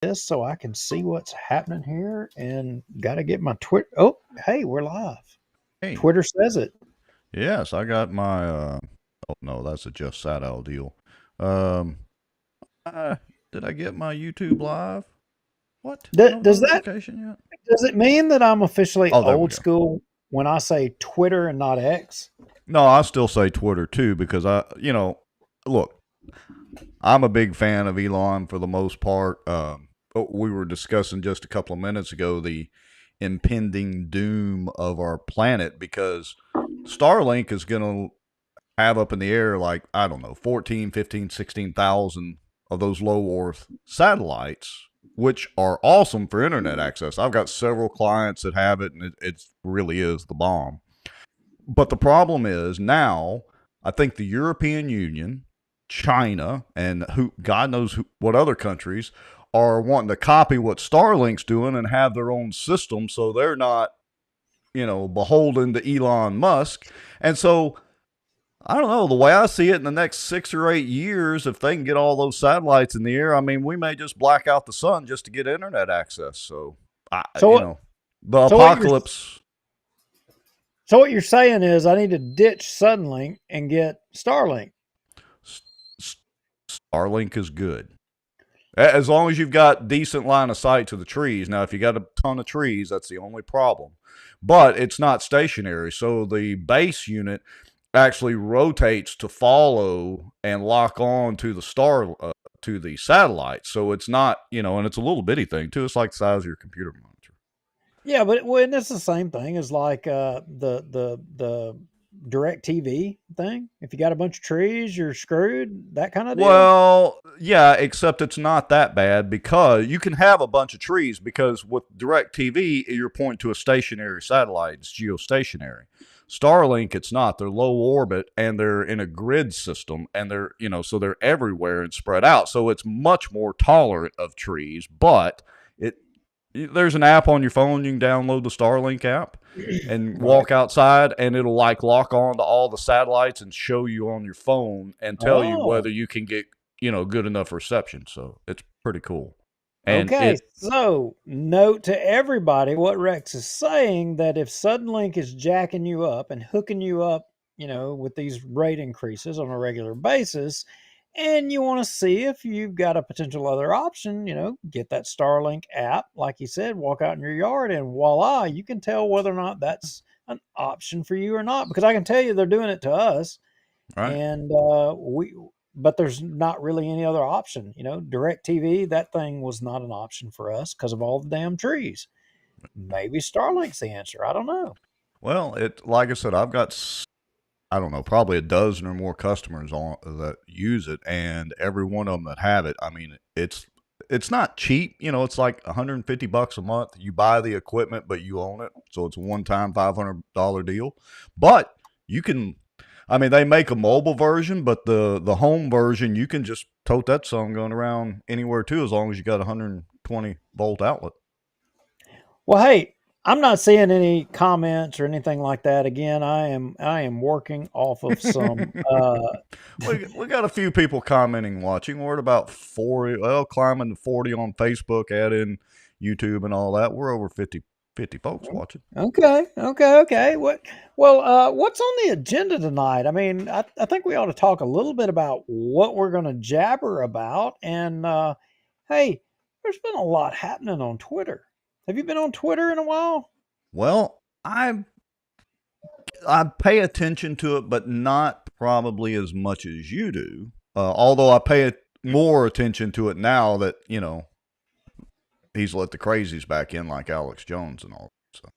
this so I can see what's happening here and got to get my Twitter. Oh, hey, we're live. Hey, Twitter says it. yes, I got my. Oh no, that's a Just Sat deal. Um, uh, did I get my YouTube live? What? No Does that notification yet? does it mean that I'm officially Oh, there we old go. school when I say Twitter and not X? No, I still say Twitter too because look, I'm a big fan of Elon for the most part. We were discussing just a couple of minutes ago the impending doom of our planet because Starlink is going to have up in the air like I don't know 14, 15, 16,000 of those low earth satellites, which are awesome for internet access. I've got several clients that have it, and it really is the bomb. But the problem is now I think the European Union, China, and who God knows what other countries are wanting to copy what Starlink's doing and have their own system so they're not, beholden to Elon Musk. And so I don't know. The way I see it, in the next 6 or 8 years, if they can get all those satellites in the air, I mean, we may just black out the sun just to get internet access. So, So what the so what you're apocalypse. so what you're saying is I need to ditch Suddenlink and get Starlink. Starlink is good as long as you've got decent line of sight to the trees. Now, if you got a ton of trees, that's the only problem. But it's not stationary, so the base unit actually rotates to follow and lock on to the to the satellite. So it's not, and it's a little bitty thing too. It's like the size of your computer monitor. Yeah, but it's the same thing as like the direct TV thing. If you got a bunch of trees, you're screwed. That kind of deal. Well, yeah, except it's not that bad because you can have a bunch of trees because with direct TV, you're pointing to a stationary satellite. It's geostationary. Starlink, it's not. They're low orbit and they're in a grid system and they're, so they're everywhere and spread out. So it's much more tolerant of trees, but it there's an app on your phone. You can download the Starlink app and Right. walk outside, and it'll like lock on to all the satellites and show you on your phone and tell you Oh, whether you can get good enough reception. So it's pretty cool. And okay. it So, note to everybody what Rex is saying that if Suddenlink is jacking you up and hooking you up, with these rate increases on a regular basis, and you want to see if you've got a potential other option, get that Starlink app, like you said, walk out in your yard, and voila, you can tell whether or not that's an option for you or not. Because I can tell you they're doing it to us, right. and but there's not really any other option. Direct TV, that thing was not an option for us because of all the damn trees. Maybe Starlink's the answer. I don't know. Well, it like I said, I've got I don't know, probably a dozen or more customers on that use it, and every one of them that have it. I mean, it's not cheap. It's like $150 a month. You buy the equipment, but you own it, so it's a one-time $500 deal. But you can, I mean, they make a mobile version, but the home version you can just tote that song going around anywhere too, as long as you got a 120-volt outlet. Well, hey, I'm not seeing any comments or anything like that. Again, I am working off of some We got a few people commenting, watching. We're at about 40, well, climbing to 40 on Facebook, add in YouTube and all that. We're over 50 folks watching. Okay, okay. What's on the agenda tonight? I mean, I think we ought to talk a little bit about what we're going to jabber about. And hey, there's been a lot happening on Twitter. Have you been on Twitter in a while? Well, I pay attention to it, but not probably as much as you do. Although I pay more attention to it now that he's let the crazies back in, like Alex Jones and all. So,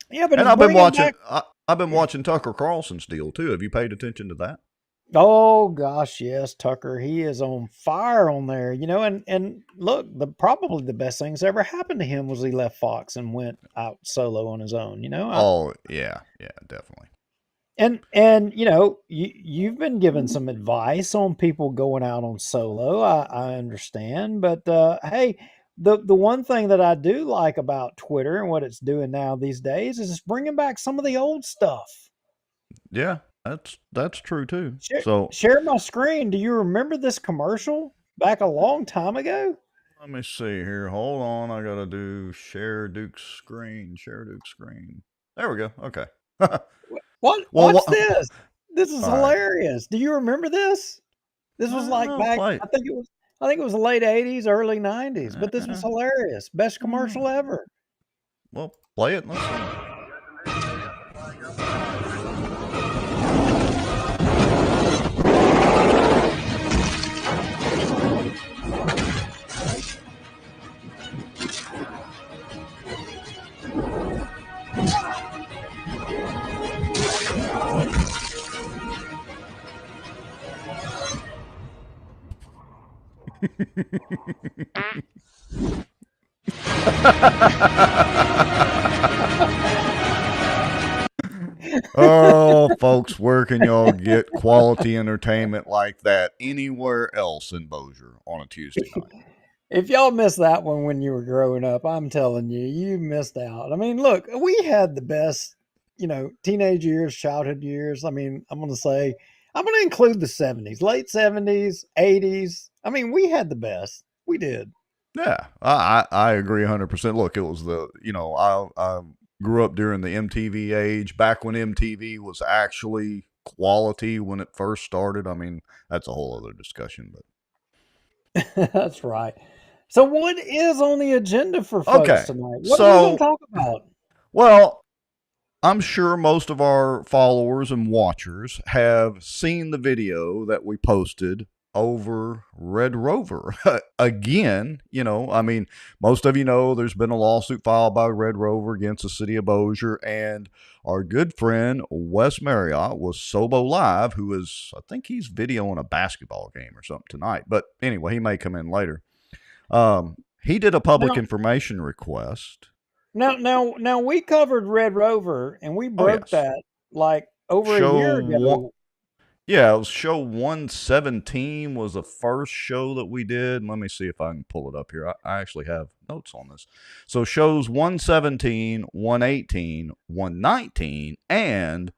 Yeah, but and he's I've been bringing watching. back. I've been watching Tucker Carlson's deal too. Have you paid attention to that? Oh gosh, yes, Tucker. He is on fire on there. And look, probably the best things ever happened to him was he left Fox and went out solo on his own. Oh yeah, yeah, definitely. And you've been given some advice on people going out on solo. I understand, but hey, the one thing that I do like about Twitter and what it's doing now these days is it's bringing back some of the old stuff. Yeah, that's true too. Share, So share my screen. Do you remember this commercial back a long time ago? Let me see here. Hold on. I gotta do share Duke's screen. Share Duke's screen. There we go. Okay. What? Well, Watch what? this. This is All right. hilarious. Do you remember this? This was like Well, back. play. I think it was the late '80s, early '90s. But this was Uh, hilarious. Best uh, commercial ever. well, play it and let's see. Oh, folks, where can y'all get quality entertainment like that anywhere else in Bossier on a Tuesday night? If y'all missed that one when you were growing up, I'm telling you, you missed out. I mean, look, we had the best, teenage years, childhood years. I mean, I'm going to include the '70s, late '70s, '80s. I mean, we had the best. We did. Yeah, I agree 100%. Look, it was I grew up during the MTV age, back when MTV was actually quality when it first started. I mean, that's a whole other discussion. That's right. So, what is on the agenda for But folks okay, tonight? What are we going to so talk about? well, I'm sure most of our followers and watchers have seen the video that we posted over Red Rover. Again, I mean, most of you know there's been a lawsuit filed by Red Rover against the city of Bossier, and our good friend Wes Marriott was Sobo Live, who is, I think he's videoing a basketball game or something tonight. But anyway, he may come in later. He did a public Now, information request. now, we covered Red Rover and we Oh, broke yes. that like over a Show year one, ago. Yeah, it was show 117 was the first show that we did. Let me see if I can pull it up here. I actually have notes on this. So shows 117, 118, 119, and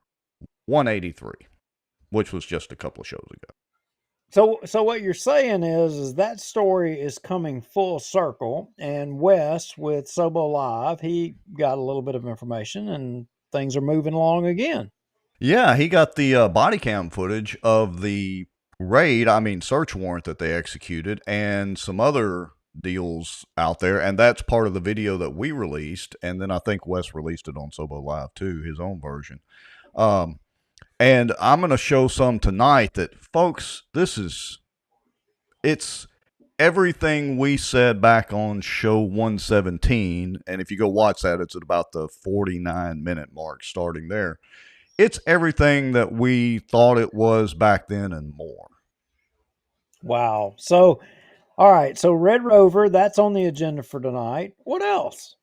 183, which was just a couple of shows ago. So what you're saying is that story is coming full circle, and Wes with Sobo Live, he got a little bit of information, and things are moving along again. Yeah, he got the body cam footage of the raid, I mean, search warrant that they executed, and some other deals out there. And that's part of the video that we released. And then I think Wes released it on Sobo Live too, his own version. Um, and I'm going to show some tonight that, folks, it's everything we said back on show 117. And if you go watch that, it's at about the 49-minute mark starting there. It's everything that we thought it was back then and more. Wow. So, all right. So Red Rover, that's on the agenda for tonight. What else?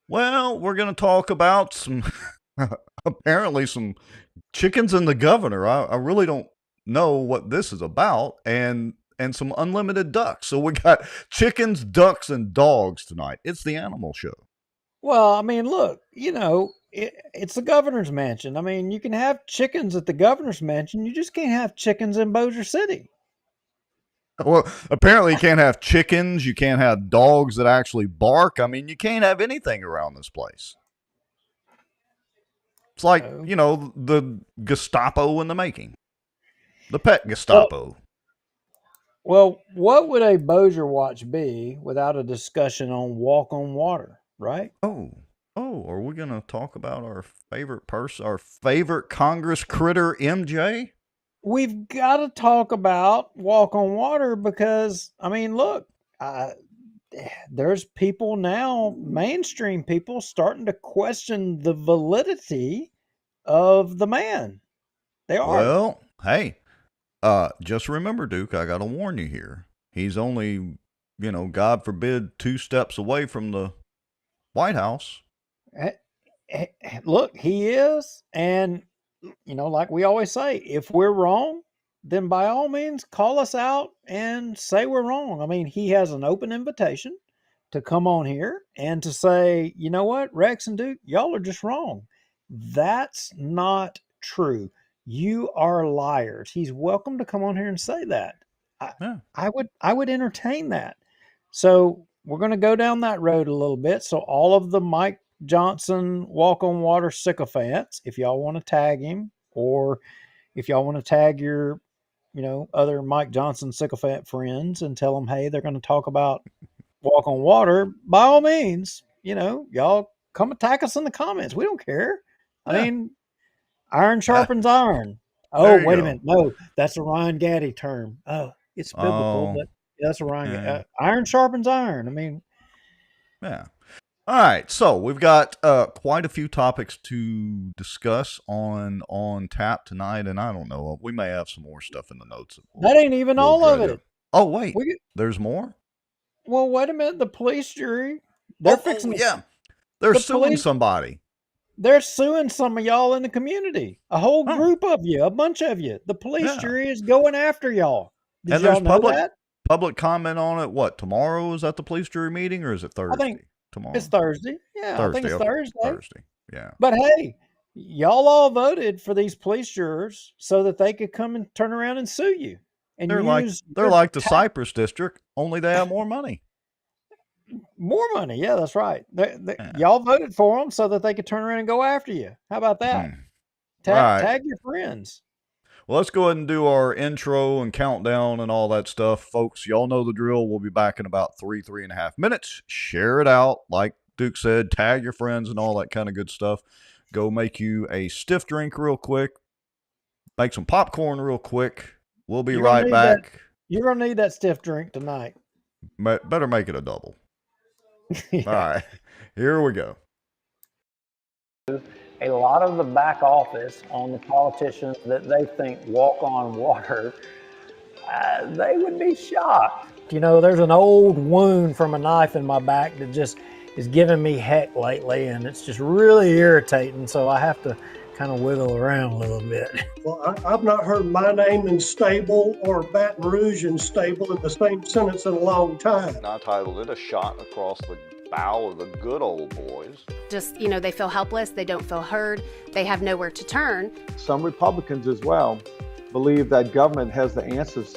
Well, we're going to talk about some, apparently, some chickens and the governor. I really don't know what this is about, and some unlimited ducks. So we got chickens, ducks, and dogs tonight. It's the animal show. Well, I mean, look, it's the governor's mansion. I mean, you can have chickens at the governor's mansion. You just can't have chickens in Bossier City. Well, apparently you can't have chickens. You can't have dogs that actually bark. I mean, you can't have anything around this place. It's like, Oh. the Gestapo in the making. The pet Well, Gestapo. what would a Bossier watch be without a discussion on walk on water, right? Oh, are we going to talk about our favorite person, our favorite Congress critter, MJ? We've got to talk about walk on water because, I mean, look, uh, there's people now, mainstream people, starting to question the validity of the man. They are. Well, hey, just remember, Duke, I got to warn you here. He's only, God forbid, 2 steps away from the White House. Eh, Look, he is. And, like we always say, if we're wrong, then by all means call us out and say we're wrong. I mean, he has an open invitation to come on here and to say, you know what, Rex and Duke, y'all are just wrong. That's not true. You are liars. He's welcome to come on here and say that. I, Yeah. I would entertain that. So we're going to go down that road a little bit. So all of the Mike Johnson walk on water sycophants, if y'all want to tag him, or if y'all want to tag your, other Mike Johnson sycophant friends and tell them, hey, they're going to talk about walk on water, by all means, y'all come attack us in the comments. We don't care. I Yeah. mean, iron sharpens iron. Oh, There you wait a go. minute. No, that's a Ryan Gaddy term. Oh, it's biblical, Oh, but that's a yeah. iron sharpens iron. I mean, Yeah. All right, so we've got quite a few topics to discuss on tap tonight, and I don't know, we may have some more stuff in the notes that that ain't even we'll all of dredge up. it. Oh wait, We there's more. Well, wait a minute. The police jury, they're Oh fixing yeah, they're the suing police. somebody. They're suing some of y'all in the community. A whole Oh group of you, a bunch of you. The police yeah, jury is going after y'all. Did and there's y'all know public that? comment on it. What, tomorrow is that the police jury meeting, or is it I think Thursday? it's Tomorrow, Thursday. Yeah, I think Thursday. it's Okay, Thursday. Thursday. Yeah, But hey, y'all all voted for these police jurors so that they could come and turn around and sue you and use they're your like the Cypress District, only they have more money. more money. Yeah, that's right. Yeah. Y'all voted for them so that they could turn around and go after you. How about that? Mhm. Right. Tag your friends. Well, let's go ahead and do our intro and countdown and all that stuff. Folks, y'all know the drill. We'll be back in about 3.5 minutes. Share it out. Like Duke said, tag your friends and all that kind of good stuff. Go make you a stiff drink real quick. Make some popcorn real quick. We'll be You're gonna right need that. back. You're gonna need that stiff drink tonight. Better make it a double. All Yeah. right. Here we go. A lot of the back office on the politicians that they think walk on water, they would be shocked. There's an old wound from a knife in my back that just is giving me heck lately, and it's just really irritating. So I have to kind of wiggle around a little bit. Well, I've not heard my name in stable or Baton Rouge in stable in the same sentence in a long time. I titled it A Shot Across the Bow of the Good Old Boys. Just, they feel helpless, they don't feel heard, they have nowhere to turn. Some Republicans as well believe that government has the answers.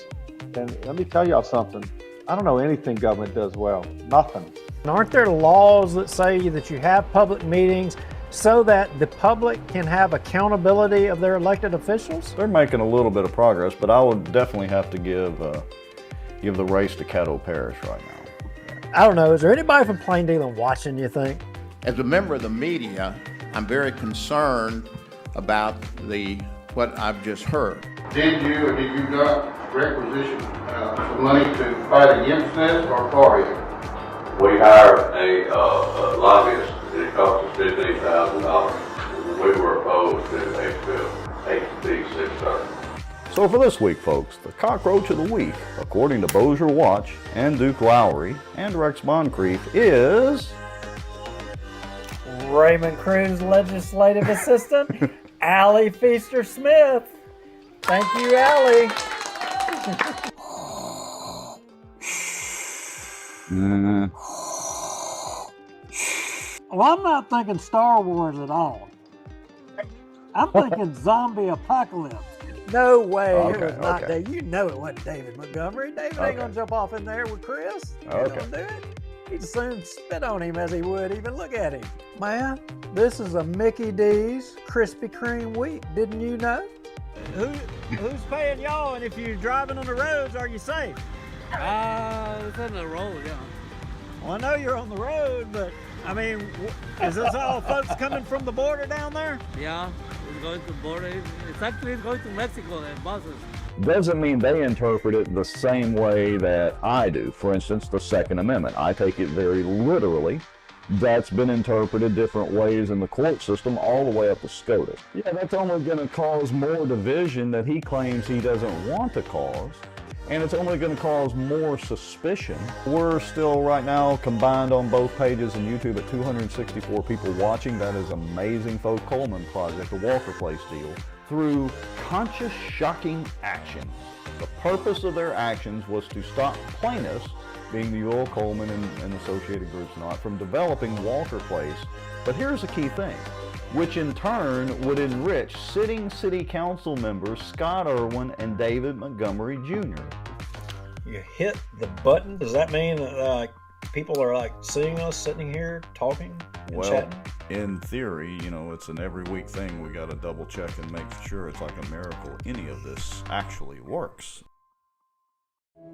And let me tell y'all something. I don't know anything government does well. Nothing. Aren't there laws that say that you have public meetings so that the public can have accountability of their elected officials? They're making a little bit of progress, but I would definitely have to give the race to Caddo Parish right now. I don't know. Is there anybody from Plain Dealing watching, you think? As a member of the media, I'm very concerned about what I've just heard. Did you or did you not requisition some money to fight against this or for it? We hired a lobbyist, and it cost us $15,000. We were opposed to HB 630. So for this week, folks, the cockroach of the week, according to Bossier Watch and Duke Lowry and Rex Moncrief, is Raymond Croon's legislative assistant, Allie Feaster Smith. Thank you, Allie. Well, I'm not thinking Star Wars at all. I'm thinking zombie apocalypse. No way. Okay, It was not okay. David. You know it wasn't David Montgomery. David ain't going to jump off in there with Chris. He ain't Okay. going to do it. He'd as soon spit on him as he would even look at him. Man, this is a Mickey D's Krispy Kreme week. Didn't you know? Who's paying y'all? And if you're driving on the roads, are you safe? It's on the road, yeah. Well, I know you're on the road, but I mean, is this all folks coming from the border down there? Yeah, it's going to border. It's actually going to Mexico, the buses. Doesn't mean they interpret it the same way that I do. For instance, the Second Amendment. I take it very literally. That's been interpreted different ways in the court system all the way up to SCOTUS. Yeah, that's only going to cause more division that he claims he doesn't want to cause. And it's only going to cause more suspicion. We're still right now combined on both pages and YouTube at 264 people watching. That is amazing, folks. Coleman Project, the Walker Place deal, through conscious, shocking action. The purpose of their actions was to stop plaintiffs, being the Earl Coleman and associated groups and all, from developing Walker Place. But here's the key thing, which in turn would enrich sitting city council members Scott Irwin and David Montgomery Jr. you hit the button, does that mean that people are like seeing us sitting here talking and Well, chatting? in theory, it's an every week thing. We got to double check and make sure it's like a miracle any of this actually works.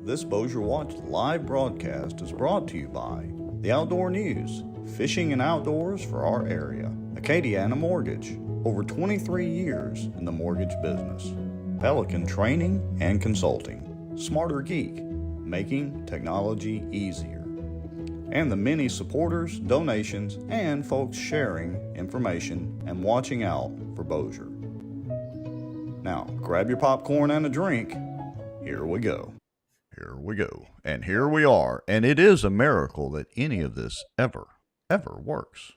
This Bossier Watch live broadcast is brought to you by the Outdoor News, fishing and outdoors for our area, Acadiana Mortgage, over 23 years in the mortgage business, Pelican Training and Consulting, Smarter Geek, making technology easier, and the many supporters, donations, and folks sharing information and watching out for Bossier. Now, grab your popcorn and a drink. Here we go. Here we go. And here we are. And it is a miracle that any of this ever works.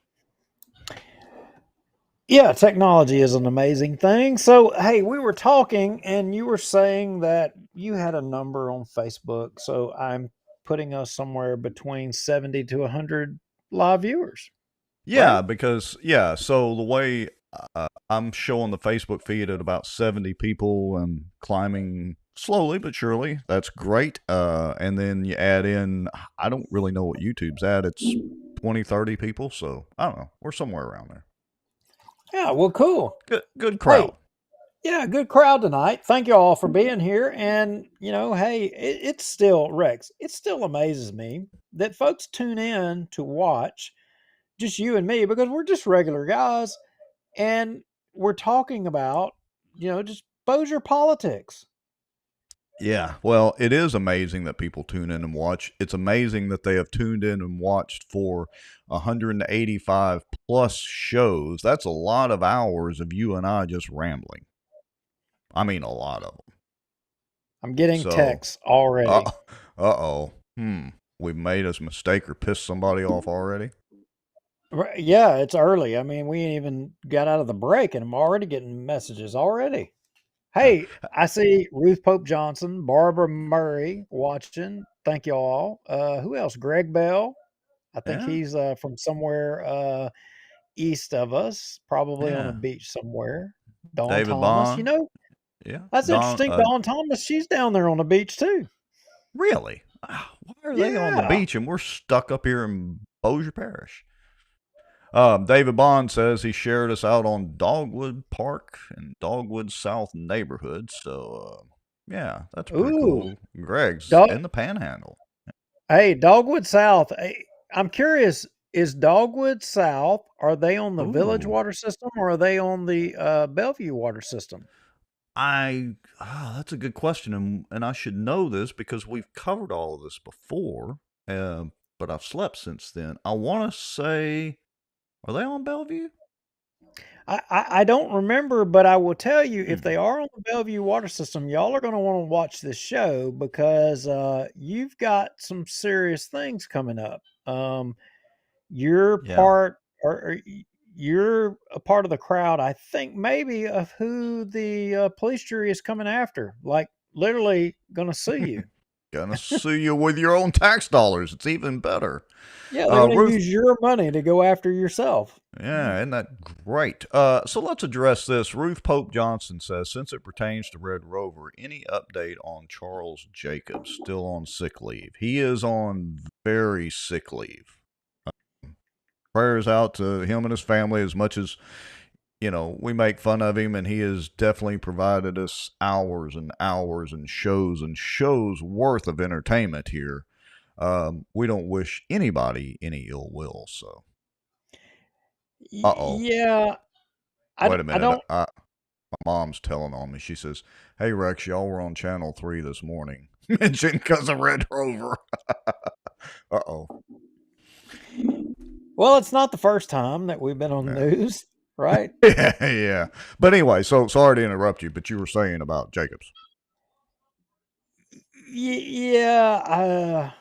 Yeah, technology is an amazing thing. So, hey, we were talking and you were saying that you had a number on Facebook. So I'm putting us somewhere between 70 to 100 live viewers, Yeah, right? because, so the way I'm showing the Facebook feed at about 70 people and climbing slowly but surely. That's great. And then you add in, I don't really know what YouTube's at. It's 20, 30 people. So I don't know. We're somewhere around there. Yeah, well, cool. Good Hey, crowd. yeah, good crowd tonight. Thank you all for being here. And, hey, it's still, Rex, it still amazes me that folks tune in to watch just you and me because we're just regular guys and we're talking about, just Bossier politics. Yeah, well, it is amazing that people tune in and watch. It's amazing that they have tuned in and watched for 185 plus shows. That's a lot of hours of you and I just rambling. I mean, a lot of them. I'm getting So, texts already. uh-oh. We've made a mistake or pissed somebody off already? Yeah, it's early. I mean, we ain't even got out of the break and I'm already getting messages already. Hey, I see Ruth Pope Johnson, Barbara Murray watching. Thank you all. Who else? Greg Bell. I think Yeah, he's from somewhere east of us, probably on a yeah. beach somewhere. Dawn David Thomas. Bond. Yeah. That's Don, interesting. Dawn Thomas, she's down there on the beach too. really? Why are they on the Yeah. beach and we're stuck up here in Bossier Parish? David Bond says he shared us out on Dogwood Park and Dogwood South neighborhood. So, yeah, that's pretty Ooh. cool. Greg's Dog. in the Panhandle. Hey, Dogwood South. Hey, I'm curious. Is Dogwood South? Are they on the Village Ooh, water system or are they on the Bellevue water system? that's a good question, and I should know this because we've covered all of this before. But I've slept since then. I want to say, are they on Bellevue? I don't remember, but I will tell you if they Hmm. are on the Bellevue water system, y'all are going to want to watch this show because you've got some serious things coming up. You're Yeah. part, you're a part of the crowd. I think maybe of who the police jury is coming after. Like literally going to sue you. Gonna sue you with your own tax dollars. It's even better. Yeah, they're going to Ruth, use your money to go after yourself. yeah, isn't that great? So let's address this. Ruth Pope Johnson says, since it pertains to Red Rover, any update on Charles Jacobs still on sick leave? He is on very sick leave. Prayers out to him and his family as much as, we make fun of him, and he has definitely provided us hours and hours and shows worth of entertainment here. We don't wish anybody any ill will, so. Uh-oh. Yeah, Wait a I minute. don't. My mom's telling on me. She says, "Hey Rex, y'all were on Channel 3 this morning." Mentioned because of Red Rover. Uh-oh. Well, it's not the first time that we've been on the Yeah. news, right? Yeah. But anyway, so sorry to interrupt you, but you were saying about Jacobs. Yeah,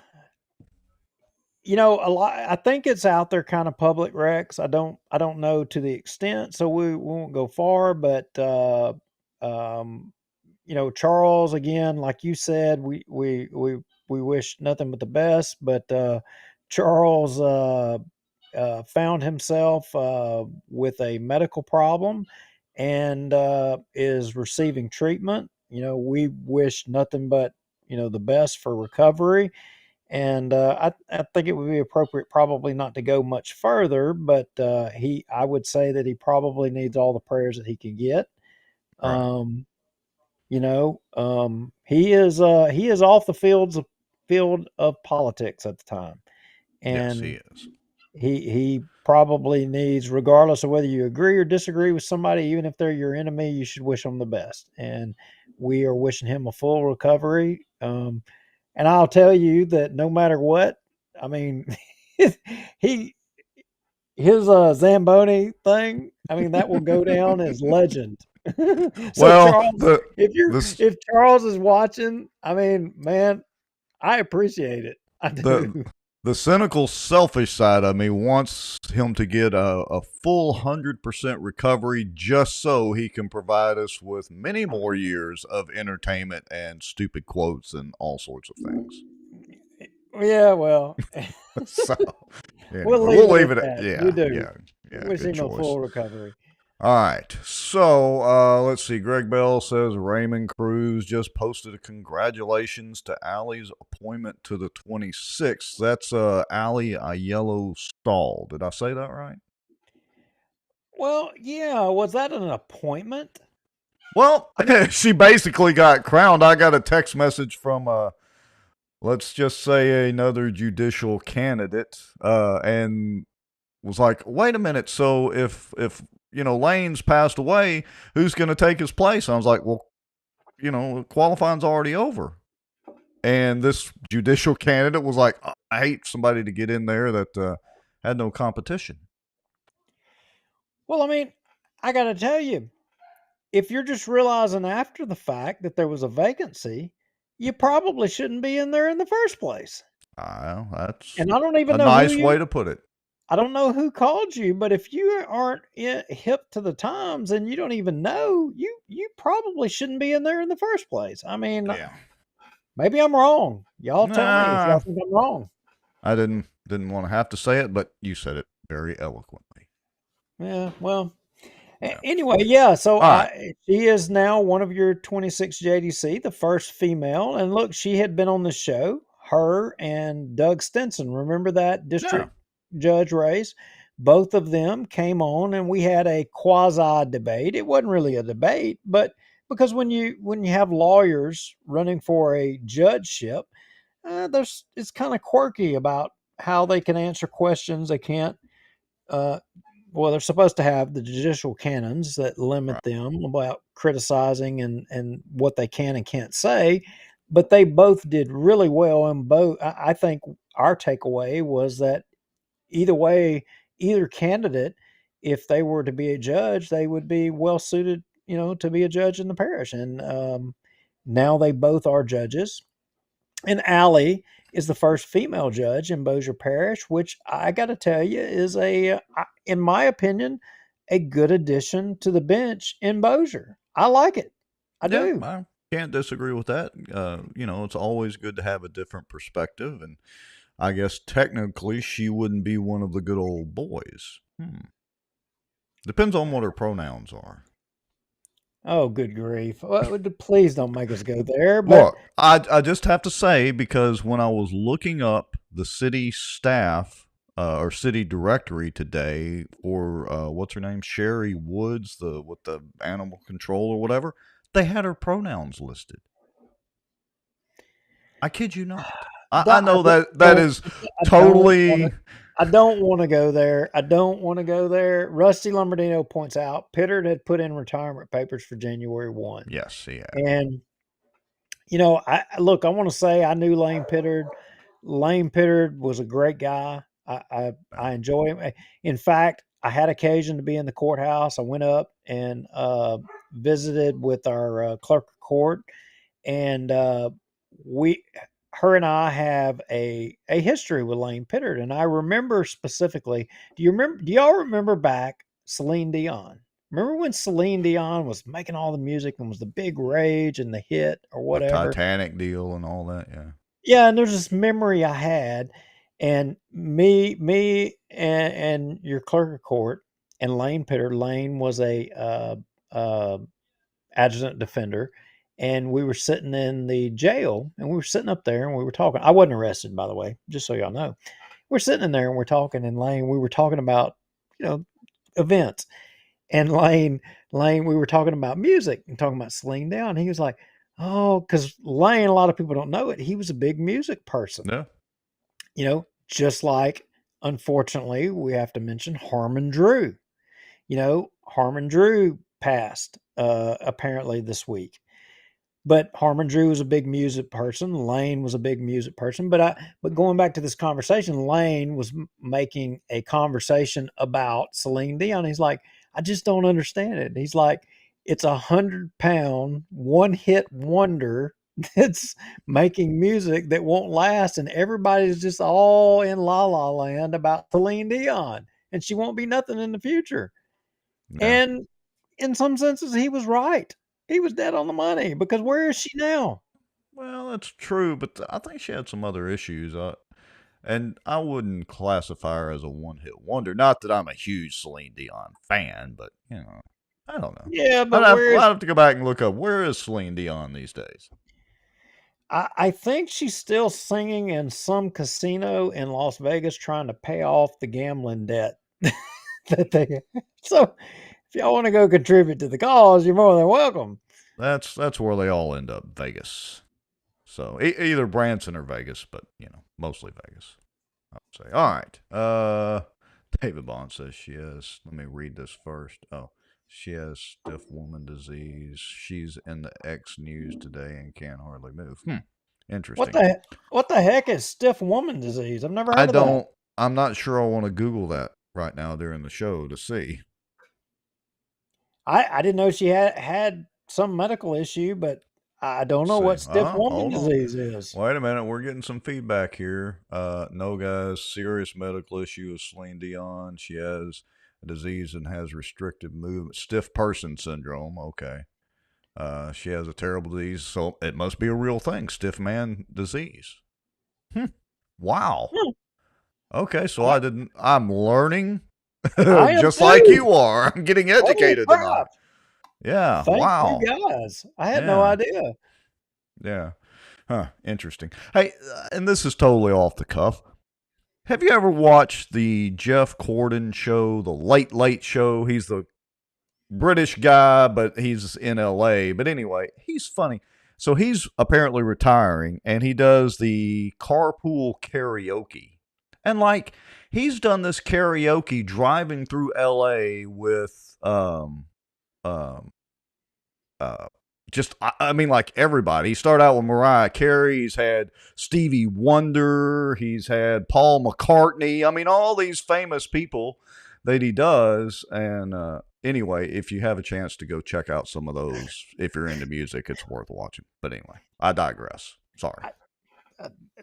a lot. I think it's out there, kind of public, Rex. I don't know to the extent, so we won't go far. But um, Charles, again, like you said, we wish nothing but the best. But Charles found himself with a medical problem and is receiving treatment. We wish nothing but the best for recovery. And I think it would be appropriate probably not to go much further, but I would say that he probably needs all the prayers that he can get. Right. He is off the field of politics at the time, Yes, he and is. he probably needs, regardless of whether you agree or disagree with somebody, even if they're your enemy, you should wish them the best. And we are wishing him a full recovery. And I'll tell you that no matter what, I mean, he his Zamboni thing, I mean, that will go down as legend. So Well, Charles, the this if Charles is watching, I mean, man, I appreciate it. I the do. the cynical, selfish side of me wants him to get a full 100% recovery, just so he can provide us with many more years of entertainment and stupid quotes and all sorts of things. Yeah, well, So, anyway, we'll leave we'll it leave at it at, that. We yeah, do. yeah, yeah, Wish good him a choice. full recovery. All right. So let's see. Greg Bell says Raymond Cruz just posted a congratulations to Allie's appointment to the 26th. That's Allie Aiello Stahl. Did I say that right? Well, yeah, was that an appointment? Well, she basically got crowned. I got a text message from, let's just say, another judicial candidate, and was like, wait a minute. So if Lane's passed away, who's going to take his place? I was like, well, qualifying's already over. And this judicial candidate was like, I hate somebody to get in there that had no competition. Well, I mean, I got to tell you, if you're just realizing after the fact that there was a vacancy, you probably shouldn't be in there in the first place. That's And I don't even a know nice way to put it. I don't know who called you, but if you aren't hip to the times and you don't even know, you probably shouldn't be in there in the first place. I mean, Yeah. maybe I'm wrong. Y'all tell me if y'all Nah, think I'm wrong. I didn't want to have to say it, but you said it very eloquently. Yeah, well, Yeah. anyway, yeah. So All right. she is now one of your 26 JDC, the first female. And look, she had been on the show. Her and Doug Stinson. Remember that Yeah. district judge race? Both of them came on, and we had a quasi debate. It wasn't really a debate, but because when you have lawyers running for a judgeship, it's kind of quirky about how they can answer questions. They can't. Uh, well, they're supposed to have the judicial canons that limit Right. them about criticizing and what they can and can't say, but they both did really well. And both, I think, our takeaway was that either way, either candidate, if they were to be a judge, they would be well suited, to be a judge in the parish. And now they both are judges. And Allie is the first female judge in Bossier Parish, which I got to tell you is in my opinion, a good addition to the bench in Bossier. I like it. I Yeah, do. I can't disagree with that. It's always good to have a different perspective, and I guess technically she wouldn't be one of the good old boys. Depends on what her pronouns are. Oh, good grief. Well, please don't make us go there. But Look, I just have to say, because when I was looking up the city staff or city directory today for what's her name, Sherry Woods, with the animal control or whatever, they had her pronouns listed. I kid you not. I know that is totally. I don't want to go there. I don't want to go there. Rusty Lombardino points out Pittard had put in retirement papers for January 1. Yes, he had. And I want to say I knew Lane Pittard. Lane Pittard was a great guy. I enjoy him. In fact, I had occasion to be in the courthouse. I went up and visited with our clerk of court, and her and I have a history with Lane Pittard. And I remember specifically. Do y'all remember back Celine Dion? Remember when Celine Dion was making all the music and was the big rage and the hit or The whatever? Titanic deal and all that, yeah. Yeah, and there's this memory I had, and me and your clerk of court and Lane Pittard. Lane was a adjutant defender, and we were sitting in the jail, and we were sitting up there, and we were talking. I wasn't arrested, by the way, just so y'all know. We're sitting in there, and we're talking, and Lane, we were talking about, events. And Lane, we were talking about music and talking about Celine Dion. He was like, "Oh," because Lane, a lot of people don't know it. He was a big music person. Yeah. Just like, unfortunately, we have to mention Harmon Drew. Harmon Drew passed apparently this week. But Harmon Drew was a big music person. Lane was a big music person. But going back to this conversation, Lane was making a conversation about Celine Dion. He's like, I just don't understand it. He's like, it's 100-pound, one-hit wonder that's making music that won't last, and everybody's just all in la la land about Celine Dion, and she won't be nothing in the future. Yeah. And in some senses, he was right. He was dead on the money, because where is she now? Well, that's true, but I think she had some other issues. And I wouldn't classify her as a one-hit wonder. Not that I'm a huge Celine Dion fan, but I don't know. Yeah, but I'd have to go back and look up, where is Celine Dion these days? I think she's still singing in some casino in Las Vegas, trying to pay off the gambling debt that they. So, if y'all want to go contribute to the cause, you're more than welcome. That's where they all end up, Vegas. So either Branson or Vegas, but mostly Vegas, I would say. All right. David Bond says she has. Let me read this first. Oh, she has stiff woman disease. She's in the X News today and can't hardly move. Interesting. What the heck is stiff woman disease? I've never heard of that. I'm not sure I want to Google that right now during the show to see. I didn't know she had some medical issue, but I don't know what stiff woman disease is. Wait a minute. We're getting some feedback here. No, guys, serious medical issue with Celine Dion. She has a disease and has restricted movement. Stiff person syndrome. Okay. She has a terrible disease, so it must be a real thing. Stiff man disease. Wow. Okay, so I'm learning just like you are. I'm getting educated tonight. Yeah. Thank you guys. I had no idea. Yeah. Huh. Interesting. Hey, and this is totally off the cuff. Have you ever watched the Jeff Corden show, the Late Late Show? He's the British guy, but he's in LA. But anyway, he's funny. So he's apparently retiring, and he does the carpool karaoke. And he's done this karaoke driving through LA with just everybody. He started out with Mariah Carey. He's had Stevie Wonder. He's had Paul McCartney. I mean, all these famous people that he does. And anyway, if you have a chance to go check out some of those, if you're into music, it's worth watching. But anyway, I digress. Sorry.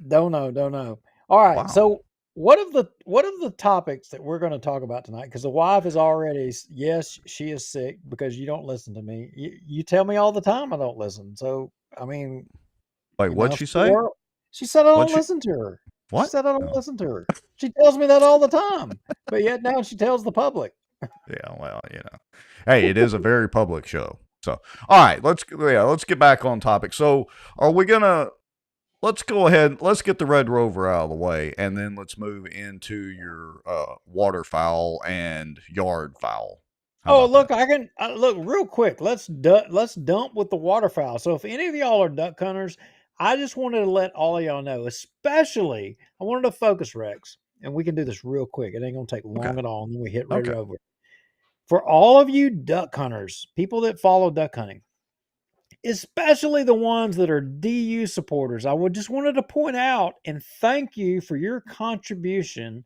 Don't know. All right. Wow. So what of the topics that we're going to talk about tonight? Because the wife is already, yes, she is sick because you don't listen to me. You tell me all the time I don't listen. So, I mean. Wait, what'd she say? She said I don't listen to her. What? She said I don't listen to her. She tells me that all the time. But yet now she tells the public. Yeah, well, Hey, it is a very public show. So, all right, let's get back on topic. So, are we going to. Let's go ahead. Let's get the Red Rover out of the way, and then let's move into your waterfowl and yard fowl. Look, I can look real quick. Let's dump with the waterfowl. So if any of y'all are duck hunters, I just wanted to let all of y'all know, especially I wanted to focus, Rex, and we can do this real quick. It ain't gonna take long at all, and then we hit Red Rover. For all of you duck hunters, people that follow duck hunting, especially the ones that are DU supporters, I just wanted to point out and thank you for your contribution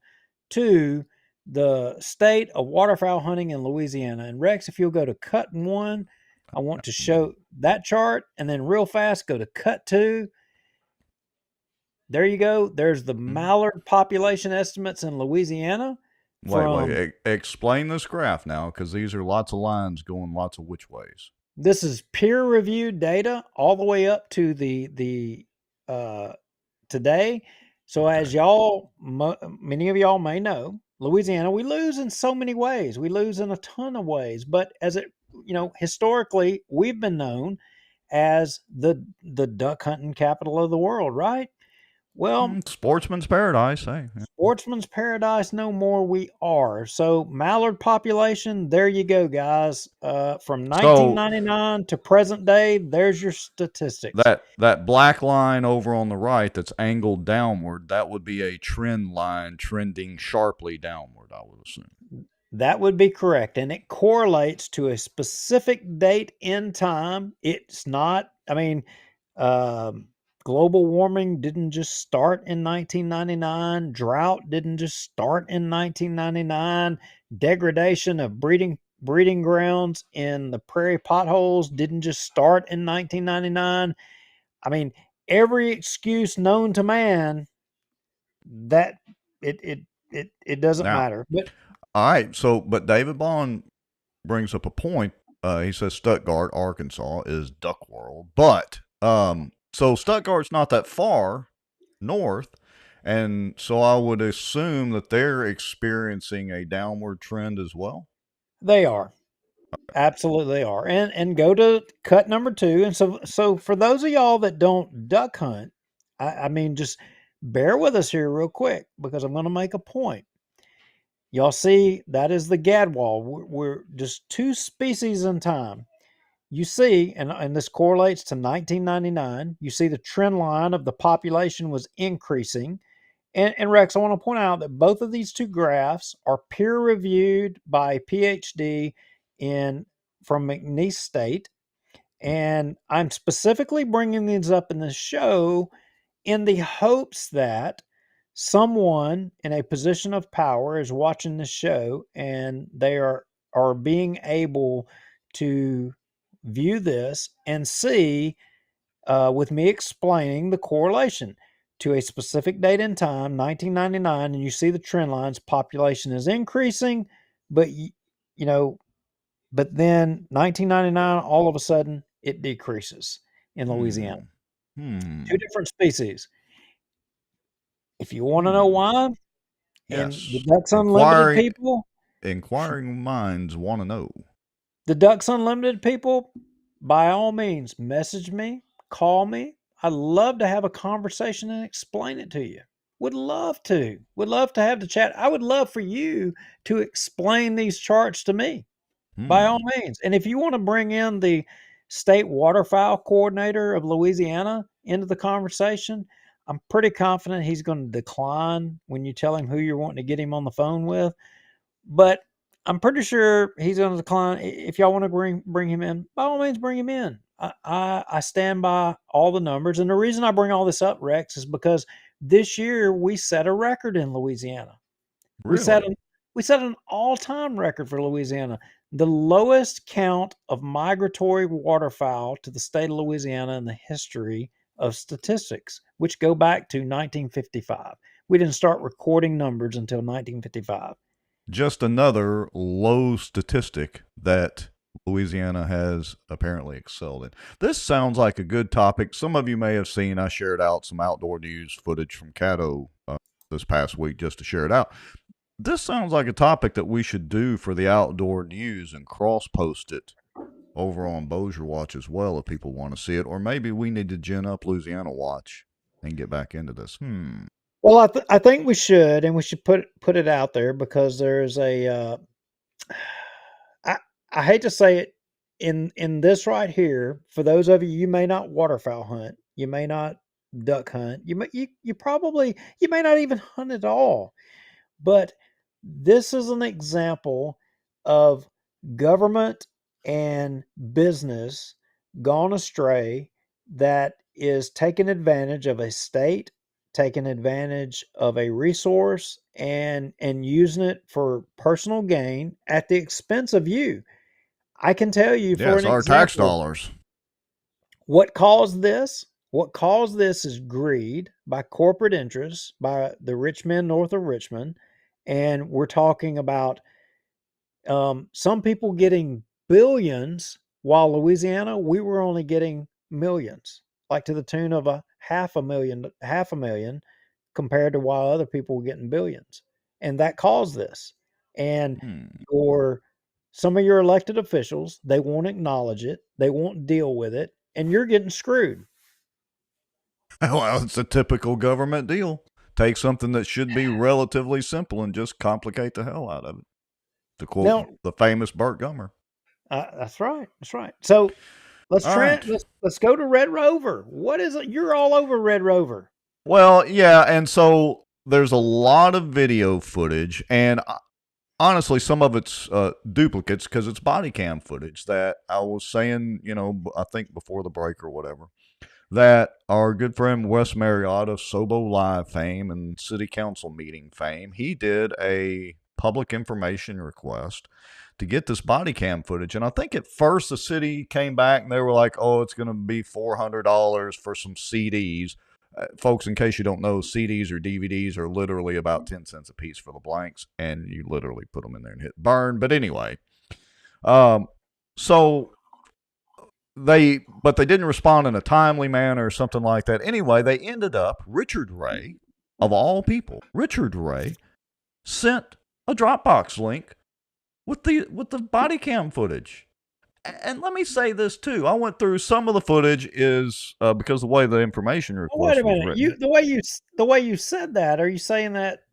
to the state of waterfowl hunting in Louisiana. And Rex, if you'll go to cut 1, I want to show that chart, and then real fast go to cut 2. There you go. There's the mallard population estimates in Louisiana. Wait. Explain this graph now, because these are lots of lines going lots of which ways. This is peer-reviewed data all the way up to the today. So as many of y'all may know, Louisiana, we lose in so many ways. We lose in a ton of ways. But as historically, we've been known as the duck hunting capital of the world, right? Well, Sportsman's paradise, hey. sportsman's paradise no more we are. So mallard population, there you go, guys. From So 1999 to present day, there's your statistics. that black line over on the right that's angled downward, that would be a trend line trending sharply downward, I would assume. That would be correct. And it correlates to a specific date in time. It's not, I mean, global warming didn't just start in 1999. Drought didn't just start in 1999. Degradation of breeding grounds in the prairie potholes didn't just start in 1999. I mean, every excuse known to man that it doesn't Now, matter. But all right, so but David Bond brings up a point. He says Stuttgart, Arkansas is duck world, but so Stuttgart's not that far north, and so I would assume that they're experiencing a downward trend as well. they are. Absolutely they are. And go to cut number 2. And so for those of y'all that don't duck hunt, I mean, just bear with us here real quick because I'm going to make a point. Y'all see that is the gadwall. We're just 2 species in time. You see, and this correlates to 1999. You see the trend line of the population was increasing. And Rex, I want to point out that both of these 2 graphs are peer reviewed by a PhD in from McNeese State. And I'm specifically bringing these up in this show in the hopes that someone in a position of power is watching this show and they are being able to view this and see with me explaining the correlation to a specific date and time, 1999, and you see the trend lines. Population is increasing, but you know, but then 1999, all of a sudden, it decreases in Louisiana. Hmm. 2 different species. If you want to know Hmm. why, and Yes. the Ducks Unlimited people, Inquiring minds want to know. the Ducks Unlimited people, by all means, message me, call me. I'd love to have a conversation and explain it to you. Would love to. Would love to have the chat. I would love for you to explain these charts to me, by all means. And if you want to bring in the state waterfowl coordinator of Louisiana into the conversation, I'm pretty confident he's going to decline when you tell him who you're wanting to get him on the phone with. But I'm pretty sure he's going to decline. If y'all want to bring him in, by all means, bring him in. I stand by all the numbers. And the reason I bring all this up, Rex, is because this year we set a record in Louisiana. Really? We set an all-time record for Louisiana, the lowest count of migratory waterfowl to the state of Louisiana in the history of statistics, which go back to 1955. We didn't start recording numbers until 1955. Just another low statistic that Louisiana has apparently excelled in. This sounds like a good topic. Some of you may have seen I shared out some outdoor news footage from Caddo this past week just to share it out. This sounds like a topic that we should do for the outdoor news and cross post it over on Bossier Watch as well if people want to see it. Or maybe we need to gin up Louisiana Watch and get back into this. Well, I think we should, and we should put it out there because there's a. I hate to say it in this right here. For those of you may not waterfowl hunt, you may not duck hunt, you may not even hunt at all. But this is an example of government and business gone astray that is taking advantage of a state, taking advantage of a resource and using it for personal gain at the expense of you. I can tell you for Yes, an our tax example, dollars. what caused this? What caused this is greed by corporate interests, by the rich men north of Richmond. And we're talking about some people getting billions, while Louisiana, we were only getting millions, like to the tune of half a million compared to while other people were getting billions. And that caused this. And some of your elected officials, they won't acknowledge it. They won't deal with it. and you're getting screwed. Well, it's a typical government deal. Take something that should be relatively simple and just complicate the hell out of it. To quote Now, the famous Burt Gummer. that's right. That's right. So let's All right. let's go to Red Rover. What is it? You're all over Red Rover. Well, yeah, and so there's a lot of video footage, and honestly, some of it's duplicates because it's body cam footage that I was saying, I think before the break or whatever, that our good friend Wes Mariota, Sobo Live fame and city council meeting fame, he did a public information request to get this body cam footage. And I think at first the city came back and they were like, oh, it's going to be $400 for some CDs. Folks, in case you don't know, CDs or DVDs are literally about 10 cents a piece for the blanks, and you literally put them in there and hit burn. But anyway, so they didn't respond in a timely manner or something like that. Anyway, they ended up, Richard Ray, of all people, Richard Ray sent a Dropbox link with the body cam footage. And let me say this too. I went through some of the footage is because the way the information request Wait a was minute. written. The way you said that, are you saying that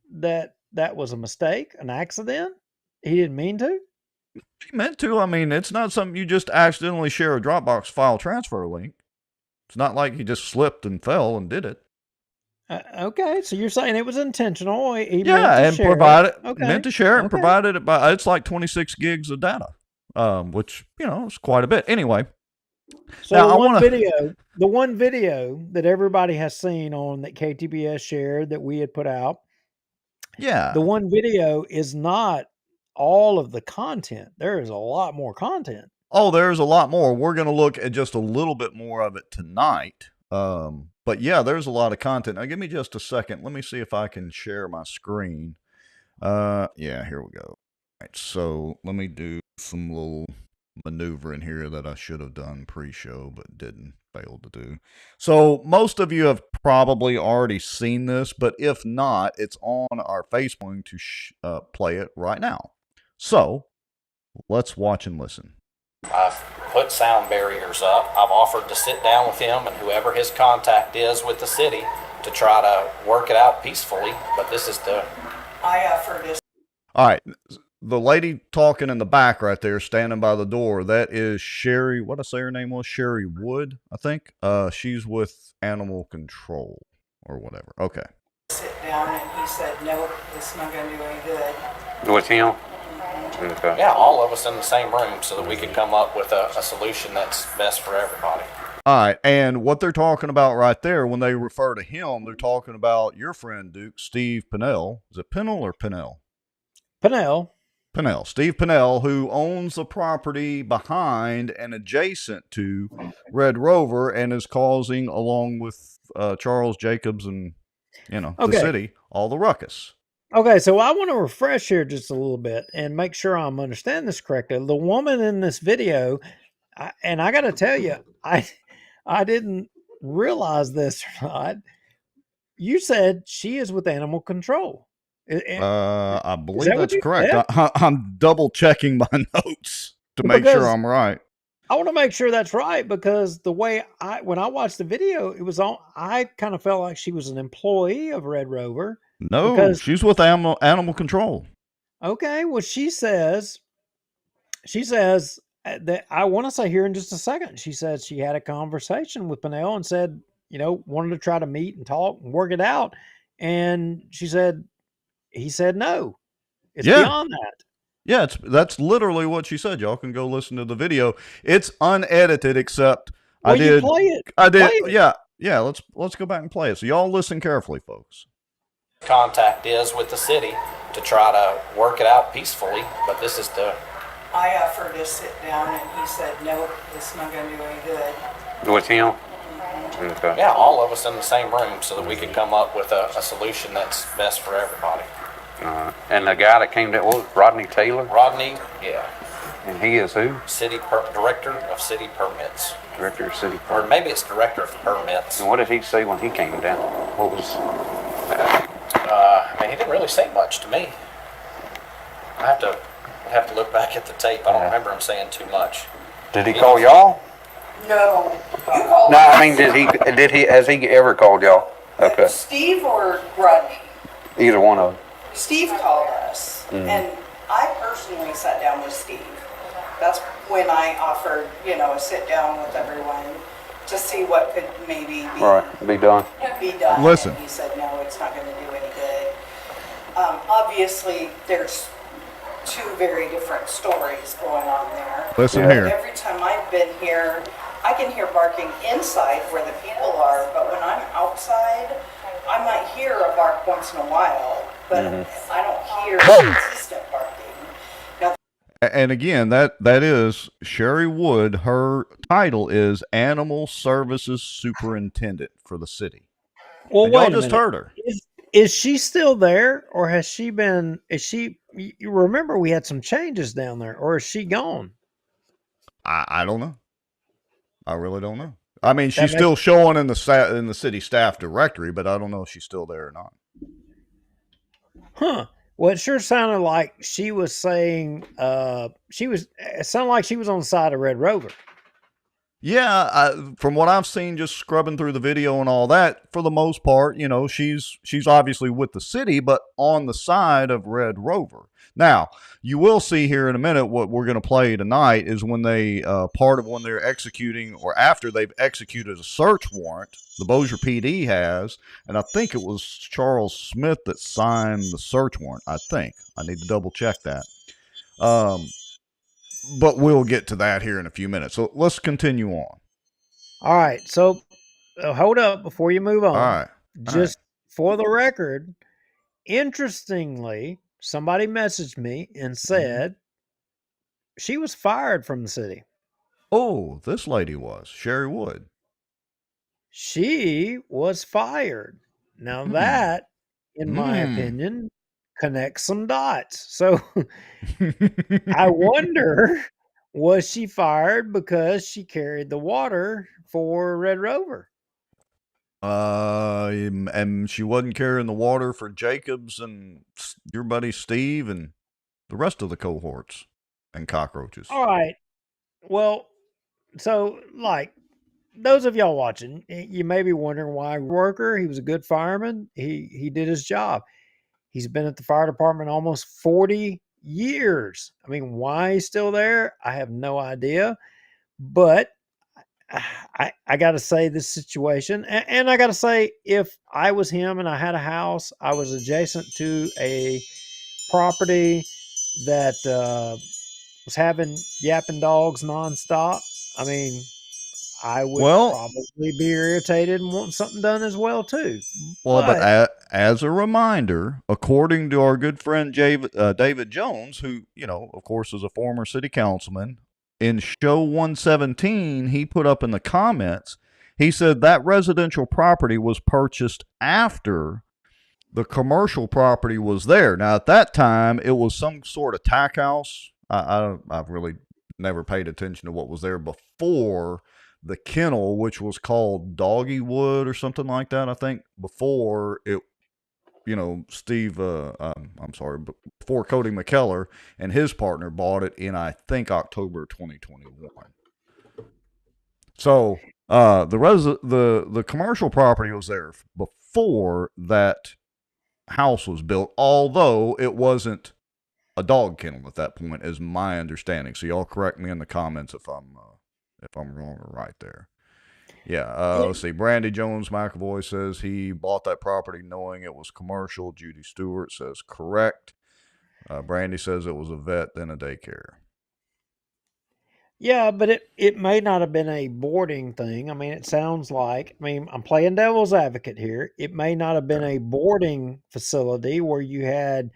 was a mistake, an accident? He didn't mean to? He meant to. I mean, it's not something you just accidentally share a Dropbox file transfer link. It's not like he just slipped and fell and did it. Okay, so you're saying it was intentional. He meant to share it and Okay. provided it by. It's like 26 gigs of data, which is quite a bit. Anyway, So now, the one video that everybody has seen on that KTBS shared that we had put out. Yeah, The one video is not all of the content. There is a lot more content. Oh, there's a lot more. We're going to look at just a little bit more of it tonight. But yeah, there's a lot of content. Now, give me just a second. Let me see if I can share my screen. Yeah, here we go. All right, so let me do some little maneuvering here that I should have done pre-show, but didn't, failed to do. So most of you have probably already seen this, but if not, it's on our Facebook to play it right now. So let's watch and listen. I've put sound barriers up. I've offered to sit down with him and whoever his contact is with the city to try to work it out peacefully. But this is I offered this. All right. The lady talking in the back right there, standing by the door, that is Sherry. What I say her name was? Sherry Wood, I think. She's with Animal Control or whatever. Okay. Sit down, and he said, nope, this is not going to do any good. With him? Okay. Yeah, all of us in the same room so that we could come up with a solution that's best for everybody. All right, and what they're talking about right there, when they refer to him, they're talking about your friend, Duke, Steve Pennell. Is it Pennell or Pennell? Pennell. Pennell. Steve Pennell, who owns the property behind and adjacent to Red Rover and is causing, along with Charles Jacobs and, the city, all the ruckus. Okay, so I want to refresh here just a little bit and make sure I'm understanding this correctly. The woman in this video, and I got to tell you, I didn't realize this or not. You said she is with Animal Control. I believe that's correct. I'm double checking my notes to make sure I'm right. I want to make sure that's right because the way when I watched the video, it was on. I kind of felt like she was an employee of Red Rover. No, she's with Animal Control. Okay, well, she says that I want to say here in just a second. She said she had a conversation with Pennell and said, wanted to try to meet and talk and work it out. And she said, he said no. It's beyond that. Yeah, that's literally what she said. Y'all can go listen to the video. It's unedited, except Well, I did. Play it. I did. Play it. Yeah. Let's go back and play it. So y'all listen carefully, folks. Contact is with the city to try to work it out peacefully, but this is I offered to sit down, and he said, nope, this is not going to do any good. With him? Okay. Yeah, all of us in the same room so that we could come up with a solution that's best for everybody. And the guy that came down, what was it, Rodney Taylor? Rodney, yeah. And he is who? Director of City Permits. Director of City Permits. Or maybe it's Director of Permits. And what did he say when he came down? What was... he didn't really say much to me. I have to look back at the tape. I don't remember him saying too much. Did he call y'all? No, you called. No, I mean, has he ever called y'all? Okay. Steve or Rodney? Either one of them. Steve called us, and I personally sat down with Steve. That's when I offered, a sit down with everyone to see what could maybe be done. Listen. And he said, no, it's not going to do any good. Obviously, there's two very different stories going on there. Listen But here. every time I've been here, I can hear barking inside where the people are, but when I'm outside, I might hear a bark once in a while, but I don't hear consistent barking. Now, And again, that is Sherry Wood. Her title is Animal Services Superintendent for the city. Well, and y'all wait a just minute. heard her. Is she still there, or has she been? Is she? You remember we had some changes down there, or is she gone? I don't know. I really don't know. I mean, That she's still showing in the city staff directory, but I don't know if she's still there or not. Huh. Well, it sure sounded like she was saying it sounded like she was on the side of Red Rover. Yeah, from what I've seen, just scrubbing through the video and all that, for the most part, she's obviously with the city, but on the side of Red Rover. Now, you will see here in a minute what we're going to play tonight is when they part of when they're executing or after they've executed a search warrant. The Bossier PD has, and I think it was Charles Smith that signed the search warrant. I think I need to double check that. But we'll get to that here in a few minutes. So let's continue on. All right. So hold up before you move on. All right. Just for the record, interestingly, somebody messaged me and said she was fired from the city. Oh, this lady was Sherry Wood. She was fired. Now that, in my opinion, connects some dots. So I wonder, was she fired because she carried the water for Red Rover? And she wasn't carrying the water for Jacobs and your buddy Steve and the rest of the cohorts and cockroaches. All right. Well, so like those of y'all watching, you may be wondering why worker. He was a good fireman. He did his job. He's been at the fire department almost 40 years. I mean, why he's still there, I have no idea. But I got to say this situation, and I got to say, if I was him and I had a house, I was adjacent to a property that was having yapping dogs nonstop. I mean, I would probably be irritated and want something done as well too. Well, but as a reminder, according to our good friend David Jones, who of course is a former city councilman, in show 117, he put up in the comments, he said that residential property was purchased after the commercial property was there. Now, at that time, it was some sort of tack house. I've really never paid attention to what was there before the kennel, which was called Doggy Wood or something like that, I think, before it, Steve, before Cody McKellar and his partner bought it in, I think, October 2021. So the commercial property was there before that house was built, although it wasn't a dog kennel at that point, is my understanding. So y'all correct me in the comments if I'm wrong or right there. Yeah, let's see. Brandy Jones McAvoy says he bought that property knowing it was commercial. Judy Stewart says correct. Brandy says it was a vet, then a daycare. Yeah, but it may not have been a boarding thing. I mean, it sounds like, I'm playing devil's advocate here. It may not have been a boarding facility where you had,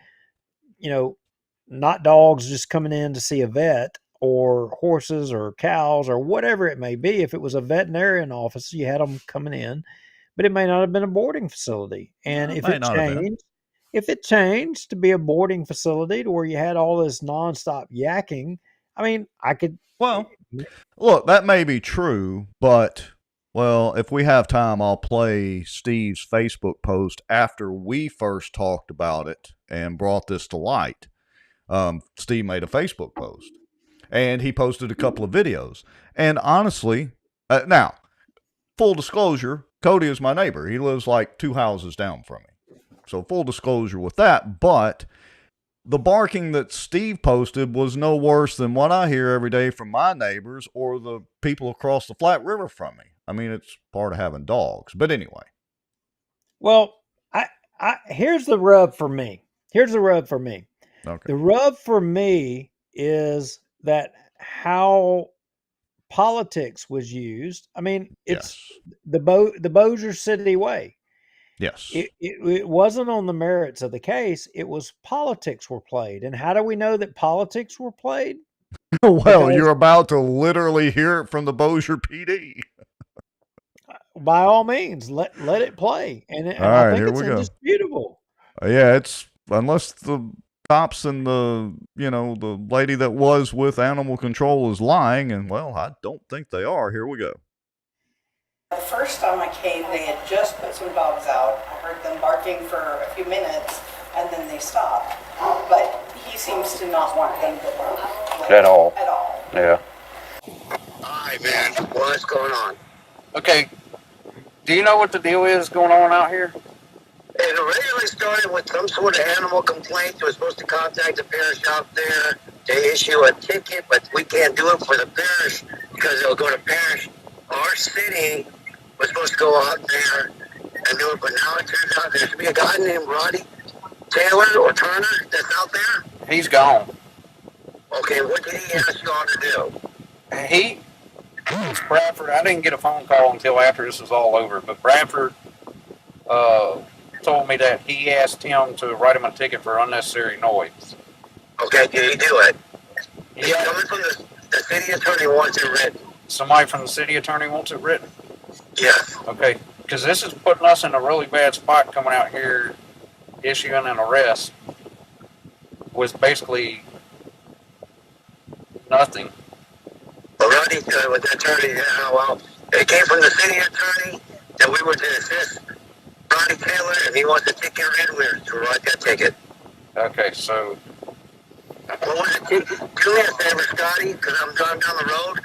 not dogs just coming in to see a vet, or horses or cows or whatever it may be. If it was a veterinarian office, you had them coming in, but it may not have been a boarding facility. And if it changed to be a boarding facility to where you had all this nonstop yakking, I could. Well, look, that may be true, but if we have time, I'll play Steve's Facebook post after we first talked about it and brought this to light. Steve made a Facebook post. And he posted a couple of videos. And honestly, Now, full disclosure, Cody is my neighbor. He lives like 2 houses down from me. So full disclosure with that, but the barking that Steve posted was no worse than what I hear every day from my neighbors or the people across the Flat River from me. I mean, it's part of having dogs. But anyway. Well, here's the rub for me. Here's the rub for me. Okay. The rub for me is that how politics was used. I mean, it's the Bossier City way. Yes. It wasn't on the merits of the case. It was politics were played. And how do we know that politics were played? Well, Because you're about to literally hear it from the Bossier PD. by all means, let it play. And All I right, think here it's we go. indisputable. Yeah, it's unless the cops and the lady that was with animal control is lying, and well, I don't think they are. Here we go. The first time I came, they had just put some dogs out. I heard them barking for a few minutes, and then they stopped. But he seems to not want them to bark At all. At all. Yeah. Hi, man. What's going on? Okay. Do you know what the deal is going on out here? It originally started with some sort of animal complaint. You were supposed to contact the parish out there to issue a ticket, but we can't do it for the parish because it'll go to parish. Our city was supposed to go out there and do it, but now it turns out there should be a guy named Roddy Taylor or Turner that's out there. He's gone. Okay, what did he ask you all to do? Bradford, I didn't get a phone call until after this was all over, but Bradford told me that he asked him to write him a ticket for unnecessary noise. Okay, did he do it? Yeah. Coming from the city attorney wants it written. Somebody from the city attorney wants it written? Yes. Okay, because this is putting us in a really bad spot coming out here issuing an arrest with basically nothing. Roddy, with the attorney, well, it came from the city attorney that we were to assist Roddy Taylor, and he wants the ticket written. We were to write that ticket. Okay, so. What was it? Do me a favor, Scotty, because I'm driving down the road.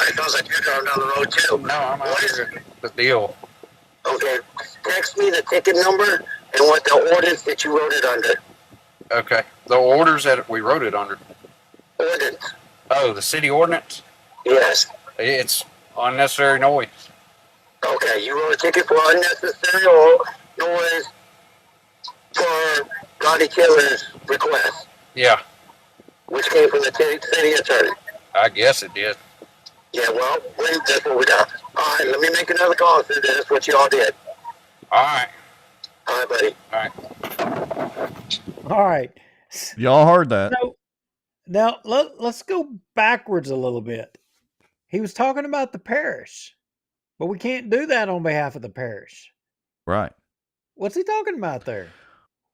It sounds like you're driving down the road, too. No, I'm out here. The deal. Okay, text me the ticket number and what the ordinance that you wrote it under. Okay, the orders that we wrote it under. Ordinance. Oh, the city ordinance? Yes. It's unnecessary noise. Okay, you wrote a ticket for unnecessary noise for Roddy Taylor's request. Yeah. Which came from the city attorney. I guess it did. Yeah, well, that's what we got. All right, let me make another call. So that's what you all did. All right. All right, buddy. All right. All right. Y'all heard that. So, now let's go backwards a little bit. He was talking about the parish, but we can't do that on behalf of the parish. Right. What's he talking about there?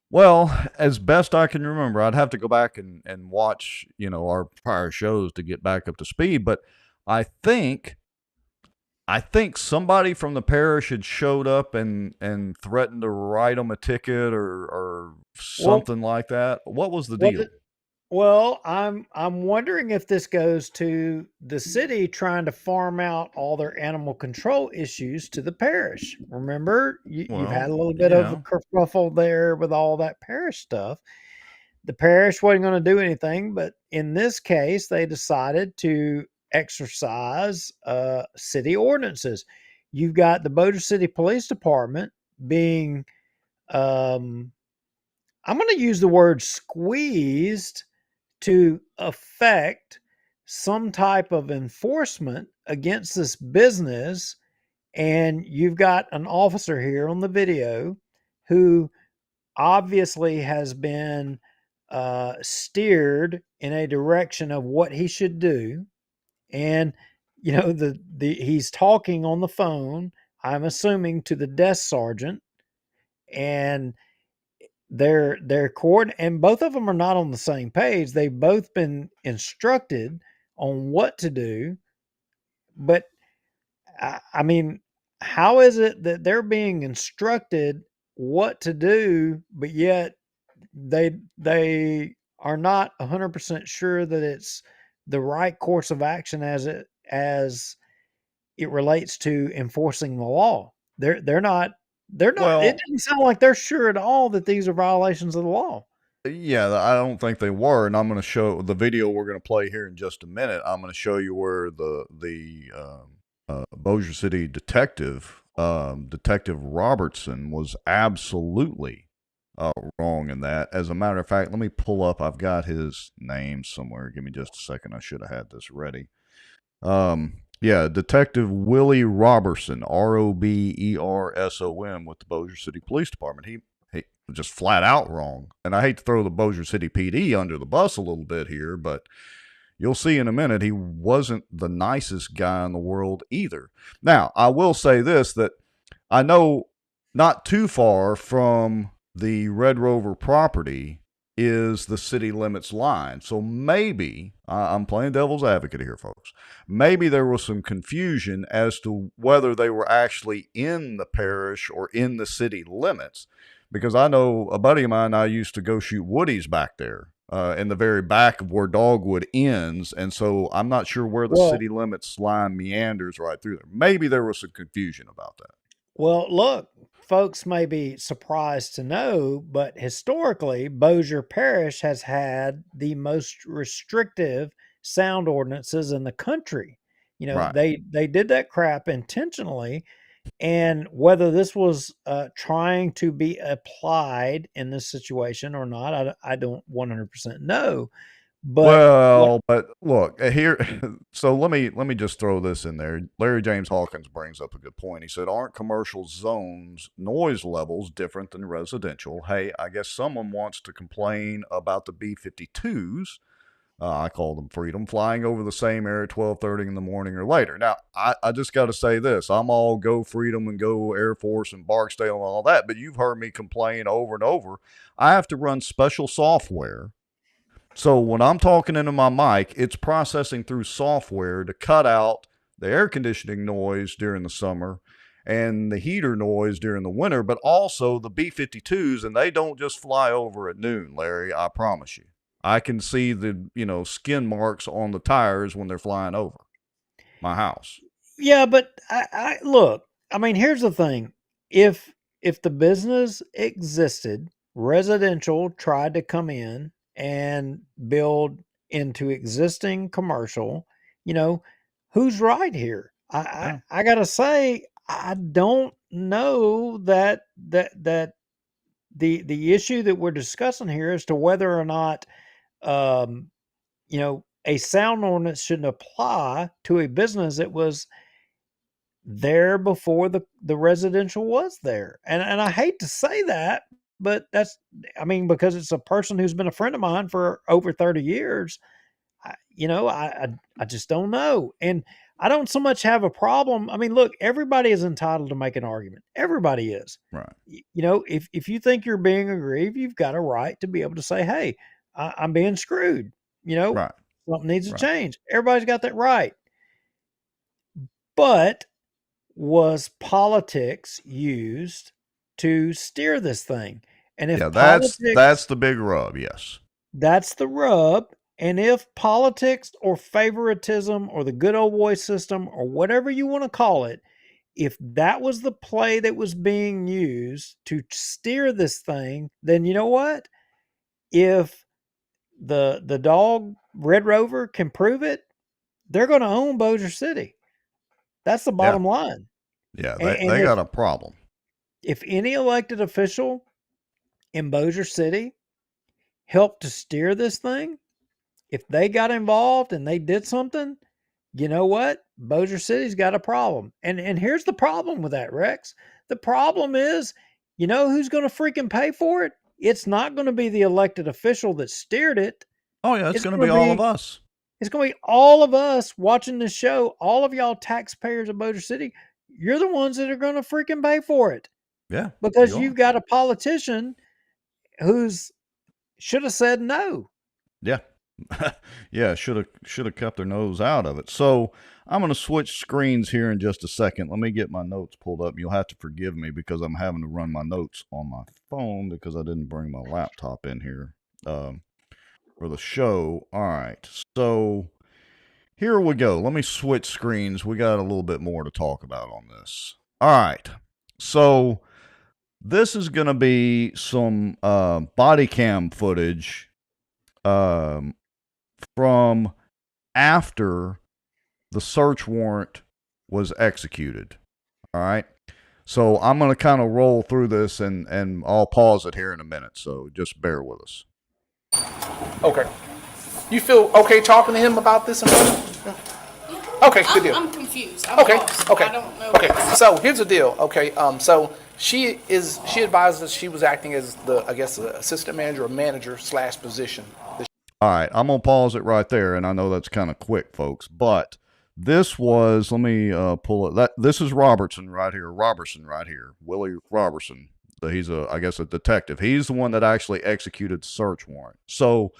Well, as best I can remember, I'd have to go back and watch, our prior shows to get back up to speed. But I think somebody from the parish had showed up and threatened to write them a ticket or something like that. What was the deal? Well, I'm wondering if this goes to the city trying to farm out all their animal control issues to the parish. Remember, you've had a little bit of a kerfuffle there with all that parish stuff. The parish wasn't going to do anything, but in this case, they decided to exercise city ordinances. You've got the Bossier City Police Department being, I'm going to use the word squeezed to affect some type of enforcement against this business. And you've got an officer here on the video who obviously has been steered in a direction of what he should do. And, he's talking on the phone, I'm assuming, to the desk sergeant, and they're court, and both of them are not on the same page. They've both been instructed on what to do, but I mean, how is it that they're being instructed what to do, but yet they are not 100% sure that it's the right course of action as it relates to enforcing the law. They're not. It Well, doesn't sound like they're sure at all that these are violations of the law. yeah, I don't think they were, and I'm going to show the video we're going to play here in just a minute. I'm going to show you where the Bossier City detective, Detective Robertson, was absolutely wrong in that. As a matter of fact, let me pull up. I've got his name somewhere. Give me just a second. I should have had this ready. Yeah, Detective Willie Robertson, Roberson, with the Bossier City Police Department. He was just flat out wrong. And I hate to throw the Bossier City PD under the bus a little bit here, but you'll see in a minute he wasn't the nicest guy in the world either. Now, I will say this, that I know not too far from the Red Rover property is the city limits line. So maybe, I'm playing devil's advocate here, folks, maybe there was some confusion as to whether they were actually in the parish or in the city limits. Because I know a buddy of mine, I used to go shoot woodies back there in the very back of where Dogwood ends. And so I'm not sure where the city limits line meanders right through there. Maybe there was some confusion about that. Well, look, folks may be surprised to know, but historically, Bossier Parish has had the most restrictive sound ordinances in the country. You know, Right. they did that crap intentionally, and whether this was trying to be applied in this situation or not, I don't 100% know. But what? But look here. So let me just throw this in there. Larry James Hawkins brings up a good point. He said, "Aren't commercial zones noise levels different than residential?" Hey, I guess someone wants to complain about the B-52s. I call them Freedom, flying over the same area at 12:30 in the morning or later. Now, I just got to say this. I'm all go Freedom and go Air Force and Barksdale and all that, but you've heard me complain over and over. I have to run special software. So when I'm talking into my mic, it's processing through software to cut out the air conditioning noise during the summer and the heater noise during the winter, but also the B-52s, and they don't just fly over at noon, Larry, I promise you. I can see the, skin marks on the tires when they're flying over my house. Yeah, but I look. I mean, here's the thing: if the business existed, residential tried to come in and build into existing commercial, who's right here? I gotta say, I don't know that the issue that we're discussing here as to whether or not um, a sound ordinance shouldn't apply to a business that was there before the residential was there. And I hate to say that, but I mean, because it's a person who's been a friend of mine for over 30 years, I just don't know. And I don't so much have a problem. I mean, look, everybody is entitled to make an argument. Everybody is. Right. If you think you're being aggrieved, you've got a right to be able to say, hey, I'm being screwed. Right. Something needs to change. Everybody's got that right. But was politics used to steer this thing? And if that's the big rub, yes. That's the rub. And if politics or favoritism or the good old boy system or whatever you want to call it, if that was the play that was being used to steer this thing, then you know what? If the dog Red Rover can prove it, they're going to own Bossier City. That's the bottom line. Yeah, they got a problem. If any elected official in Bossier City helped to steer this thing, if they got involved and they did something, you know what? Bossier City's got a problem. And here's the problem with that, Rex. The problem is, you know who's going to freaking pay for it? It's not going to be the elected official that steered it. Oh, yeah, it's going to be all of us. It's going to be all of us watching this show, all of y'all taxpayers of Bossier City. You're the ones that are going to freaking pay for it. Yeah. Because you've got a politician who's should have said no. Yeah. Yeah, should have kept their nose out of it. So I'm going to switch screens here in just a second. Let me get my notes pulled up. You'll have to forgive me because I'm having to run my notes on my phone because I didn't bring my laptop in here for the show. All right. So here we go. Let me switch screens. We got a little bit more to talk about on this. All right. So this is going to be some body cam footage from after the search warrant was executed. All right. So I'm going to kind of roll through this and I'll pause it here in a minute. So just bear with us. Okay. You feel okay talking to him about this? Okay, good deal. I'm confused. I'm Okay, lost. okay, I don't know. okay. So here's the deal. Okay, so she advised us she was acting as the assistant manager or manager / position. All right, I'm gonna pause it right there, and I know that's kind of quick, folks, but this was, let me pull it. This is Robertson right here, Willie Robertson. He's I guess a detective. He's the one that actually executed the search warrant. So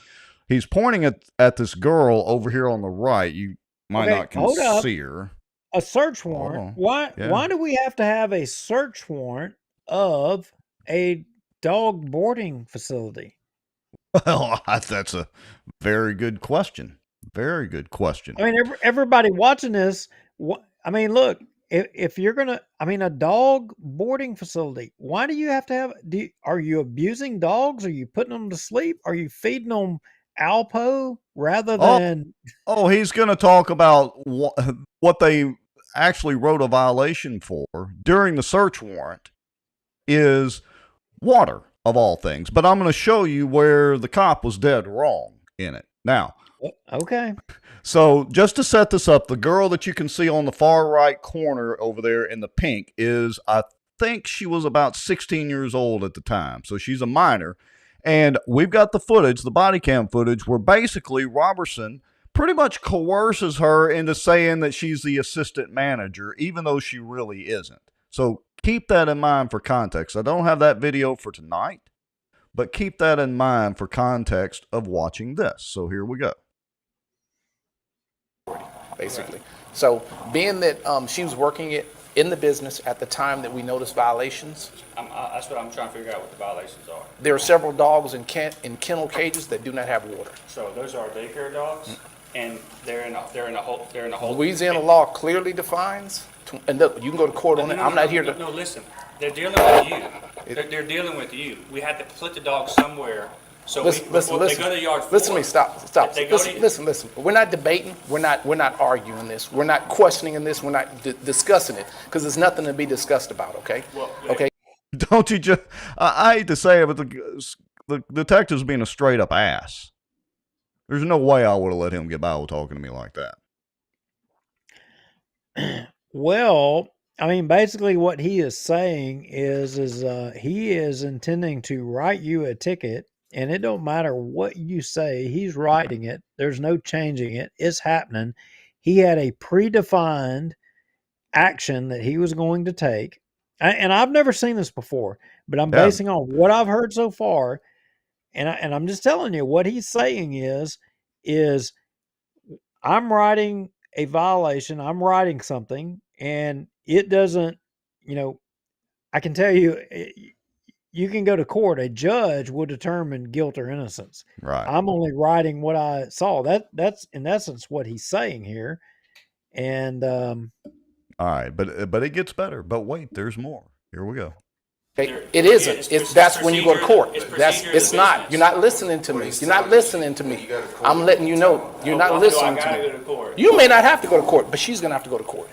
he's pointing at this girl over here on the right. You might not can see her. A search warrant? Why do we have to have a search warrant of a dog boarding facility? Well, that's a very good question. Very good question. I mean, everybody watching this, I mean, look, if you're going to, I mean, a dog boarding facility, why do you have to have, are you abusing dogs? Are you putting them to sleep? Are you feeding them Alpo rather than? Oh, he's going to talk about what they actually wrote a violation for during the search warrant is water, of all things. But I'm going to show you where the cop was dead wrong in it. Now, okay. So just to set this up, the girl that you can see on the far right corner over there in the pink is, I think she was about 16 years old at the time. So she's a minor. And we've got the footage, the body cam footage, where basically Robertson pretty much coerces her into saying that she's the assistant manager, even though she really isn't. So keep that in mind for context. I don't have that video for tonight, but keep that in mind for context of watching this. So here we go. Basically. So being that she was working in the business at the time that we noticed violations. That's what I'm trying to figure out what the violations are. There are several dogs in kennel cages that do not have water. So those are daycare dogs, and they're in a whole. Louisiana law clearly defines, and look, you can go to court on it. I'm not here to. No, listen. They're dealing with you. They're dealing with you. We had to put the dog somewhere. So listen. They go to the yard. Listen to me. Stop. Listen. We're not debating. We're not arguing this. We're not questioning this. We're not discussing it because there's nothing to be discussed about. Okay. Okay. Don't you just? I hate to say it, but the detective's being a straight up ass. There's no way I would have let him get by with talking to me like that. Well, I mean, basically what he is saying is he is intending to write you a ticket, and it don't matter what you say, he's writing it. There's no changing it. It's happening. He had a predefined action that he was going to take. And I've never seen this before, but I'm basing on what I've heard so far. And I'm just telling you what he's saying is I'm writing a violation. I'm writing something, and it doesn't, I can tell you, you can go to court. A judge will determine guilt or innocence. Right. I'm only writing what I saw. That's in essence what he's saying here. And all right, but it gets better. But wait, there's more. Here we go. It isn't. That's when you go to court. It's not. You're not listening to me. You're not listening to me. I'm letting you know. You're not listening to me. You may not have to go to court, but she's gonna have to go to court.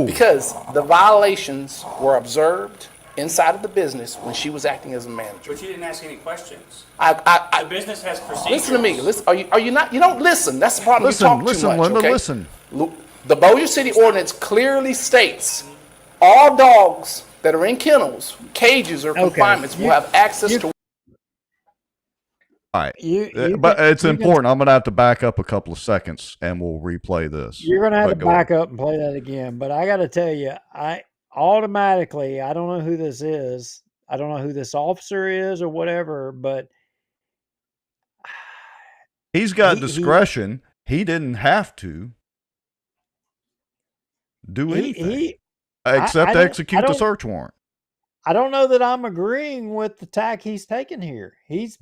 Because the violations were observed inside of the business when she was acting as a manager. But you didn't ask any questions. The business has procedures. Listen to me. Listen. Are you not? You don't listen. That's the problem. You talk too much. Linda, okay? listen. The Bossier City Ordinance clearly states all dogs that are in kennels, cages, or confinements will have access to. All right, but it's important. I'm going to have to back up a couple of seconds, and we'll replay this. You're going to have to back up and play that again. But I got to tell you, I don't know who this is. I don't know who this officer is or whatever, but he's got discretion. He didn't have to do anything except execute the search warrant. I don't know that I'm agreeing with the tack he's taking here. He's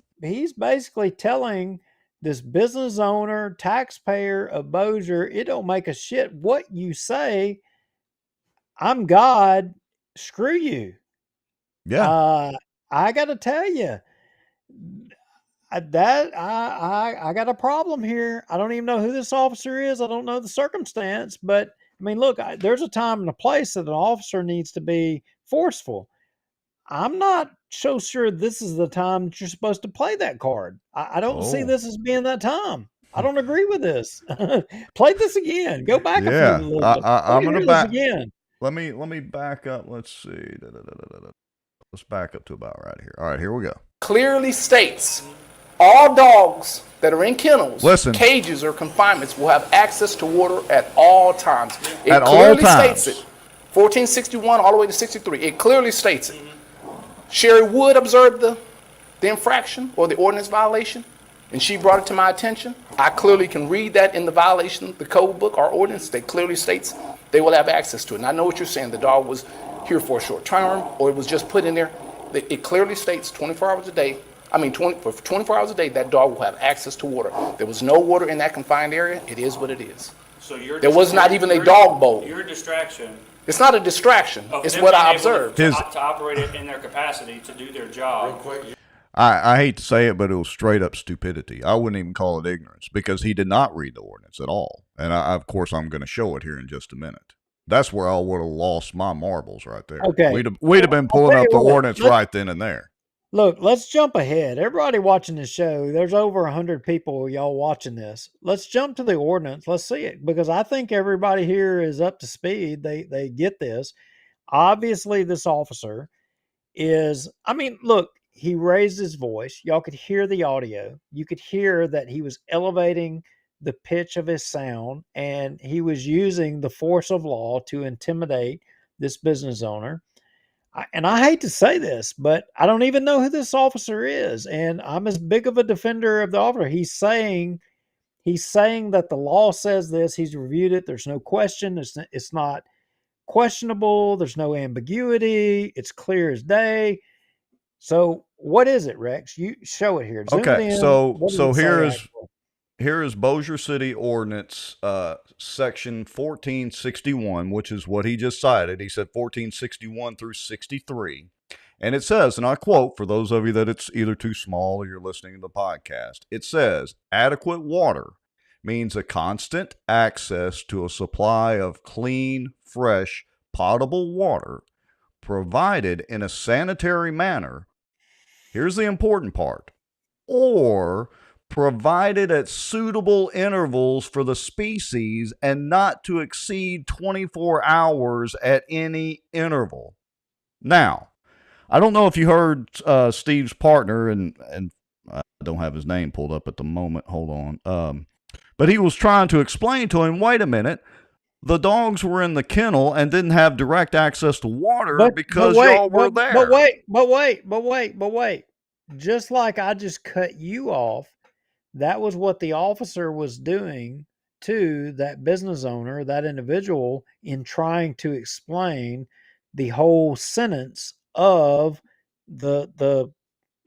basically telling this business owner, taxpayer of Bossier, it don't make a shit what you say. I'm God. Screw you. Yeah. I got to tell you, I got a problem here. I don't even know who this officer is. I don't know the circumstance, but I mean, look, there's a time and a place that an officer needs to be forceful. I'm not so sure this is the time that you're supposed to play that card. I don't see Oh. this as being that time. I don't agree with this. Play this again. Go back a Yeah. little bit. I I'm want to gonna hear this back. again. Let me back up. Let's see. Let's back up to about right here. All right, here we go. Clearly states all dogs that are in kennels, Listen. cages, or confinements will have access to water at all times. It At all clearly times. states it. 1461 all the way to 63. It clearly states it. Sherry Wood observed the infraction or the ordinance violation, and she brought it to my attention. I clearly can read that in the violation, the code book, our ordinance, that clearly states they will have access to it. And I know what you're saying. The dog was here for a short term, or it was just put in there. It clearly states 24 hours a day. For 24 hours a day, that dog will have access to water. There was no water in that confined area. It is what it is. So you're There was not even a dog bowl. Your distraction. It's not a distraction. Of It's them what I being able observed. to operate it in their capacity to do their job. I hate to say it, but it was straight up stupidity. I wouldn't even call it ignorance because he did not read the ordinance at all. And of course, I'm going to show it here in just a minute. That's where I would have lost my marbles right there. Okay. We'd have been pulling up the what, ordinance right then and there. Look, let's jump ahead. Everybody watching this show, there's over 100 people, y'all watching this. Let's jump to the ordinance. Let's see it, because I think everybody here is up to speed. They get this. Obviously, this officer is, look, he raised his voice. Y'all could hear the audio. You could hear that he was elevating the pitch of his sound, and he was using the force of law to intimidate this business owner. And I hate to say this, but I don't even know who this officer is. And I'm as big of a defender of the officer. He's saying that the law says this. He's reviewed it. There's no question. It's not questionable. There's no ambiguity. It's clear as day. So what is it, Rex? You show it here. Zoom Okay, in. so here is Bossier City Ordinance, section 1461, which is what he just cited. He said 1461 through 63. And it says, and I quote, for those of you that it's either too small or you're listening to the podcast, it says, adequate water means a constant access to a supply of clean, fresh, potable water provided in a sanitary manner. Here's the important part. Or provided at suitable intervals for the species and not to exceed 24 hours at any interval. Now, I don't know if you heard Steve's partner, and I don't have his name pulled up at the moment. Hold on. But he was trying to explain to him, wait a minute, the dogs were in the kennel and didn't have direct access to water because y'all were there. But wait. Just like I just cut you off, that was what the officer was doing to that business owner, that individual, in trying to explain the whole sentence of the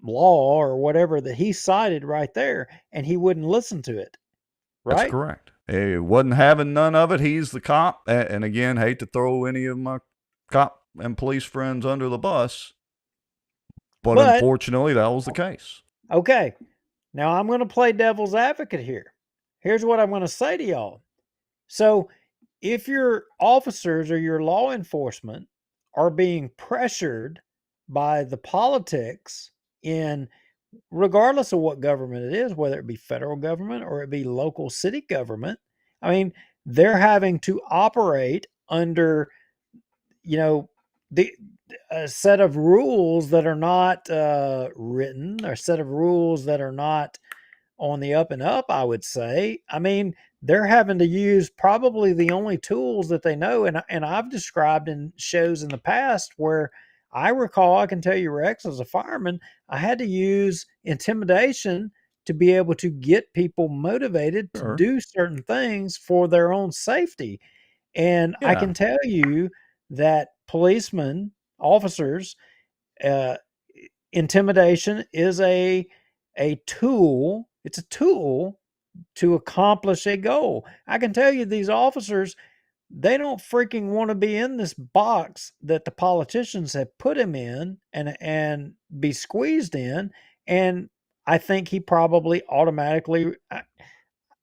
law or whatever that he cited right there, and he wouldn't listen to it. Right? That's correct. He wasn't having none of it. He's the cop. And again, hate to throw any of my cop and police friends under the bus, but unfortunately, that was the case. Okay. Now I'm going to play devil's advocate here. Here's what I'm going to say to y'all. So if your officers or your law enforcement are being pressured by the politics in, regardless of what government it is, whether it be federal government or it be local city government, they're having to operate under, a set of rules that are not written, or a set of rules that are not on the up and up, I would say. They're having to use probably the only tools that they know. And I've described in shows in the past where I can tell you, Rex, as a fireman, I had to use intimidation to be able to get people motivated to do certain things for their own safety. And I can tell you that policemen, officers, intimidation is a tool, It's a tool to accomplish a goal. I can tell you these officers, they don't freaking want to be in this box that the politicians have put him in and be squeezed in. And I think he probably automatically.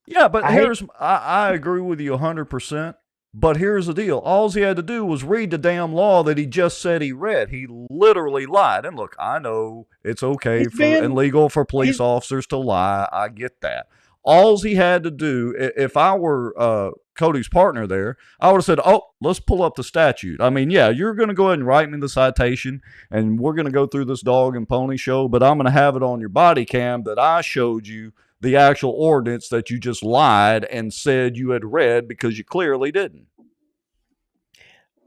Yeah, but I I agree with you 100%. But here's the deal. All he had to do was read the damn law that he just said he read. He literally lied. And look, I know it's okay and legal for police officers to lie. I get that. All he had to do, if I were Cody's partner there, I would have said, oh, let's pull up the statute. I mean, yeah, you're going to go ahead and write me the citation, and we're going to go through this dog and pony show, but I'm going to have it on your body cam that I showed you the actual ordinance that you just lied and said you had read because you clearly didn't.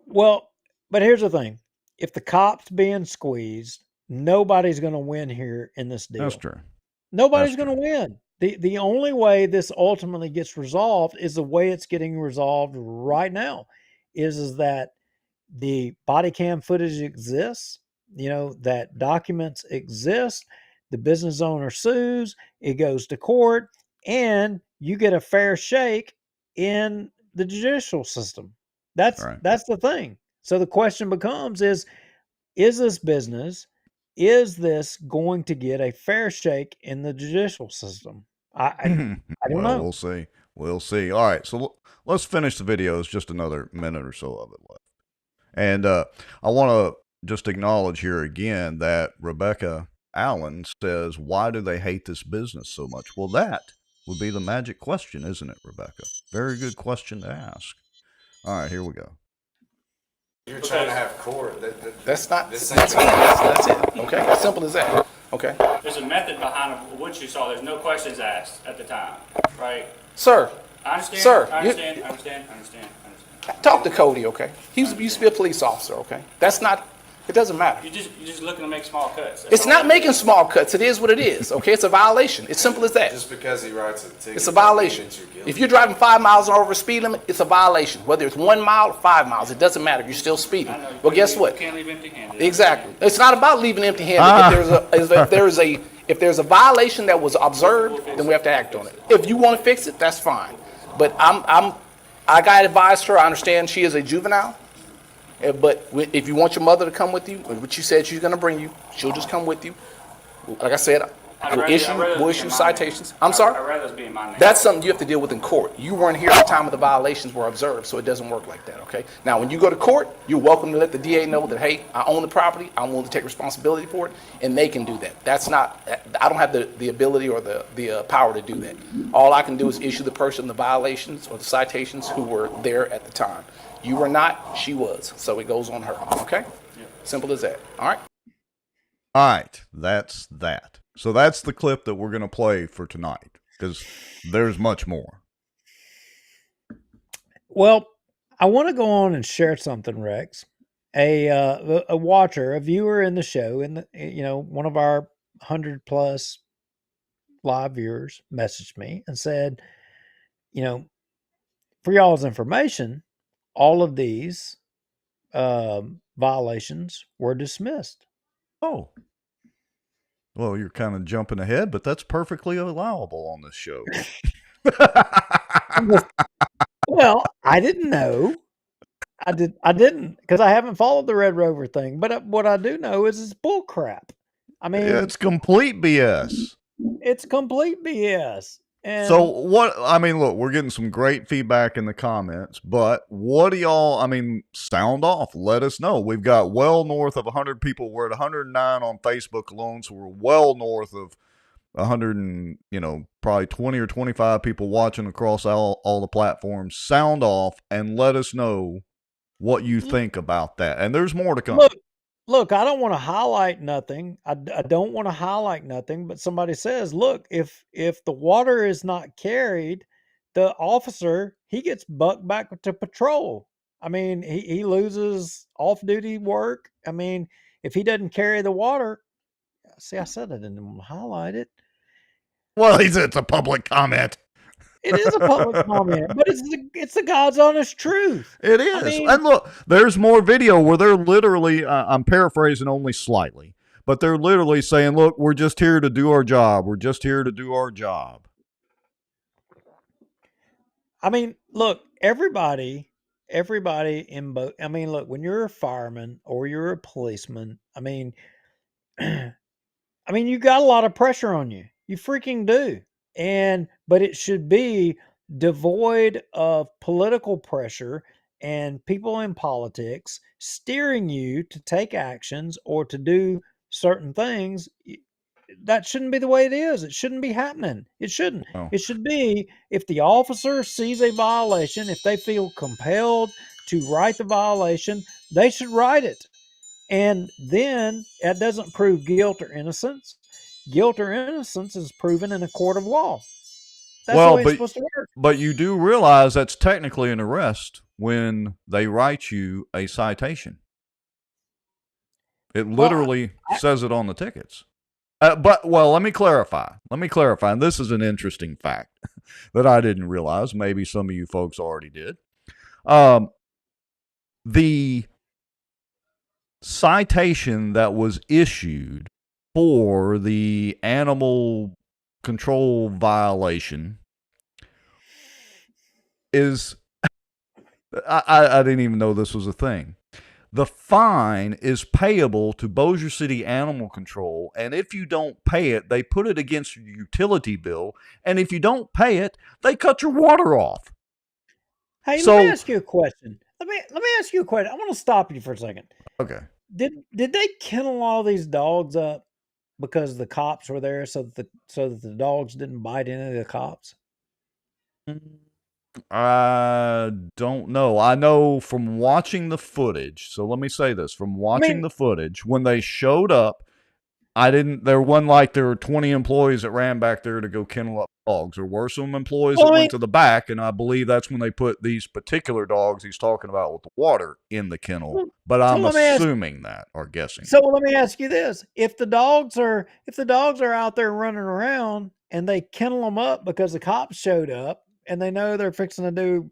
Well, but here's the thing. If the cop's being squeezed, nobody's going to win here in this deal. That's true. Nobody's going to win. The only way this ultimately gets resolved is the way it's getting resolved right now, is that the body cam footage exists, that documents exist, the business owner sues, it goes to court, and you get a fair shake in the judicial system. That's the thing. So the question becomes is this business, is this going to get a fair shake in the judicial system? I don't know. We'll see. We'll see. All right, so let's finish the video. It's just another minute or so of it left. And I want to just acknowledge here again that Rebecca Allen says, why do they hate this business so much? Well, that would be the magic question, isn't it, Rebecca? Very good question to ask. All right, here we go. You're trying to have court. That's it. Okay, as simple as that. Okay. There's a method behind what you saw. There's no questions asked at the time, right? Sir. I understand. Sir. I understand. Talk to Cody, okay? He used to be a police officer, okay? That's not. It doesn't matter. You're just looking to make small cuts. It's not making small cuts. It is what it is, okay? It's a violation. It's simple as that. Just because he writes a ticket. It's a violation. If you're driving 5 miles over a speed limit, it's a violation. Whether it's 1 mile or 5 miles, it doesn't matter. You're still speeding. Well, guess what? You can't leave empty-handed. Exactly. It's not about leaving empty-handed. If there's a violation that was observed, then we have to act on it. If you want to fix it, that's fine. But I got advised her. I understand she is a juvenile. But if you want your mother to come with you, which you said she's going to bring you, she'll just come with you. Like I said, we'll issue citations. I'm sorry? I'd rather be in my name. That's something you have to deal with in court. You weren't here at the time of the violations were observed, so it doesn't work like that, okay? Now, when you go to court, you're welcome to let the DA know that, hey, I own the property, I'm willing to take responsibility for it, and they can do that. I don't have the ability or the power to do that. All I can do is issue the person the violations or the citations who were there at the time. You were not, she was. So it goes on her. Okay? Simple as that. All right? All right. That's that. So that's the clip that we're going to play for tonight because there's much more. Well, I want to go on and share something, Rex. A watcher, a viewer in the show, one of our 100+ live viewers messaged me and said, for y'all's information, all of these violations were dismissed. Oh. Well, you're kind of jumping ahead, but that's perfectly allowable on this show. Well, I didn't know. I didn't, because I haven't followed the Red Rover thing. But what I do know is it's bull crap. I mean, yeah, it's complete BS. It's complete BS. And so look, we're getting some great feedback in the comments, but what do y'all, sound off. Let us know. We've got well north of 100 people. We're at 109 on Facebook alone, so we're well north of 100 and, probably 20 or 25 people watching across all the platforms. Sound off and let us know what you think about that. And there's more to come. Look, I don't want to highlight nothing. I don't want to highlight nothing, but somebody says, look, if the water is not carried, the officer, he gets bucked back to patrol. He loses off-duty work. If he doesn't carry the water, see, I said I didn't want to highlight it. Well, it's a public comment. It is a public comment, but it's the God's honest truth. It is. And look, there's more video where they're literally, I'm paraphrasing only slightly, but they're literally saying, look, we're just here to do our job. We're just here to do our job. I mean, look, everybody in both. I mean, look, when you're a fireman or you're a policeman, I mean, you got a lot of pressure on you. You freaking do. But it should be devoid of political pressure and people in politics steering you to take actions or to do certain things. That shouldn't be the way it is. It shouldn't be happening. It shouldn't. Oh. It should be if the officer sees a violation, if they feel compelled to write the violation, they should write it. And then that doesn't prove guilt or innocence. Guilt or innocence is proven in a court of law. That's the way it's supposed to work. But you do realize that's technically an arrest when they write you a citation. It literally says it on the tickets. Let me clarify. And this is an interesting fact that I didn't realize. Maybe some of you folks already did. The citation that was issued for the animal control violation is, I didn't even know this was a thing. The fine is payable to Bossier City Animal Control, and if you don't pay it, they put it against your utility bill, and if you don't pay it, they cut your water off. Hey, let me ask you a question. Let me ask you a question. I want to stop you for a second. Okay. Did they kennel all these dogs up because the cops were there so that the dogs didn't bite any of the cops? I don't know. I know from watching the footage. So let me say this: from watching the footage, when they showed up, there wasn't like there were 20 employees that ran back there to go kennel up dogs. There were some employees that went to the back, and I believe that's when they put these particular dogs he's talking about with the water in the kennel. But I'm assuming that, or guessing. So let me ask you this: if the dogs are out there running around and they kennel them up because the cops showed up and they know they're fixing to do,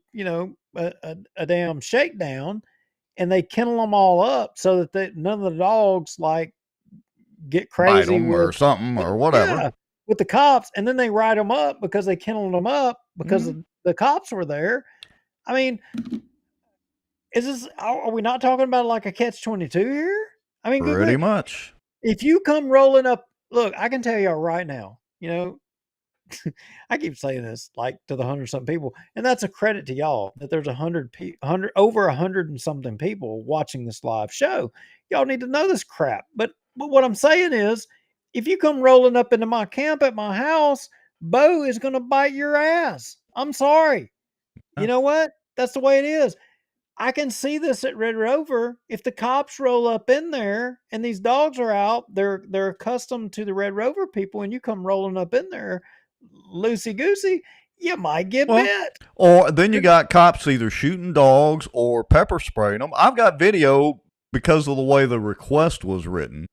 a damn shakedown, and they kennel them all up so that none of the dogs get crazy bite them or something or whatever with the cops, and then they write them up because they kenneled them up because the cops were there. I mean, are we not talking about like a catch-22 here? I mean, pretty much. If you come rolling up, look, I can tell y'all right now, I keep saying this like to the 100-something people, and that's a credit to y'all that there's over 100 and something people watching this live show. Y'all need to know this crap. But what I'm saying is, if you come rolling up into my camp at my house, Bo is going to bite your ass. I'm sorry. You know what? That's the way it is. I can see this at Red Rover. If the cops roll up in there and these dogs are out, they're accustomed to the Red Rover people, and you come rolling up in there loosey goosey, you might get bit. Or then you got cops either shooting dogs or pepper spraying them. I've got video, because of the way the request was written,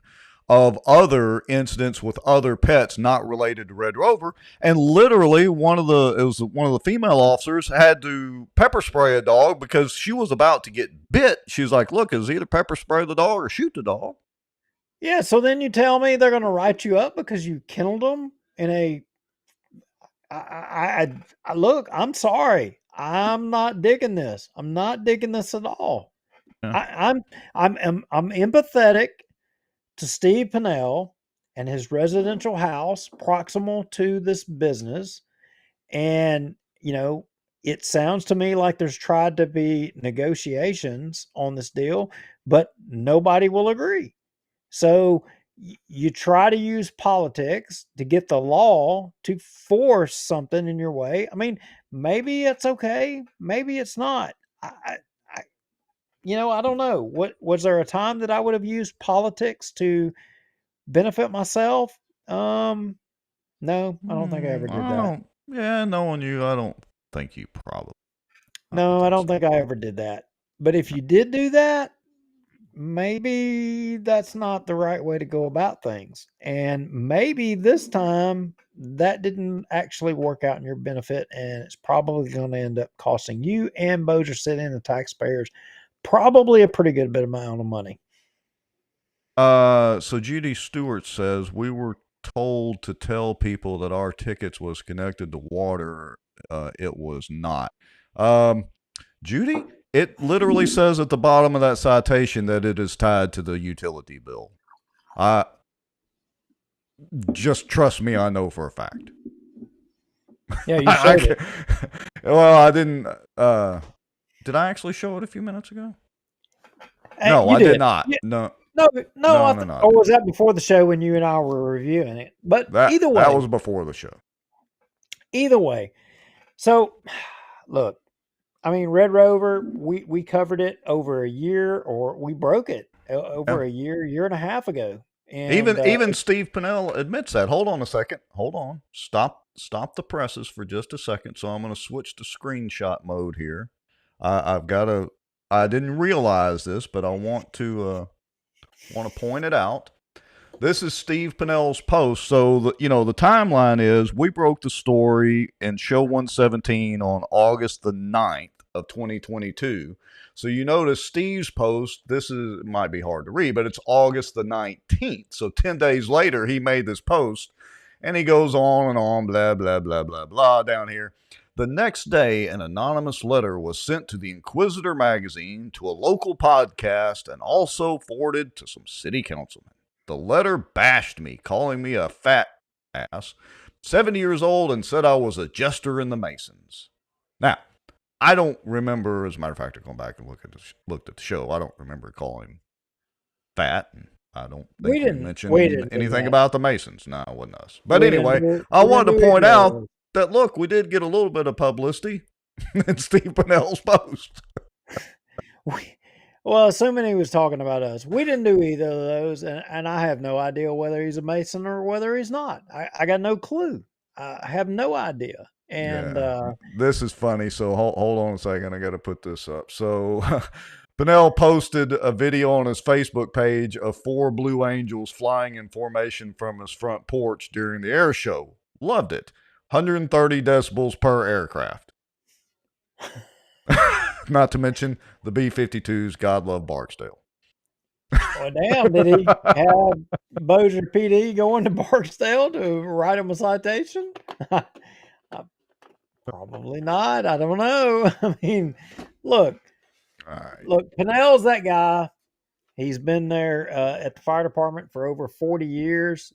of other incidents with other pets not related to Red Rover, and literally one of the female officers had to pepper spray a dog because she was about to get bit. She was like, look, it's either pepper spray the dog or shoot the dog. Yeah, so then you tell me they're going to write you up because you kenneled them in a I look, I'm sorry. I'm not digging this. I'm not digging this at all. Yeah. I'm empathetic to Steve Pinnell and his residential house proximal to this business. And, it sounds to me like there's tried to be negotiations on this deal, but nobody will agree. So you try to use politics to get the law to force something in your way. I mean, maybe it's okay. Maybe it's not. I don't know. What was there a time that I would have used politics to benefit myself? No, I don't think I ever did that. Yeah, knowing you, I don't think you probably. No, I don't think I ever did that. But if you did do that, maybe that's not the right way to go about things. And maybe this time that didn't actually work out in your benefit, and it's probably going to end up costing you and Bossier City and the taxpayers probably a pretty good bit amount of money. So Judy Stewart says we were told to tell people that our tickets was connected to water. It was not. Judy, it literally says at the bottom of that citation that it is tied to the utility bill. Just trust me, I know for a fact. Yeah, you showed it. Well, I didn't. Did I actually show it a few minutes ago? No, You I did not. Yeah. No. No. No. Or was that before the show when you and I were reviewing it? But either way, that was before the show. Either way, so look, I mean, Red Rover, we covered it over a year, or we broke it over a year and a half ago. And Even Steve Pinnell admits that. Hold on a second. Hold on. Stop the presses for just a second. So I'm going to switch to screenshot mode here. I've got to. I didn't realize this, but I want to point it out. This is Steve Pinnell's post. So the timeline is we broke the story in show 117 on August the 9th of 2022. So you notice Steve's post, might be hard to read, but it's August the 19th. So 10 days later, he made this post, and he goes on and on, blah, blah, blah, blah, blah, down here. The next day, an anonymous letter was sent to the Inquisitor magazine, to a local podcast, and also forwarded to some city councilmen. The letter bashed me, calling me a fat ass, 70 years old, and said I was a jester in the Masons. Now, I don't remember, as a matter of fact, I've gone back and looked at the show. I don't remember calling him fat. And I don't think we mentioned anything about the Masons. No, it wasn't us. But anyway, I wanted to point out that, look, we did get a little bit of publicity in Steve Pinnell's post. Well, assuming he was talking about us, we didn't do either of those, and I have no idea whether he's a Mason or whether he's not. I got no clue. I have no idea. And this is funny. So hold on a second. I got to put this up. So Pinnell posted a video on his Facebook page of 4 Blue Angels flying in formation from his front porch during the air show. Loved it. 130 decibels per aircraft. Not to mention the B-52s, God love Barksdale. Well, damn, did he have Bossier PD going to Barksdale to write him a citation? Probably not. I don't know. I mean, look, Pinnell's that guy. He's been there at the fire department for over 40 years,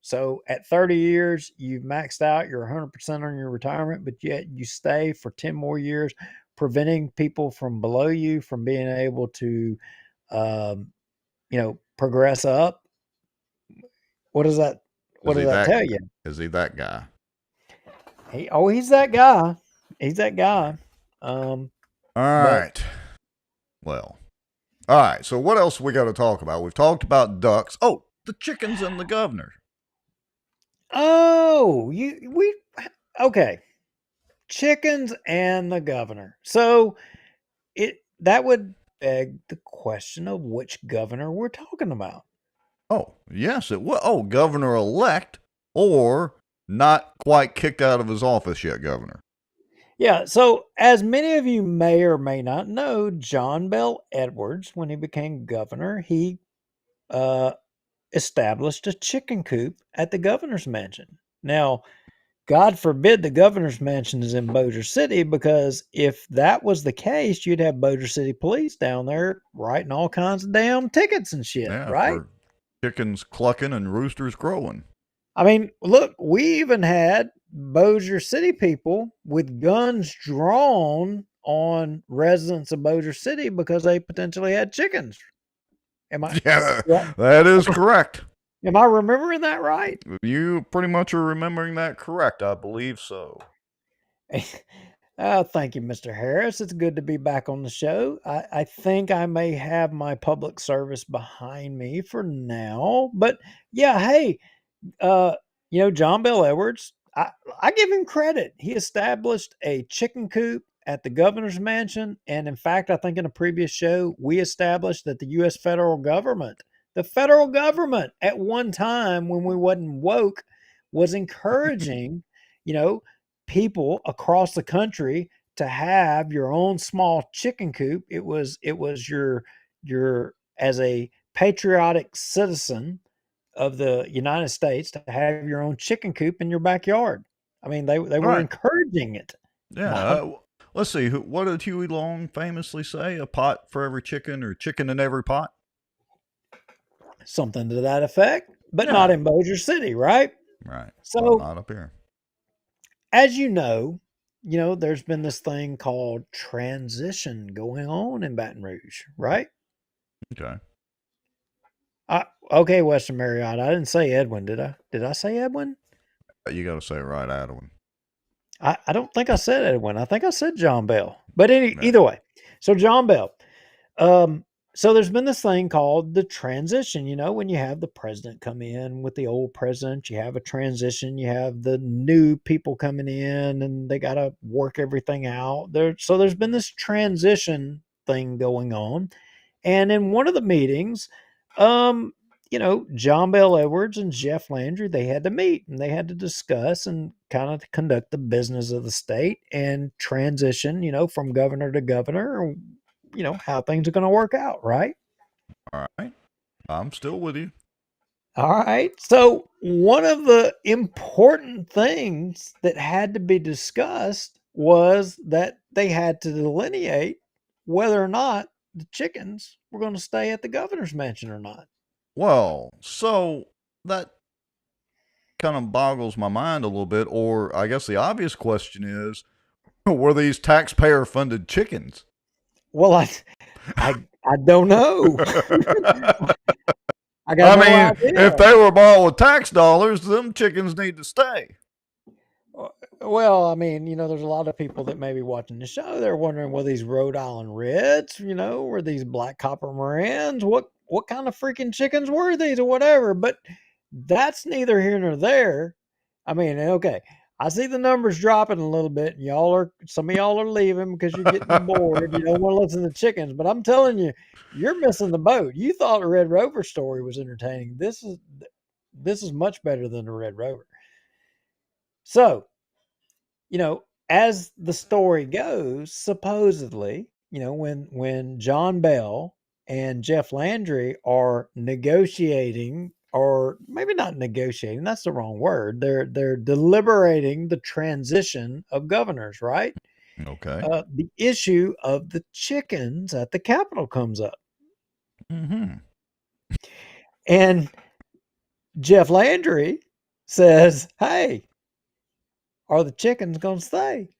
so at 30 years, you've maxed out, you're 100% on your retirement, but yet you stay for 10 more years, preventing people from below you from being able to, progress up. What does that tell you? Is he that guy? He's that guy. He's that guy. All right. Well, all right. So what else we got to talk about? We've talked about ducks. Oh, the chickens and the governor. Oh, okay. Chickens and the governor. So that would beg the question of which governor we're talking about. Oh, yes, it was. Oh, governor-elect or not quite kicked out of his office yet, governor. Yeah, so as many of you may or may not know, John Bell Edwards, when he became governor, he established a chicken coop at the governor's mansion. Now, God forbid the governor's mansion is in Bossier City, because if that was the case, you'd have Bossier City police down there writing all kinds of damn tickets and shit, right? For chickens clucking and roosters crowing. I mean, look, we even had Bossier City people with guns drawn on residents of Bossier City because they potentially had chickens. Yeah, that is correct. Am I remembering that right? You pretty much are remembering that correct. I believe so. Thank you, Mr. Harris. It's good to be back on the show. I think I may have my public service behind me for now. But yeah, hey, John Bell Edwards, I give him credit. He established a chicken coop at the governor's mansion. And in fact, I think in a previous show, we established that the U.S. federal government at one time when we wasn't woke was encouraging, people across the country to have your own small chicken coop. It was your as a patriotic citizen of the United States to have your own chicken coop in your backyard. I mean, they were Right. encouraging it. Yeah. Let's see. What did Huey Long famously say? A pot for every chicken, or chicken in every pot? Something to that effect, but Yeah. not in Bossier City, right? Right. So, well, not up here. as you know, there's been this thing called transition going on in Baton Rouge, right? Okay. Okay, Western Marriott. I didn't say Edwin, did I? Did I say Edwin? You got to say it right, Edwin. I don't think I said Edwin. I think I said John Bell. But either way, so John Bell. So there's been this thing called the transition. When you have the president come in with the old president, you have a transition. You have the new people coming in, and they got to work everything out. So there's been this transition thing going on, and in one of the meetings, John Bell Edwards and Jeff Landry, they had to meet and they had to discuss and kind of conduct the business of the state and transition, from governor to governor, how things are going to work out, right? All right. I'm still with you. All right. So one of the important things that had to be discussed was that they had to delineate whether or not the chickens were going to stay at the governor's mansion or not. Well, so that kind of boggles my mind a little bit, or I guess the obvious question is, were these taxpayer funded chickens? Well, I don't know. I mean, idea. if they were bought with tax dollars, them chickens need to stay. Well, I mean, there's a lot of people that may be watching the show. They're wondering, were these Rhode Island Reds? Were these Black Copper Morans? What kind of freaking chickens were these or whatever? But that's neither here nor there. I mean, okay, I see the numbers dropping a little bit, and some of y'all are leaving because you're getting bored. You don't want to listen to chickens, but I'm telling you, you're missing the boat. You thought the Red Rover story was entertaining. This is much better than the Red Rover. So, as the story goes, supposedly, when John Bell and Jeff Landry are negotiating, or maybe not negotiating, that's the wrong word. They're deliberating the transition of governors, right? Okay. The issue of the chickens at the Capitol comes up. Mm-hmm. And Jeff Landry says, "Hey, are the chickens going to stay?"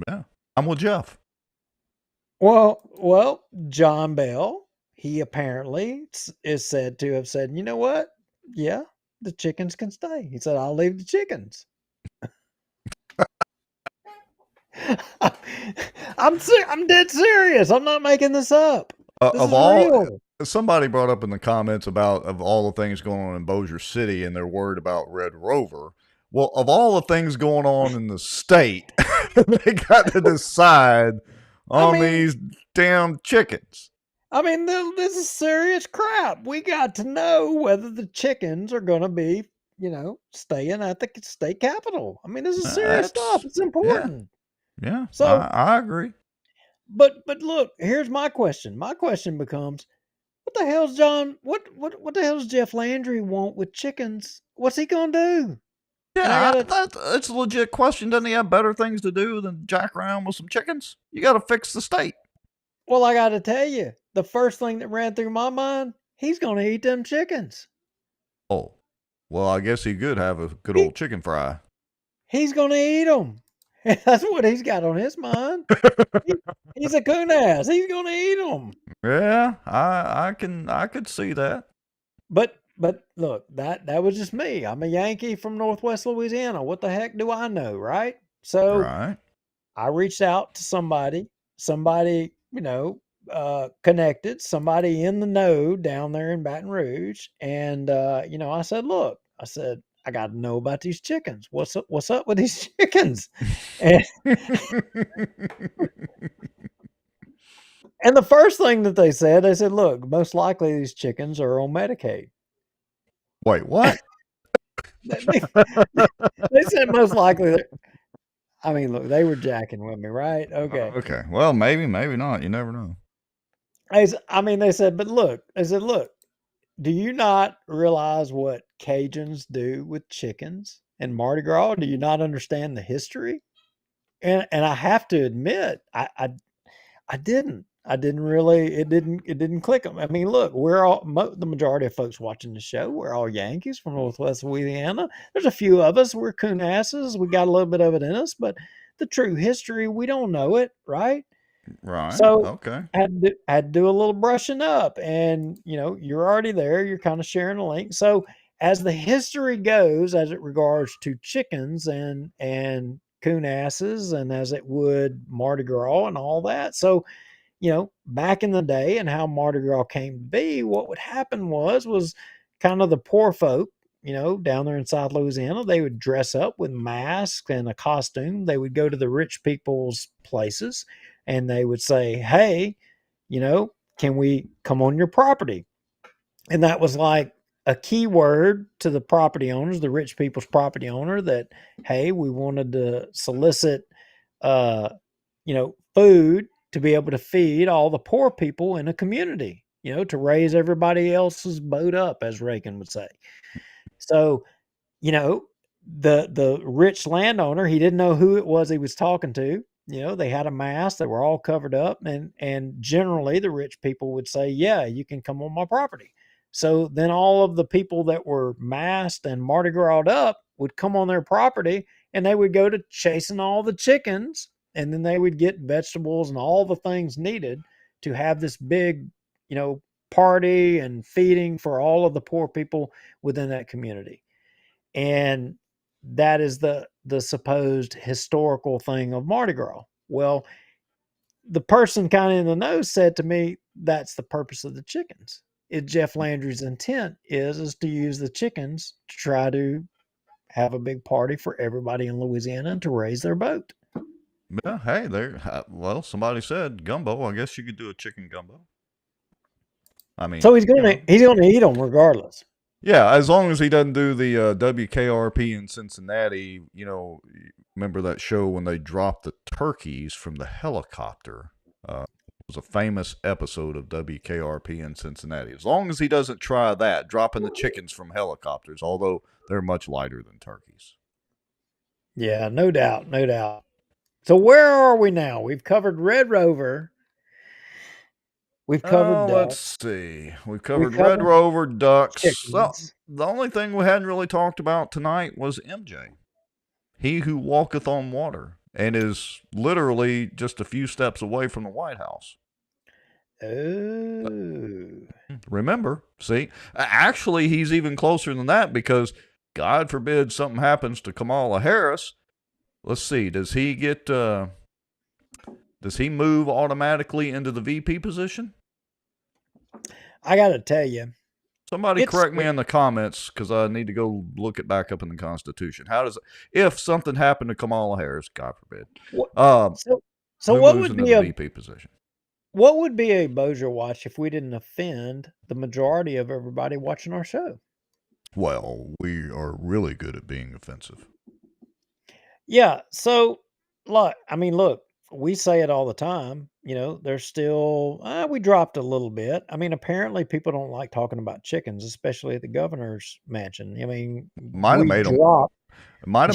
Yeah, I'm with Jeff. Well, John Bell, he apparently is said to have said, "You know what? Yeah, the chickens can stay." He said, "I'll leave the chickens." I'm dead serious. I'm not making this up. This is real. Somebody brought up in the comments of all the things going on in Bossier City, and they're worried about Red Rover. Well, of all the things going on in the state, they got to decide on these damn chickens. I mean, this is serious crap. We got to know whether the chickens are going to be, staying at the state capitol. I mean, this is serious stuff. It's important. Yeah, so I agree. But look, here's my question. My question becomes, what the hell's what the hell's Jeff Landry want with chickens? What's he gonna do? Yeah, it's a legit question. Doesn't he have better things to do than jack around with some chickens? You got to fix the state. Well, I got to tell you, the first thing that ran through my mind, he's gonna eat them chickens. Oh, well, I guess he could have a good old chicken fry. He's gonna eat them. That's what he's got on his mind. He's a coon ass. He's gonna eat them. Yeah, I could see that. But look, that was just me. I'm a Yankee from Northwest Louisiana. What the heck do I know, right? So I reached out to somebody, connected, somebody in the know down there in Baton Rouge, and I said, look, I got to know about these chickens. What's up with these chickens? And and the first thing that they said, look, most likely these chickens are on Medicaid. Wait, what? they said most likely. I mean, look, they were jacking with me, right? Okay. Okay. Well, maybe not. You never know. They said, but look, do you not realize what Cajuns do with chickens and Mardi Gras? Do you not understand the history? And I have to admit, I didn't. I didn't really. It didn't click. I mean, look, we're all the majority of folks watching the show. We're all Yankees from Northwest Louisiana. There's a few of us. We're coon asses. We got a little bit of it in us, but the true history, we don't know it, right? Right. So Okay. I had to do a little brushing up, and you're already there. You're kind of sharing a link. So as the history goes, as it regards to chickens and coon asses, and as it would Mardi Gras and all that. So back in the day and how Mardi Gras came to be, what would happen was kind of the poor folk, down there in South Louisiana, they would dress up with masks and a costume. They would go to the rich people's places and they would say, hey, can we come on your property? And that was like a key word to the property owners, the rich people's property owner, that, hey, we wanted to solicit, food to be able to feed all the poor people in a community, to raise everybody else's boat up, as Reagan would say. So, you know, the rich landowner, he didn't know who it was he was talking to. They had a mask, they were all covered up, and generally the rich people would say, yeah, you can come on my property. So then all of the people that were masked and Mardi Gras up would come on their property and they would go to chasing all the chickens, and then they would get vegetables and all the things needed to have this big, party and feeding for all of the poor people within that community. And that is the supposed historical thing of Mardi Gras. Well, the person kind of in the know said to me, that's the purpose of the chickens. Jeff Landry's intent is to use the chickens to try to have a big party for everybody in Louisiana and to raise their boat. Yeah, hey, well, somebody said gumbo. I guess you could do a chicken gumbo. I mean, so he's gonna eat them regardless. Yeah, as long as he doesn't do the WKRP in Cincinnati. Remember that show when they dropped the turkeys from the helicopter? It was a famous episode of WKRP in Cincinnati. As long as he doesn't try that, dropping the chickens from helicopters, although they're much lighter than turkeys. Yeah, no doubt, no doubt. So where are we now? We've covered Red Rover. We've covered let's see. We've covered Red Rover, ducks. So, the only thing we hadn't really talked about tonight was MJ. He who walketh on water, and is literally just a few steps away from the White House. Oh. Remember, see? Actually, he's even closer than that, because God forbid something happens to Kamala Harris. Let's see. Does he move automatically into the VP position? I got to tell you. Somebody correct me in the comments, because I need to go look it back up in the Constitution. If something happened to Kamala Harris, God forbid, so who what moves would into be the VP position? What would be a Bossier watch if we didn't offend the majority of everybody watching our show? Well, we are really good at being offensive. Yeah. So, look, we say it all the time. There's still, we dropped a little bit. Apparently people don't like talking about chickens, especially at the governor's mansion. Might have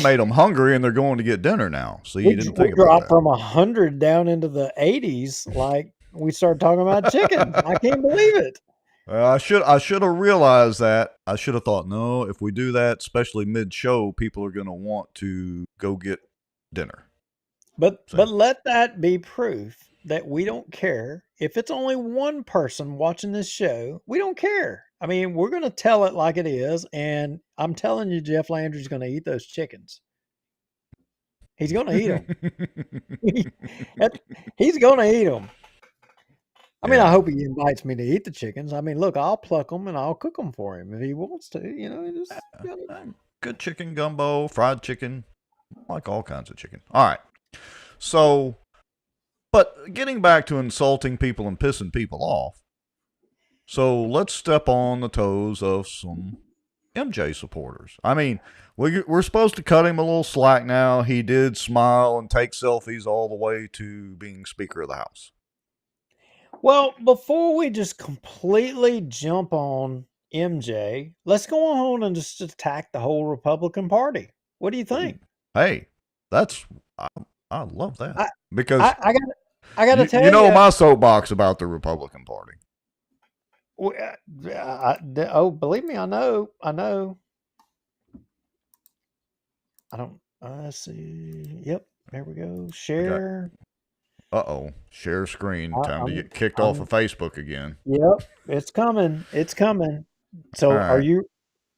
made them hungry, and they're going to get dinner now. So you didn't think about that. We dropped from 100 down into the 80s. Like we started talking about chickens. I can't believe it. I should have realized that. I should have thought, no, if we do that, especially mid-show, people are going to want to go get dinner. But let that be proof that we don't care. If it's only one person watching this show, we don't care. We're going to tell it like it is, and I'm telling you, Jeff Landry's going to eat those chickens. He's going to eat them. He's going to eat them. I hope he invites me to eat the chickens. Look, I'll pluck them and I'll cook them for him if he wants to. Good chicken gumbo, fried chicken, like all kinds of chicken. All right. So, but getting back to insulting people and pissing people off. So let's step on the toes of some MJ supporters. We're supposed to cut him a little slack now. He did smile and take selfies all the way to being Speaker of the House. Well, before we just completely jump on MJ, let's go on and just attack the whole Republican Party. What do you think? Hey, I love that I because I got to you tell know you. my soapbox about the Republican Party. Oh, believe me, I know. I don't. I see. Yep. There we go. Share. Share screen. I, Time to I'm. get kicked off I'm. of Facebook again. Yep. It's coming. It's coming. All So, are right. you?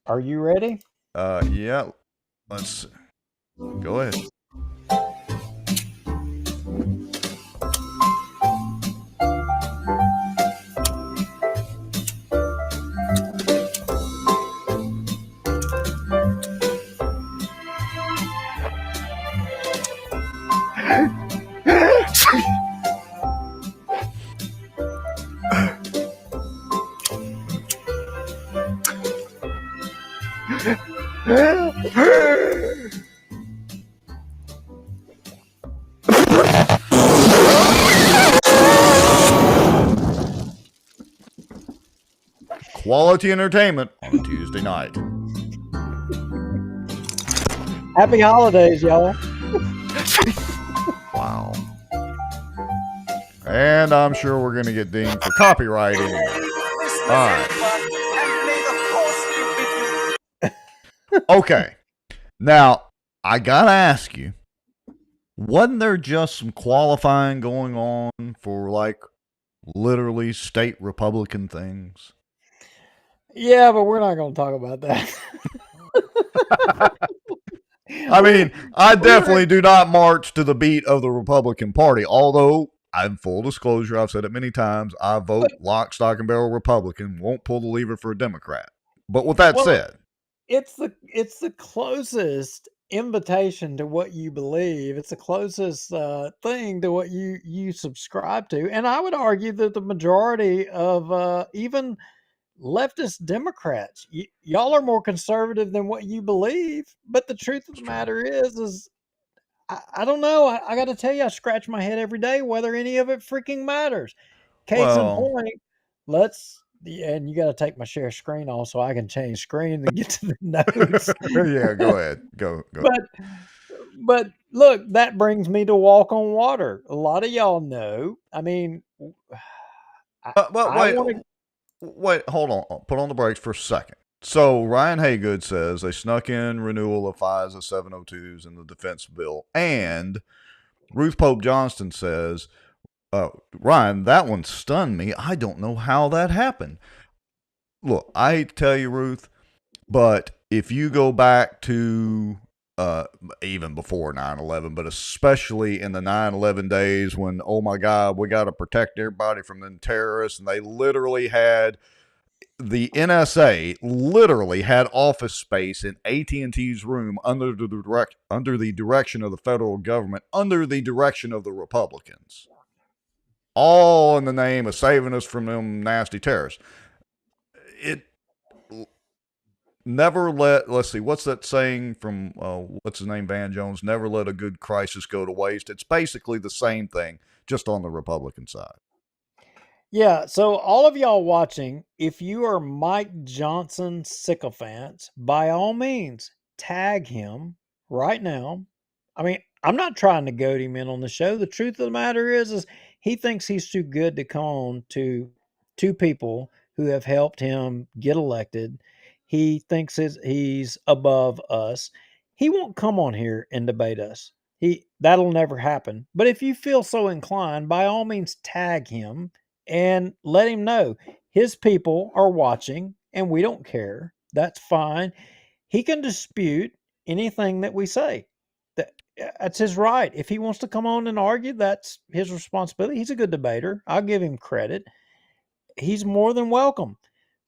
Are you ready? Yeah. Let's go ahead. Quality entertainment on a Tuesday night. Happy holidays, y'all. Wow. And I'm sure we're going to get dinged for copyright anyway. All right. Okay. Now, I got to ask you, wasn't there just some qualifying going on for like literally state Republican things? Yeah, but we're not going to talk about that. I mean, I definitely do not march to the beat of the Republican Party, although, in full disclosure, I've said it many times, I vote lock, stock, and barrel Republican, won't pull the lever for a Democrat. But with that said, it's the closest invitation to what you believe. It's the closest thing to what you subscribe to, and I would argue that the majority of even leftist Democrats, y'all are more conservative than what you believe. But the truth of the matter is I don't know. I got to tell you, I scratch my head every day whether any of it freaking matters. Case in point, and you got to take my share screen off so I can change screen and get to the notes. Yeah, go ahead. Go. But look, that brings me to walk on water. A lot of y'all know. I mean, wait, hold on. Put on the brakes for a second. So Ryan Haygood says they snuck in renewal of FISA 702s in the defense bill, and Ruth Pope Johnston says, Ryan, that one stunned me. I don't know how that happened. Look, I hate to tell you, Ruth, but if you go back to even before 9/11, but especially in the 9/11 days when, oh my God, we got to protect everybody from the terrorists, and they literally had the NSA literally had office space in AT&T's room under the direction of the federal government, under the direction of the Republicans, all in the name of saving us from them nasty terrorists. It never let, let's see, what's that saying from, what's his name, Van Jones? Never let a good crisis go to waste. It's basically the same thing, just on the Republican side. Yeah, so all of y'all watching, if you are Mike Johnson sycophants, by all means, tag him right now. I mean, I'm not trying to goad him in on the show. The truth of the matter is he thinks he's too good to come on to two people who have helped him get elected. He thinks he's above us. He won't come on here and debate us. That'll never happen. But if you feel so inclined, by all means, tag him and let him know his people are watching and we don't care. That's fine. He can dispute anything that we say. That's his right. If he wants to come on and argue, that's his responsibility. He's a good debater. I'll give him credit. He's more than welcome.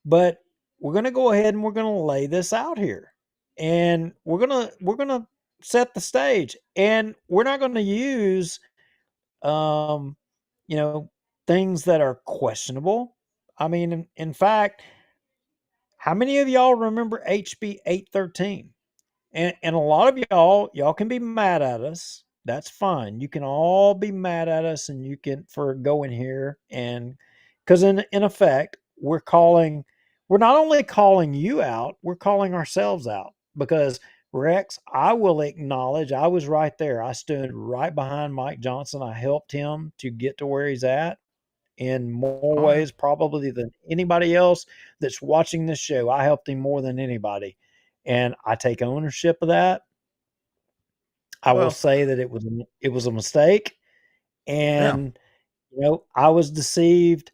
But we're going to go ahead and we're going to lay this out here. And we're going to set the stage. And we're not going to use you know, things that are questionable. I mean, in fact, how many of y'all remember HB 813? And a lot of y'all can be mad at us. That's fine. You can all be mad at us and you can for going here and because in effect, we're we're not only calling you out, we're calling ourselves out because Rex, I will acknowledge I was right there. I stood right behind Mike Johnson. I helped him to get to where he's at in more Oh, yeah. ways probably than anybody else that's watching this show. I helped him more than anybody. And I take ownership of that. I will Well, say that it was a mistake, yeah. and I was deceived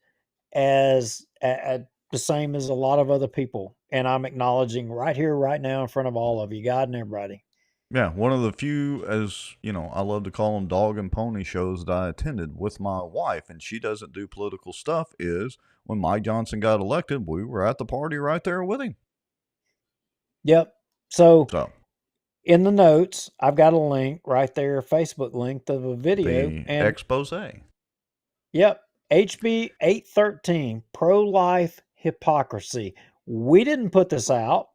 at the same as a lot of other people, and I'm acknowledging right here, right now, in front of all of you, God and everybody. Yeah, one of the few, as I love to call them dog and pony shows that I attended with my wife, and she doesn't do political stuff, is when Mike Johnson got elected, we were at the party right there with him. Yep. So So, in the notes, I've got a link right there, a Facebook link of a video. the And expose. yep, HB 813, pro-life hypocrisy. We didn't put this out,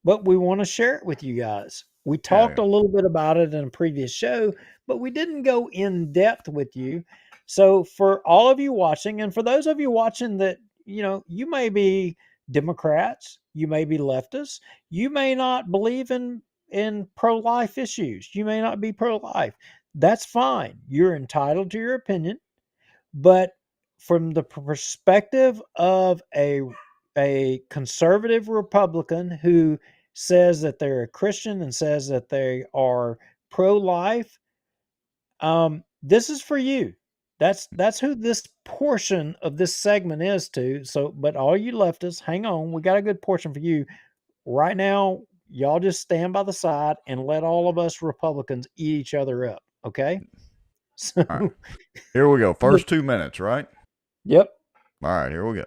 but we want to share it with you guys. We talked a little bit about it in a previous show, but we didn't go in depth with you. So for all of you watching, and for those of you watching that, you may be Democrats, you may be leftists, you may not believe in pro-life issues. You may not be pro-life. That's fine. You're entitled to your opinion, but from the perspective of a conservative Republican who says that they're a Christian and says that they are pro-life, this is for you. That's who this portion of this segment is to. So, but all you leftists, hang on, we got a good portion for you right now. Y'all just stand by the side and let all of us Republicans eat each other up. Okay. So, All right. Here we go. First 2 minutes, right? Yep. All right, here we go.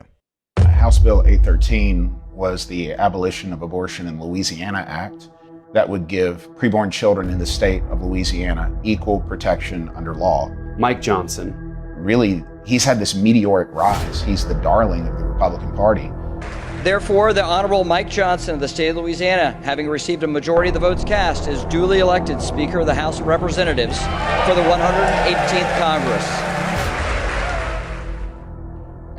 House Bill 813 was the Abolition of Abortion in Louisiana Act that would give preborn children in the state of Louisiana equal protection under law. Mike Johnson. Really, he's had this meteoric rise. He's the darling of the Republican Party. Therefore, the Honorable Mike Johnson of the state of Louisiana, having received a majority of the votes cast, is duly elected Speaker of the House of Representatives for the 118th Congress.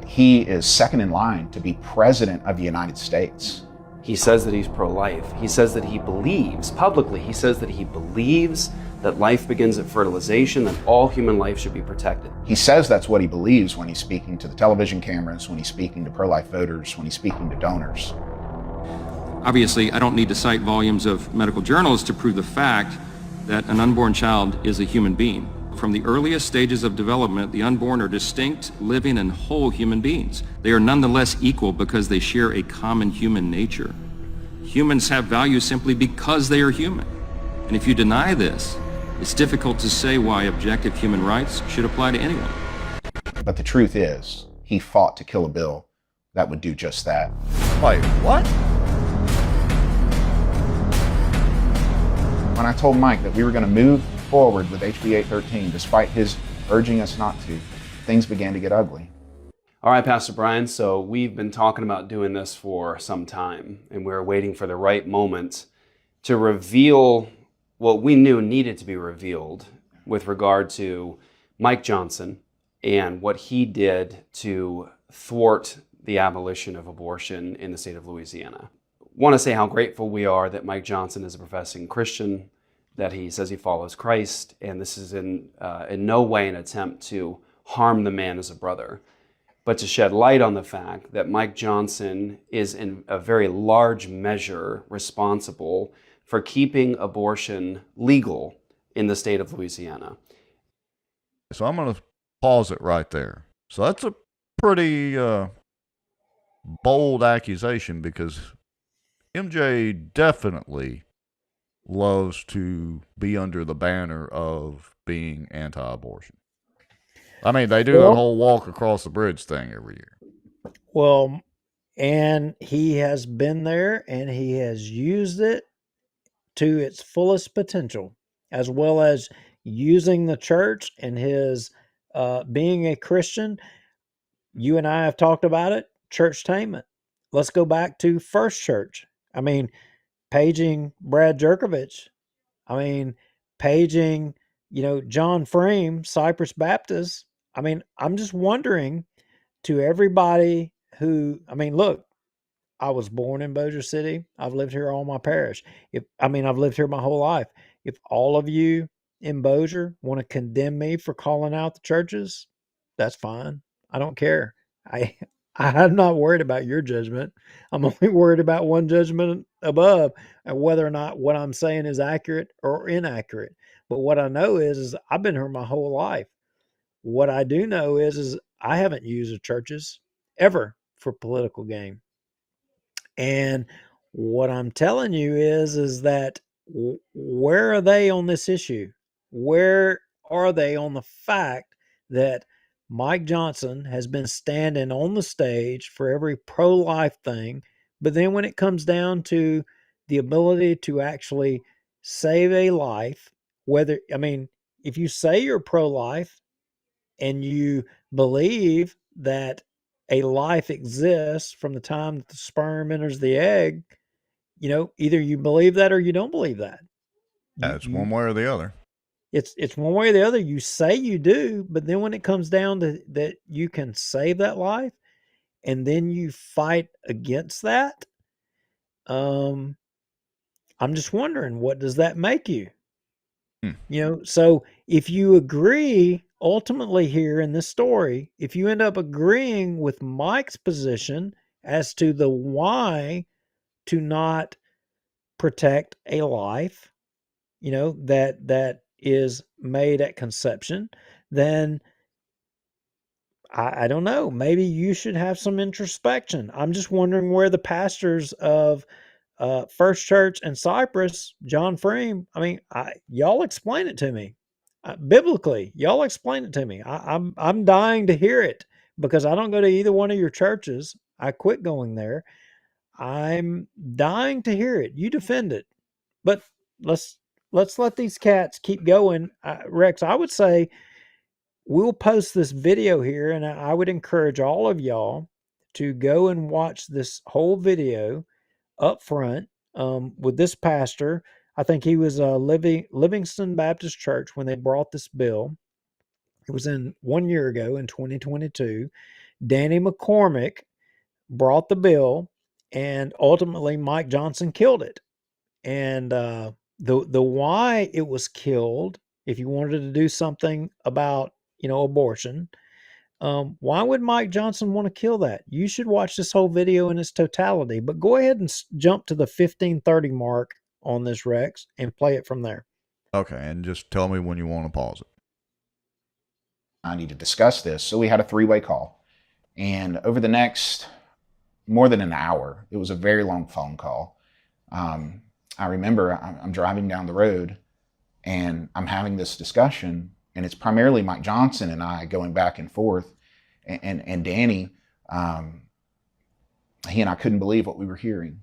He is second in line to be President of the United States. He says that he's pro-life. He says that he believes, publicly, he says that he believes that life begins at fertilization, that all human life should be protected. He says that's what he believes when he's speaking to the television cameras, when he's speaking to pro-life voters, when he's speaking to donors. Obviously, I don't need to cite volumes of medical journals to prove the fact that an unborn child is a human being. From the earliest stages of development, the unborn are distinct, living, and whole human beings. They are nonetheless equal because they share a common human nature. Humans have value simply because they are human. And if you deny this, it's difficult to say why objective human rights should apply to anyone. But the truth is, he fought to kill a bill that would do just that. Wait, what? When I told Mike that we were going to move forward with HB 813, despite his urging us not to, things began to get ugly. All right, Pastor Brian, so we've been talking about doing this for some time, and we're waiting for the right moment to reveal what we knew needed to be revealed with regard to Mike Johnson and what he did to thwart the abolition of abortion in the state of Louisiana. Want to say how grateful we are that Mike Johnson is a professing Christian, that he says he follows Christ, and this is in no way an attempt to harm the man as a brother, but to shed light on the fact that Mike Johnson is in a very large measure responsible for keeping abortion legal in the state of Louisiana. So I'm going to pause it right there. So that's a pretty bold accusation, because MJ definitely loves to be under the banner of being anti-abortion. I mean, they do that whole walk across the bridge thing every year. Well, and he has been there and he has used it to its fullest potential, as well as using the church and his being a Christian. You and I have talked about it, churchtainment. Let's go back to First Church. I mean, paging Brad Jerkovich. I mean, paging, John Frame, Cypress Baptist. I mean, I'm just wondering to everybody who, look, I was born in Bossier City. I've lived here all my parish. I've lived here my whole life. If all of you in Bossier want to condemn me for calling out the churches, that's fine. I don't care. I I'm not worried about your judgment. I'm only worried about one judgment above, and whether or not what I'm saying is accurate or inaccurate. But what I know is I've been here my whole life. What I do know is I haven't used the churches ever for political gain. And what I'm telling you is that where are they on this issue? Where are they on the fact that Mike Johnson has been standing on the stage for every pro-life thing, but then when it comes down to the ability to actually save a life, if you say you're pro-life and you believe that a life exists from the time that the sperm enters the egg, either you believe that or you don't believe that. It's one way or the other. It's one way or the other. You say you do, but then when it comes down to that you can save that life, and then you fight against that, I'm just wondering, what does that make you? So if you agree ultimately here in this story, if you end up agreeing with Mike's position as to the why to not protect a life, that is made at conception, then I don't know. Maybe you should have some introspection. I'm just wondering where the pastors of First Church and Cypress, John Freem, y'all explain it to me. Biblically, y'all explain it to me. I'm dying to hear it because I don't go to either one of your churches. I quit going there. I'm dying to hear it. You defend it, but let's let these cats keep going. Rex, I would say we'll post this video here, and I would encourage all of y'all to go and watch this whole video up front with this pastor. I think he was Livingston Baptist Church when they brought this bill. It was in 1 year ago in 2022. Danny McCormick brought the bill, and ultimately Mike Johnson killed it. And the why it was killed, if you wanted to do something about abortion, why would Mike Johnson want to kill that? You should watch this whole video in its totality. But go ahead and jump to the 15:30 mark on this, Rex, and play it from there. Okay, and just tell me when you want to pause it. I need to discuss this. So we had a three-way call. And over the next more than an hour, it was a very long phone call. I remember I'm driving down the road and I'm having this discussion, and it's primarily Mike Johnson and I going back and forth. And Danny, he and I couldn't believe what we were hearing.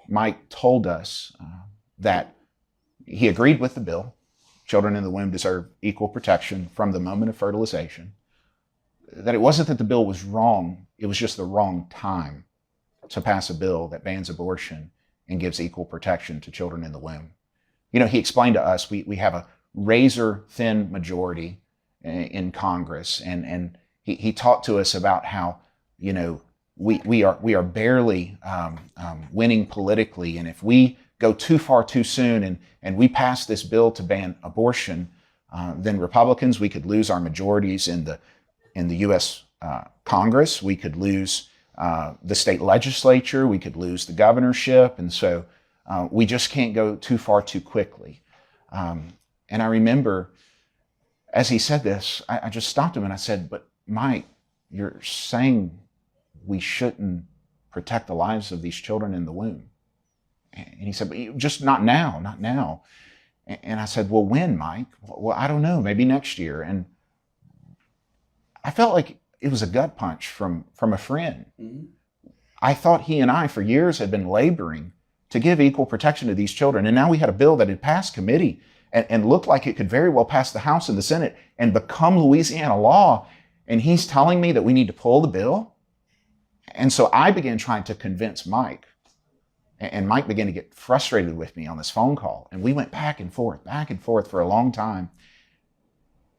Mike told us that he agreed with the bill. Children in the womb deserve equal protection from the moment of fertilization. That it wasn't that the bill was wrong, it was just the wrong time to pass a bill that bans abortion and gives equal protection to children in the womb. He explained to us we have a razor-thin majority in Congress, and he talked to us about how we are barely winning politically, and if we go too far too soon and we pass this bill to ban abortion, then Republicans, we could lose our majorities in the U.S. Congress, we could lose the state legislature, we could lose the governorship, and so we just can't go too far too quickly. And I remember, as he said this, I just stopped him and I said, "But Mike, you're saying we shouldn't protect the lives of these children in the womb." And he said, "But just not now, not now." And I said, "Well, when, Mike?" "Well, I don't know, maybe next year." And I felt like it was a gut punch from a friend. Mm-hmm. I thought he and I for years had been laboring to give equal protection to these children. And now we had a bill that had passed committee and looked like it could very well pass the House and the Senate and become Louisiana law. And he's telling me that we need to pull the bill. And so I began trying to convince Mike. And Mike began to get frustrated with me on this phone call. And we went back and forth for a long time.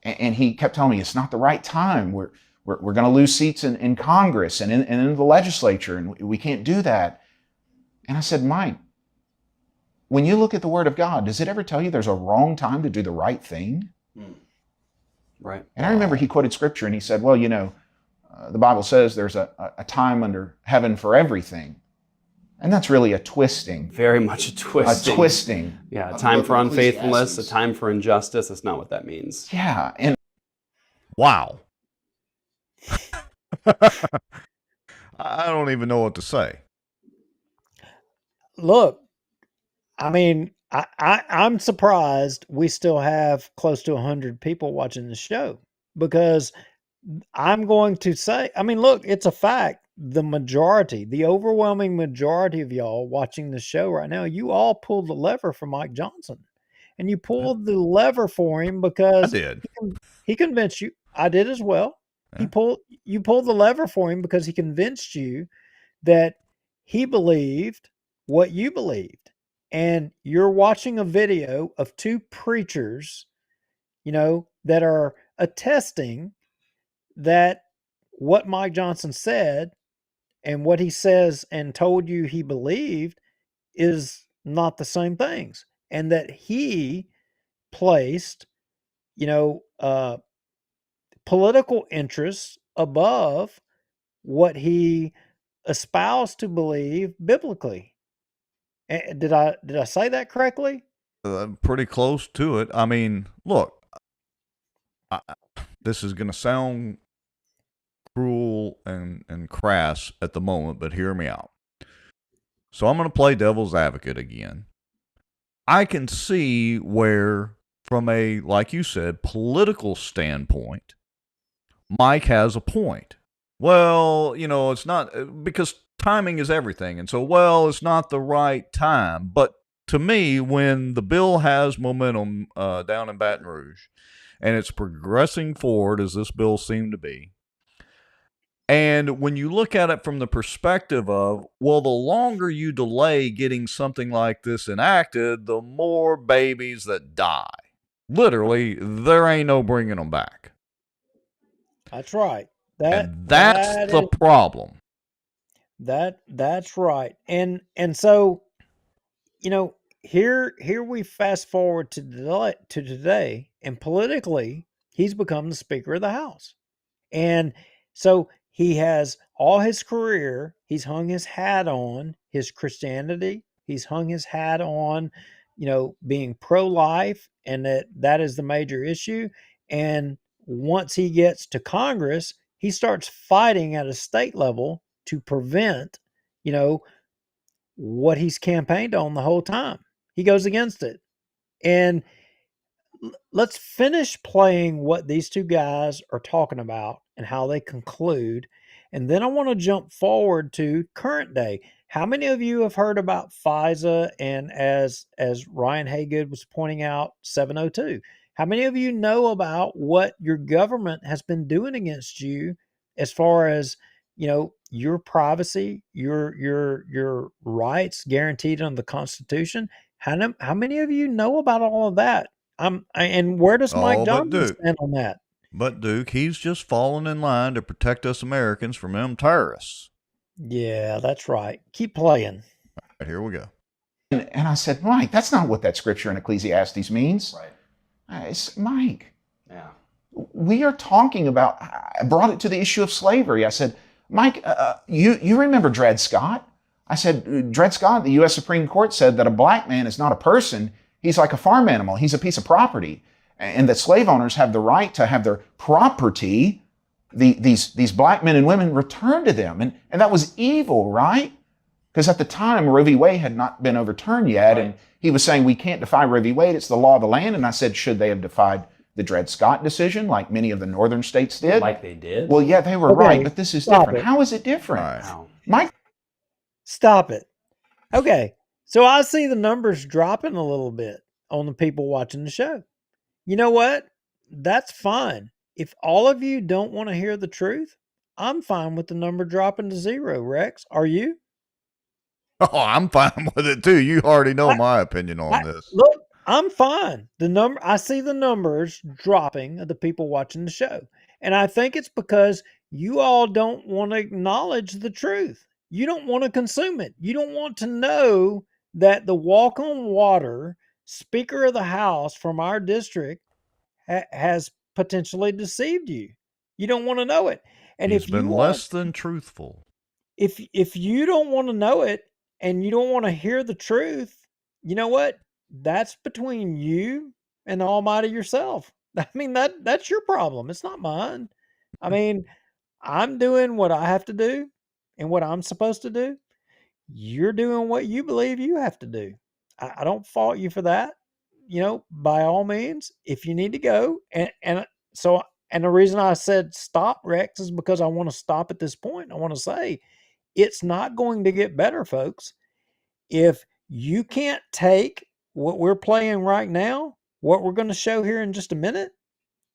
And he kept telling me, it's not the right time. We're we're going to lose seats in Congress and in the legislature, and we can't do that. And I said, Mike, when you look at the Word of God, does it ever tell you there's a wrong time to do the right thing? Right. And I remember he quoted scripture and he said, well, the Bible says there's a time under heaven for everything. And that's really a twisting. Very much a twisting. A twisting. Yeah, a time for unfaithfulness, a time for injustice. That's not what that means. Yeah. And wow. I don't even know what to say. Look, I mean, I'm surprised we still have close to 100 people watching the show, because I'm going to say, I mean, look, it's a fact. The overwhelming majority of y'all watching the show right now, you all pulled the lever for Mike Johnson. And you pulled the lever for him because I did. He convinced you. I did as well. Yeah. You pulled the lever for him because he convinced you that he believed what you believed. And you're watching a video of two preachers, that are attesting that what Mike Johnson said and what he says and told you he believed is not the same things. And that he placed, political interests above what he espoused to believe biblically. Did I say that correctly? Pretty close to it. I mean, look, this is going to sound cruel and crass at the moment, but hear me out. So I'm going to play devil's advocate again. I can see where, from a, like you said, political standpoint, Mike has a point. Well, it's not, because timing is everything. And so, it's not the right time. But to me, when the bill has momentum down in Baton Rouge, and it's progressing forward as this bill seemed to be, and when you look at it from the perspective of, the longer you delay getting something like this enacted, the more babies that die. Literally, there ain't no bringing them back. That's right. That's the problem. That's right. And so, here we fast forward to today, and politically, he's become the Speaker of the House. And so he has all his career, he's hung his hat on his Christianity, he's hung his hat on, being pro-life, and that is the major issue. And once he gets to Congress, he starts fighting at a state level to prevent, what he's campaigned on the whole time. He goes against it. And let's finish playing what these two guys are talking about and how they conclude. And then I want to jump forward to current day. How many of you have heard about FISA and, as Ryan Haygood was pointing out, 702? How many of you know about what your government has been doing against you as far as, your privacy, your rights guaranteed under the Constitution? How many of you know about all of that? And where does Mike Johnson stand on that? But Duke, he's just falling in line to protect us Americans from them terrorists. Yeah, that's right. Keep playing. All right, here we go. And I said, Mike, that's not what that scripture in Ecclesiastes means. Right. I said, Mike, yeah, we are talking about, I brought it to the issue of slavery. I said, Mike, you remember Dred Scott? I said, Dred Scott, the U.S. Supreme Court said that a black man is not a person. He's like a farm animal. He's a piece of property. And that slave owners have the right to have their property, these black men and women, returned to them. And that was evil, right? Because at the time, Roe v. Wade had not been overturned yet. Right. And he was saying, we can't defy Roe v. Wade. It's the law of the land. And I said, should they have defied the Dred Scott decision like many of the northern states did? Like they did? Well, yeah, they were right, but this is different. How is it different? Right. Mike? Stop it. Okay. So I see the numbers dropping a little bit on the people watching the show. You know what? That's fine. If all of you don't want to hear the truth, I'm fine with the number dropping to 0, Rex. Are you? Oh, I'm fine with it too. You already know my opinion on this. Look, I'm fine. I see the numbers dropping of the people watching the show. And I think it's because you all don't want to acknowledge the truth. You don't want to consume it. You don't want to know that the walk on water Speaker of the House from our district has potentially deceived you. You don't want to know it. And He's if been you want, less than truthful. if you don't want to know it and you don't want to hear the truth, you know what? That's between you and the Almighty yourself. I mean, that's your problem. It's not mine. I mean, I'm doing what I have to do and what I'm supposed to do. You're doing what you believe you have to do. I don't fault you for that. You know, by all means, if you need to go, and the reason I said stop, Rex, is because I want to stop at this point. I want to say it's not going to get better, folks. If you can't take what we're playing right now, what we're going to show here in just a minute,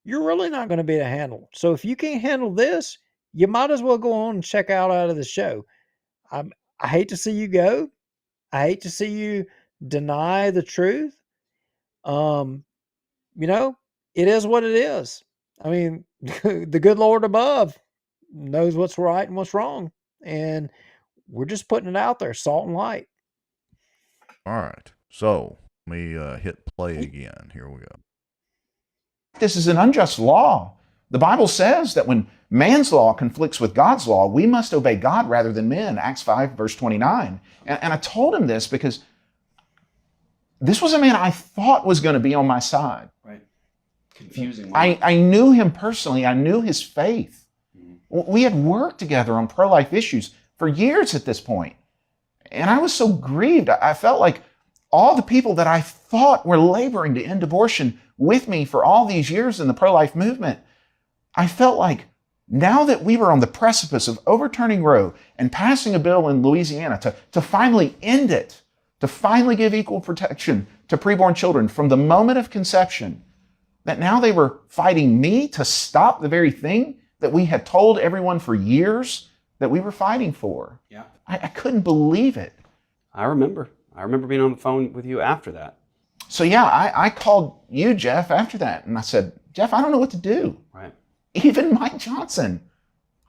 you're really not going to be able to handle. So if you can't handle this, you might as well go on and check out of the show. I hate to see you go. I hate to see you deny the truth. Um, you know, it is what it is. I mean, the good Lord above knows what's right and what's wrong. And we're just putting it out there, salt and light. All right. So let me hit play again. Here we go. This is an unjust law. The Bible says that when man's law conflicts with God's law, we must obey God rather than men. Acts 5, verse 29. And I told him this because this was a man I thought was going to be on my side. Right. Confusing. I knew him personally. I knew his faith. We had worked together on pro-life issues for years at this point. And I was so grieved. I felt like all the people that I thought were laboring to end abortion with me for all these years in the pro-life movement, I felt like now that we were on the precipice of overturning Roe and passing a bill in Louisiana to finally end it, to finally give equal protection to preborn children from the moment of conception, that now they were fighting me to stop the very thing that we had told everyone for years that we were fighting for. Yeah. I couldn't believe it. I remember being on the phone with you after that. So yeah, I called you, Jeff, after that, and I said, Jeff, I don't know what to do. Right. Even Mike Johnson,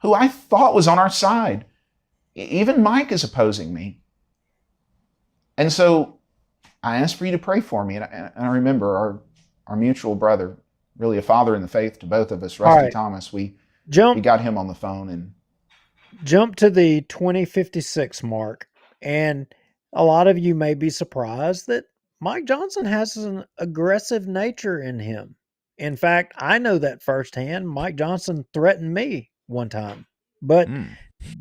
who I thought was on our side, even Mike is opposing me. And so I asked for you to pray for me. And I remember our mutual brother, really a father in the faith to both of us, Rusty Thomas, we got him on the phone and jump to the 2056 mark. And a lot of you may be surprised that Mike Johnson has an aggressive nature in him. In fact, I know that firsthand. Mike Johnson threatened me one time. But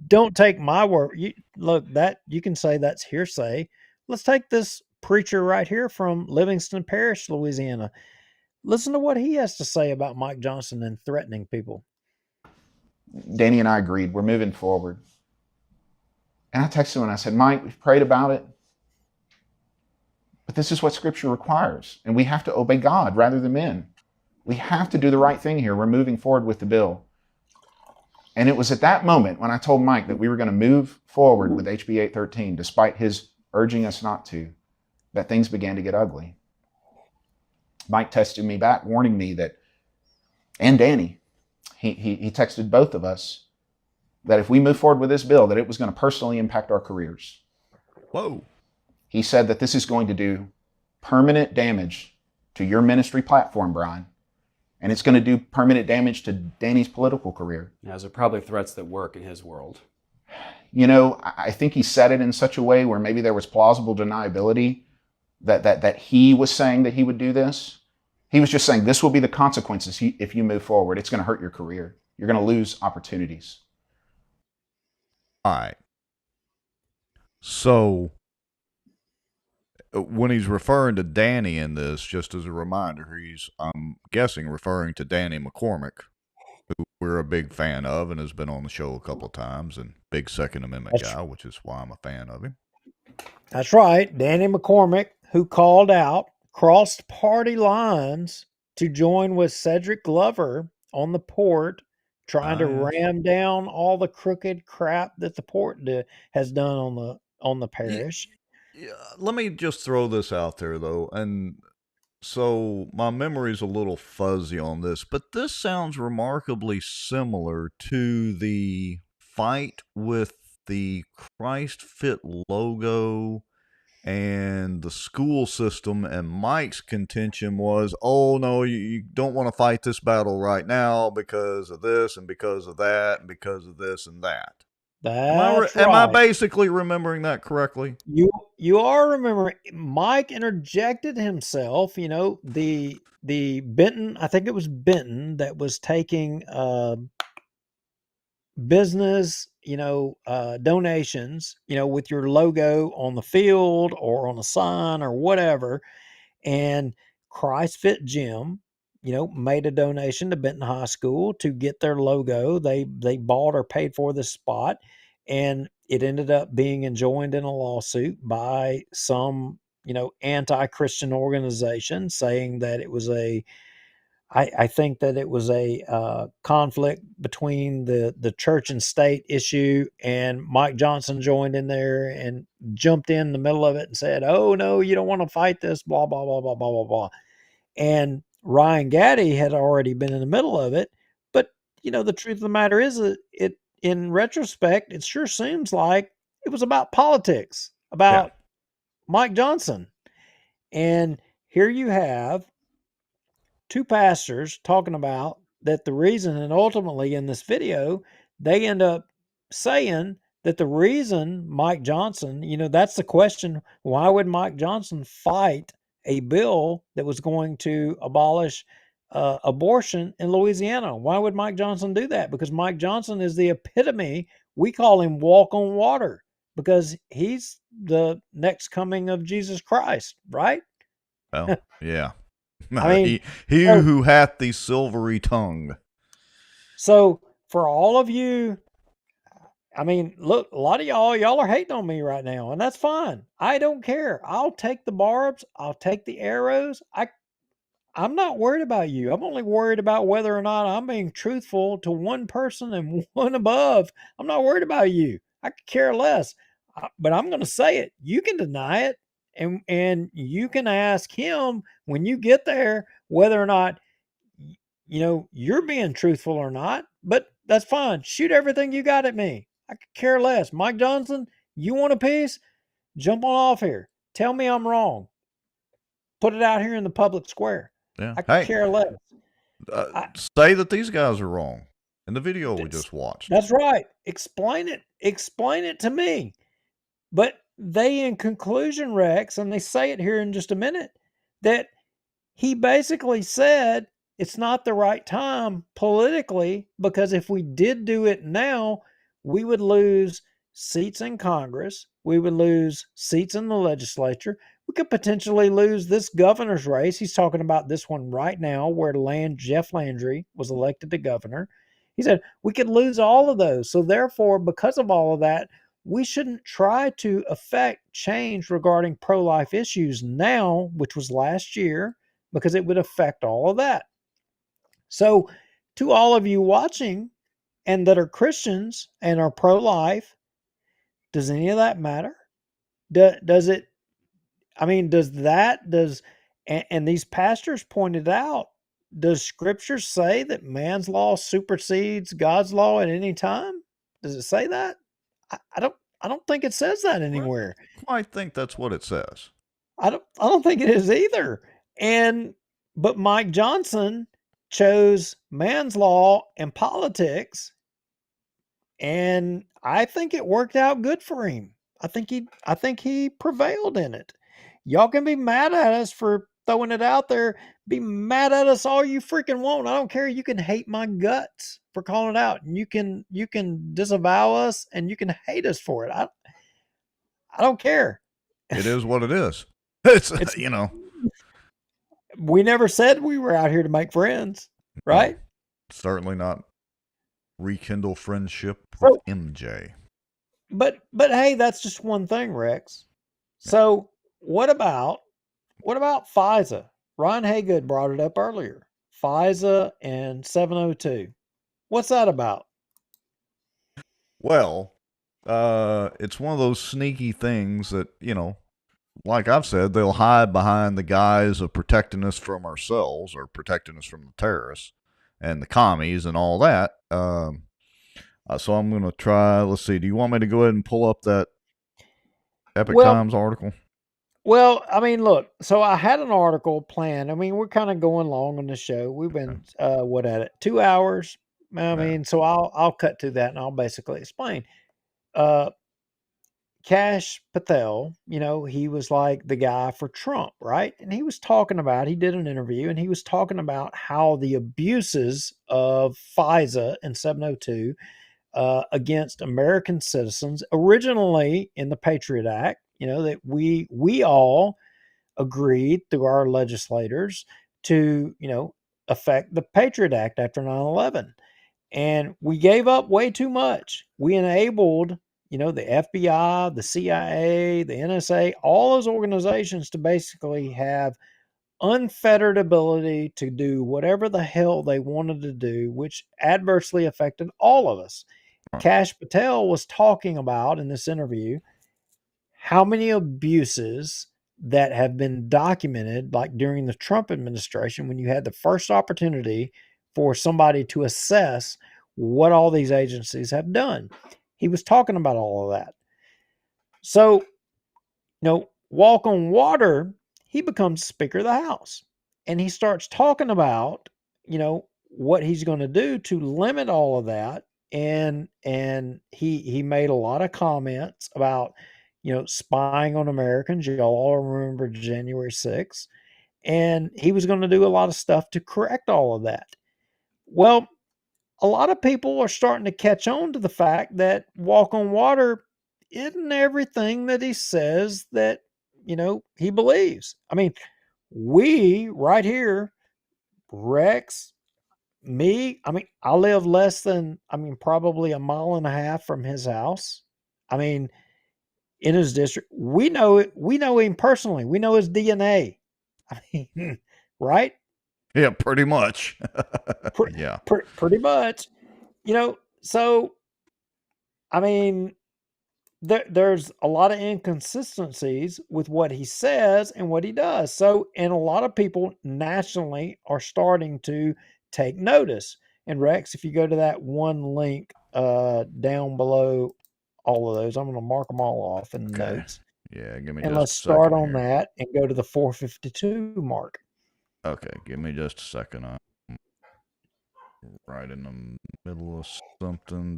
don't take my word. You can say that's hearsay. Let's take this preacher right here from Livingston Parish, Louisiana. Listen to what he has to say about Mike Johnson and threatening people. Danny and I agreed. We're moving forward. And I texted him and I said, Mike, we've prayed about it, but this is what Scripture requires. And we have to obey God rather than men. We have to do the right thing here. We're moving forward with the bill. And it was at that moment when I told Mike that we were going to move forward with HB 813, despite his urging us not to, that things began to get ugly. Mike texted me back, warning me that, and Danny, he texted both of us that if we move forward with this bill, that it was going to personally impact our careers. Whoa. He said that this is going to do permanent damage to your ministry platform, Brian, and it's going to do permanent damage to Danny's political career. Yeah, those are probably threats that work in his world. You know, I think he said it in such a way where maybe there was plausible deniability that he was saying that he would do this. He was just saying this will be the consequences if you move forward. It's going to hurt your career. You're going to lose opportunities. All right. So when he's referring to Danny in this, just as a reminder, he's, I'm guessing, referring to Danny McCormick, who we're a big fan of and has been on the show a couple of times, and big Second Amendment guy, which is why I'm a fan of him. That's right. Danny McCormick, who called out, crossed party lines to join with Cedric Glover on the port, trying to ram down all the crooked crap that the port has done on the parish. Yeah, let me just throw this out there, though, and So my memory's a little fuzzy on this, but this sounds remarkably similar to the fight with the Christ Fit logo and the school system. And Mike's contention was, oh no, you don't want to fight this battle right now because of this and because of that and because of this and that. That's Am I right. basically remembering that correctly? You are remembering. Mike interjected himself. You know, the Benton, I think it was Benton, that was taking business, donations, with your logo on the field or on a sign or whatever. And Christ Fit Gym, made a donation to Benton High School to get their logo. They bought or paid for this spot, and it ended up being enjoined in a lawsuit by some, anti-Christian organization, saying that it was I think that it was a conflict between the church and state issue, and Mike Johnson joined in there and jumped in the middle of it and said, "Oh no, you don't want to fight this." Blah blah blah blah blah blah blah. And Ryan Gaddy had already been in the middle of it, but the truth of the matter is that it in retrospect, it sure seems like it was about politics, Yeah. about Mike Johnson, and here you have two pastors talking about that the reason, and ultimately in this video, they end up saying that the reason Mike Johnson, that's the question. Why would Mike Johnson fight a bill that was going to abolish abortion in Louisiana? Why would Mike Johnson do that? Because Mike Johnson is the epitome. We call him walk on water because he's the next coming of Jesus Christ, right? Well, yeah. I mean, he so, who hath the silvery tongue. So for all of you, I mean, look, a lot of y'all are hating on me right now, and that's fine. I don't care. I'll take the barbs, I'll take the arrows. I'm not worried about you. I'm only worried about whether or not I'm being truthful to one person and one above. I'm not worried about you. I could care less. But I'm going to say it. You can deny it, and you can ask him when you get there whether or not you're being truthful or not, but that's fine. Shoot everything you got at me. I could care less. Mike Johnson, you want a piece? Jump on off here. Tell me I'm wrong. Put it out here in the public square. Yeah. I could Hey, care less. say that these guys are wrong in the video we just watched. That's right. Explain it. Explain it to me. But they, in conclusion, Rex, and they say it here in just a minute, that he basically said it's not the right time politically because if we did do it now, we would lose seats in Congress. We would lose seats in the legislature. We could potentially lose this governor's race. He's talking about this one right now where Jeff Landry was elected to governor. He said we could lose all of those. So therefore, because of all of that, we shouldn't try to affect change regarding pro-life issues now, which was last year, because it would affect all of that. So, to all of you watching and that are Christians and are pro life, does any of that matter? Does it? I mean, and these pastors pointed out, does scripture say that man's law supersedes God's law at any time? Does it say that? I don't think it says that anywhere. I think that's what it says. I don't think it is either. But Mike Johnson chose man's law and politics, and I think it worked out good for him. I think he prevailed in it. Y'all can be mad at us for throwing it out there. Be mad at us all you freaking want. I don't care. You can hate my guts for calling it out. And you can disavow us and you can hate us for it. I don't care. It is what it is. It's we never said we were out here to make friends, right? No, certainly not rekindle friendship with MJ. But hey, that's just one thing, Rex. So what about FISA? Ron Haygood brought it up earlier. FISA and 702. What's that about? Well, it's one of those sneaky things that, like I've said, they'll hide behind the guise of protecting us from ourselves or protecting us from the terrorists and the commies and all that. So I'm going to try. Let's see. Do you want me to go ahead and pull up that Epic Times article? Well, I mean, look. So I had an article planned. I mean, we're kind of going long on the show. We've been what at it 2 hours. I mean, so I'll cut to that and I'll basically explain. Kash Patel, you know, he was like the guy for Trump, right? And he was talking about, he did an interview and he was talking about how the abuses of FISA and 702 against American citizens, originally in the Patriot Act, you know, that we all agreed through our legislators to, you know, affect the Patriot Act after 9/11. And we gave up way too much. We enabled, you know, the FBI, the CIA, the NSA, all those organizations to basically have unfettered ability to do whatever the hell they wanted to do, which adversely affected all of us. Kash Patel was talking about in this interview how many abuses that have been documented, like during the Trump administration, when you had the first opportunity for somebody to assess what all these agencies have done. He was talking about all of that. So, you know, Walk on Water, he becomes Speaker of the House and he starts talking about, you know, what he's going to do to limit all of that. And he made a lot of comments about, you know, spying on Americans. You all remember January 6th. And he was going to do a lot of stuff to correct all of that. Well, a lot of people are starting to catch on to the fact that Walk on Water isn't everything that he says that, you know, he believes. I mean, we right here, Rex, me, I mean, I live less than, I mean, probably a mile and a half from his house. I mean, in his district, we know it. We know him personally. We know his DNA. I mean, right? Yeah, pretty much. Yeah. Pretty much. You know, so, I mean, there's a lot of inconsistencies with what he says and what he does. So, and a lot of people nationally are starting to take notice. And Rex, if you go to that one link down below all of those, I'm going to mark them all off in the notes. Yeah, give me and just let's a start second on here. that and go to the 452 mark. Okay, give me just a second. I'm right in the middle of something.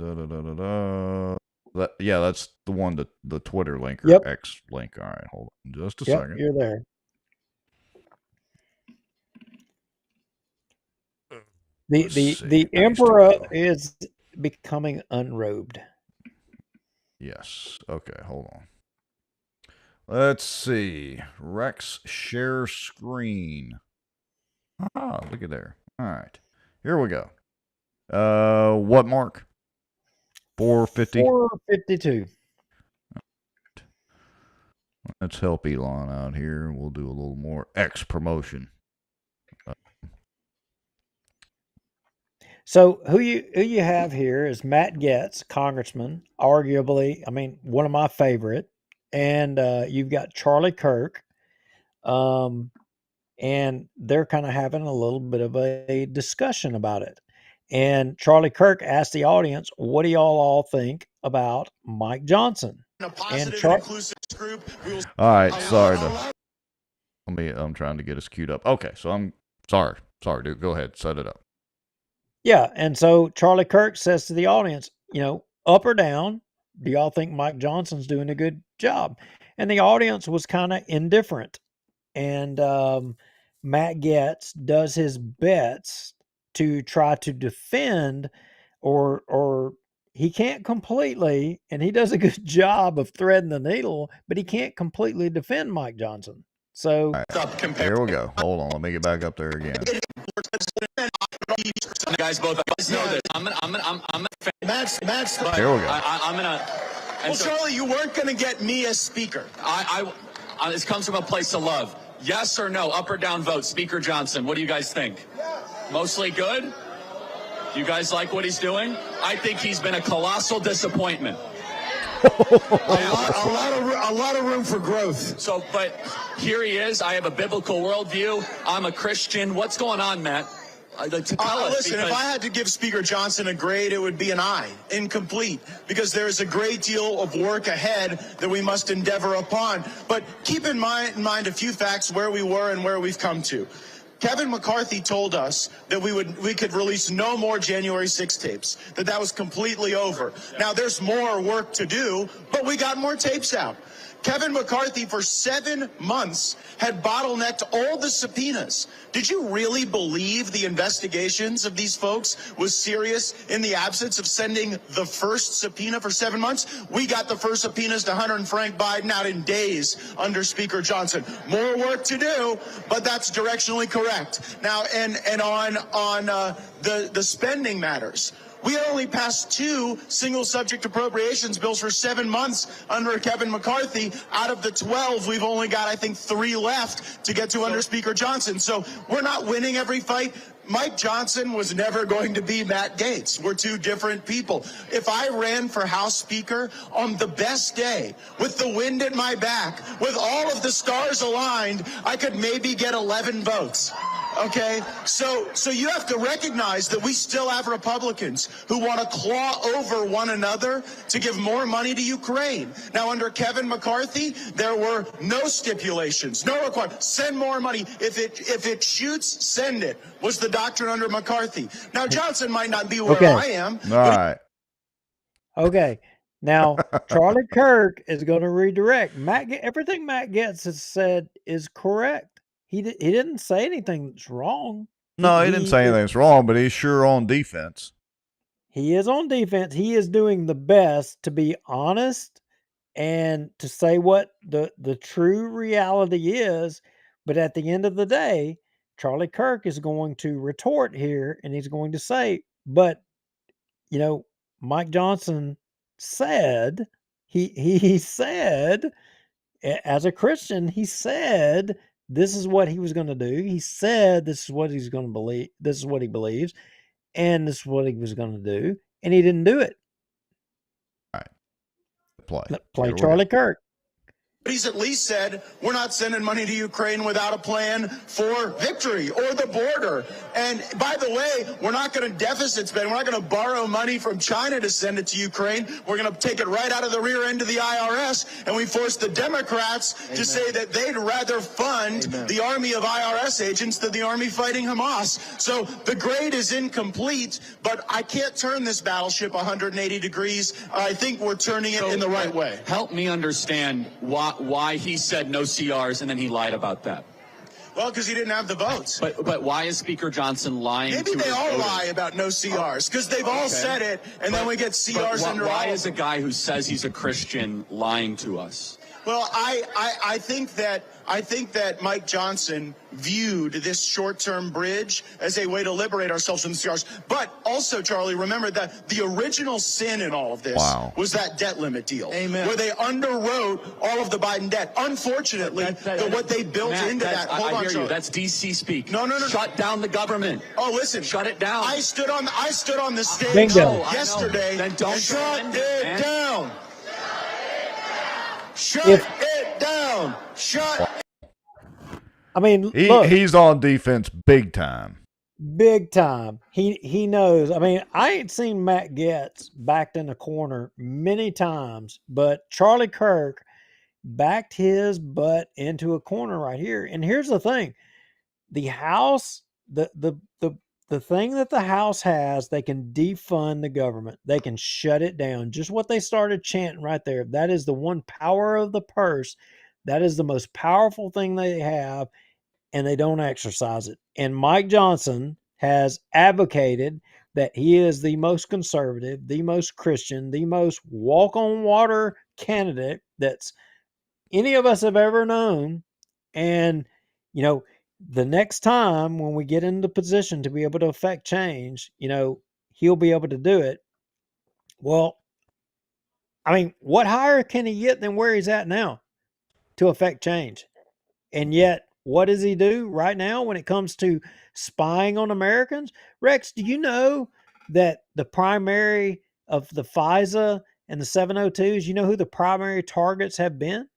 Yeah, that's the one that the Twitter link or X link. All right, hold on just a second. You're there. The emperor is becoming unrobed. Yes. Okay, hold on. Let's see. Rex share screen. Ah, look at there. All right. Here we go. What mark? 450? 452. Let's help Elon out here. We'll do a little more X promotion. So who you have here is Matt Gaetz, congressman, arguably, I mean, one of my favorite, and you've got Charlie Kirk, and they're kind of having a little bit of a discussion about it. And Charlie Kirk asked the audience, "What do y'all all think about Mike Johnson?" And all right, sorry. I'm trying to get us queued up. Okay, so I'm sorry, dude. Go ahead, set it up. Yeah, and so Charlie Kirk says to the audience, you know, up or down, do y'all think Mike Johnson's doing a good job? And the audience was kind of indifferent. And Matt Gaetz does his best to try to defend, or he can't completely, and he does a good job of threading the needle, but he can't completely defend Mike Johnson. So here we go. Hold on, let me get back up there again. Guys, both of us know this. I'm a fan. Max. Here we go. I'm gonna. Well, Charlie, you weren't gonna get me as speaker. This comes from a place of love. Yes or no? Up or down vote? Speaker Johnson. What do you guys think? Mostly good. Do you guys like what he's doing? I think he's been a colossal disappointment. A lot of room for growth. So, but here he is. I have a biblical worldview. I'm a Christian. What's going on, Matt? To tell us, Listen, if I had to give Speaker Johnson a grade, it would be an I, incomplete, because there is a great deal of work ahead that we must endeavor upon. But keep in mind a few facts where we were and where we've come to. Kevin McCarthy told us that we could release no more January 6 tapes, that was completely over. Now, there's more work to do, but we got more tapes out. Kevin McCarthy, for 7 months, had bottlenecked all the subpoenas. Did you really believe the investigations of these folks was serious in the absence of sending the first subpoena for 7 months? We got the first subpoenas to Hunter and Frank Biden out in days under Speaker Johnson. More work to do, but that's directionally correct. Now, and on the spending matters. We had only passed 2 single-subject appropriations bills for 7 months under Kevin McCarthy. Out of the 12, we've only got, I think, 3 left to get to under Speaker Johnson. So we're not winning every fight. Mike Johnson was never going to be Matt Gaetz. We're 2 different people. If I ran for House Speaker on the best day, with the wind at my back, with all of the stars aligned, I could maybe get 11 votes. Okay, so you have to recognize that we still have Republicans who want to claw over one another to give more money to Ukraine. Now, under Kevin McCarthy, there were no stipulations, no requirements. Send more money. If it shoots, send it, was the doctrine under McCarthy. Now, Johnson might not be where I am. All right. Okay. Now, Charlie Kirk is going to redirect. Everything Matt Gaetz has said is correct. He didn't say anything that's wrong. No, he didn't say anything that's wrong, but he's sure on defense. He is on defense. He is doing the best to be honest and to say what the true reality is. But at the end of the day, Charlie Kirk is going to retort here, and he's going to say, but, Mike Johnson said, he said, as a Christian, he said this is what he was going to do. He said this is what he's going to believe. This is what he believes, and this is what he was going to do, and he didn't do it. All right. Play Charlie Kirk. He's at least said, we're not sending money to Ukraine without a plan for victory or the border. And by the way, we're not going to deficit spend. We're not going to borrow money from China to send it to Ukraine. We're going to take it right out of the rear end of the IRS. And we forced the Democrats to say that they'd rather fund the army of IRS agents than the army fighting Hamas. So the grade is incomplete, but I can't turn this battleship 180 degrees. I think we're turning it in the right way. Help me understand why he said no CRs and then he lied about that. Well, because he didn't have the votes. But why is Speaker Johnson lying? Maybe to they his all voters? lie about no CRs because they've all said it, and then we get CRs under. Why is a guy who says he's a Christian lying to us? Well, I think that Mike Johnson viewed this short-term bridge as a way to liberate ourselves from the CRs. But also, Charlie, remember that the original sin in all of this was that debt limit deal. Amen. Where they underwrote all of the Biden debt. Unfortunately, what they built into that. Hold on, I hear Charlie. you. That's DC speak. No. Shut down the government. Oh, listen. Shut it down. I stood on the stage Bingo. yesterday. Then don't shut it down. Shut If- it down. Shut. I mean, look, He's on defense big time. big time. He knows. I mean, I ain't seen Matt Gaetz backed in a corner many times, but Charlie Kirk backed his butt into a corner right here. And here's the thing: the House, the thing that the House has, they can defund the government. They can shut it down. Just what they started chanting right there. That is the one power of the purse. That is the most powerful thing they have, and they don't exercise it. And Mike Johnson has advocated that he is the most conservative, the most Christian, the most walk on water candidate that's any of us have ever known. And, the next time when we get in the position to be able to affect change, he'll be able to do it. Well, I mean, what higher can he get than where he's at now to affect change? And yet, what does he do right now when it comes to spying on Americans? Rex, do you know that the primary of the FISA and the 702s, you know who the primary targets have been?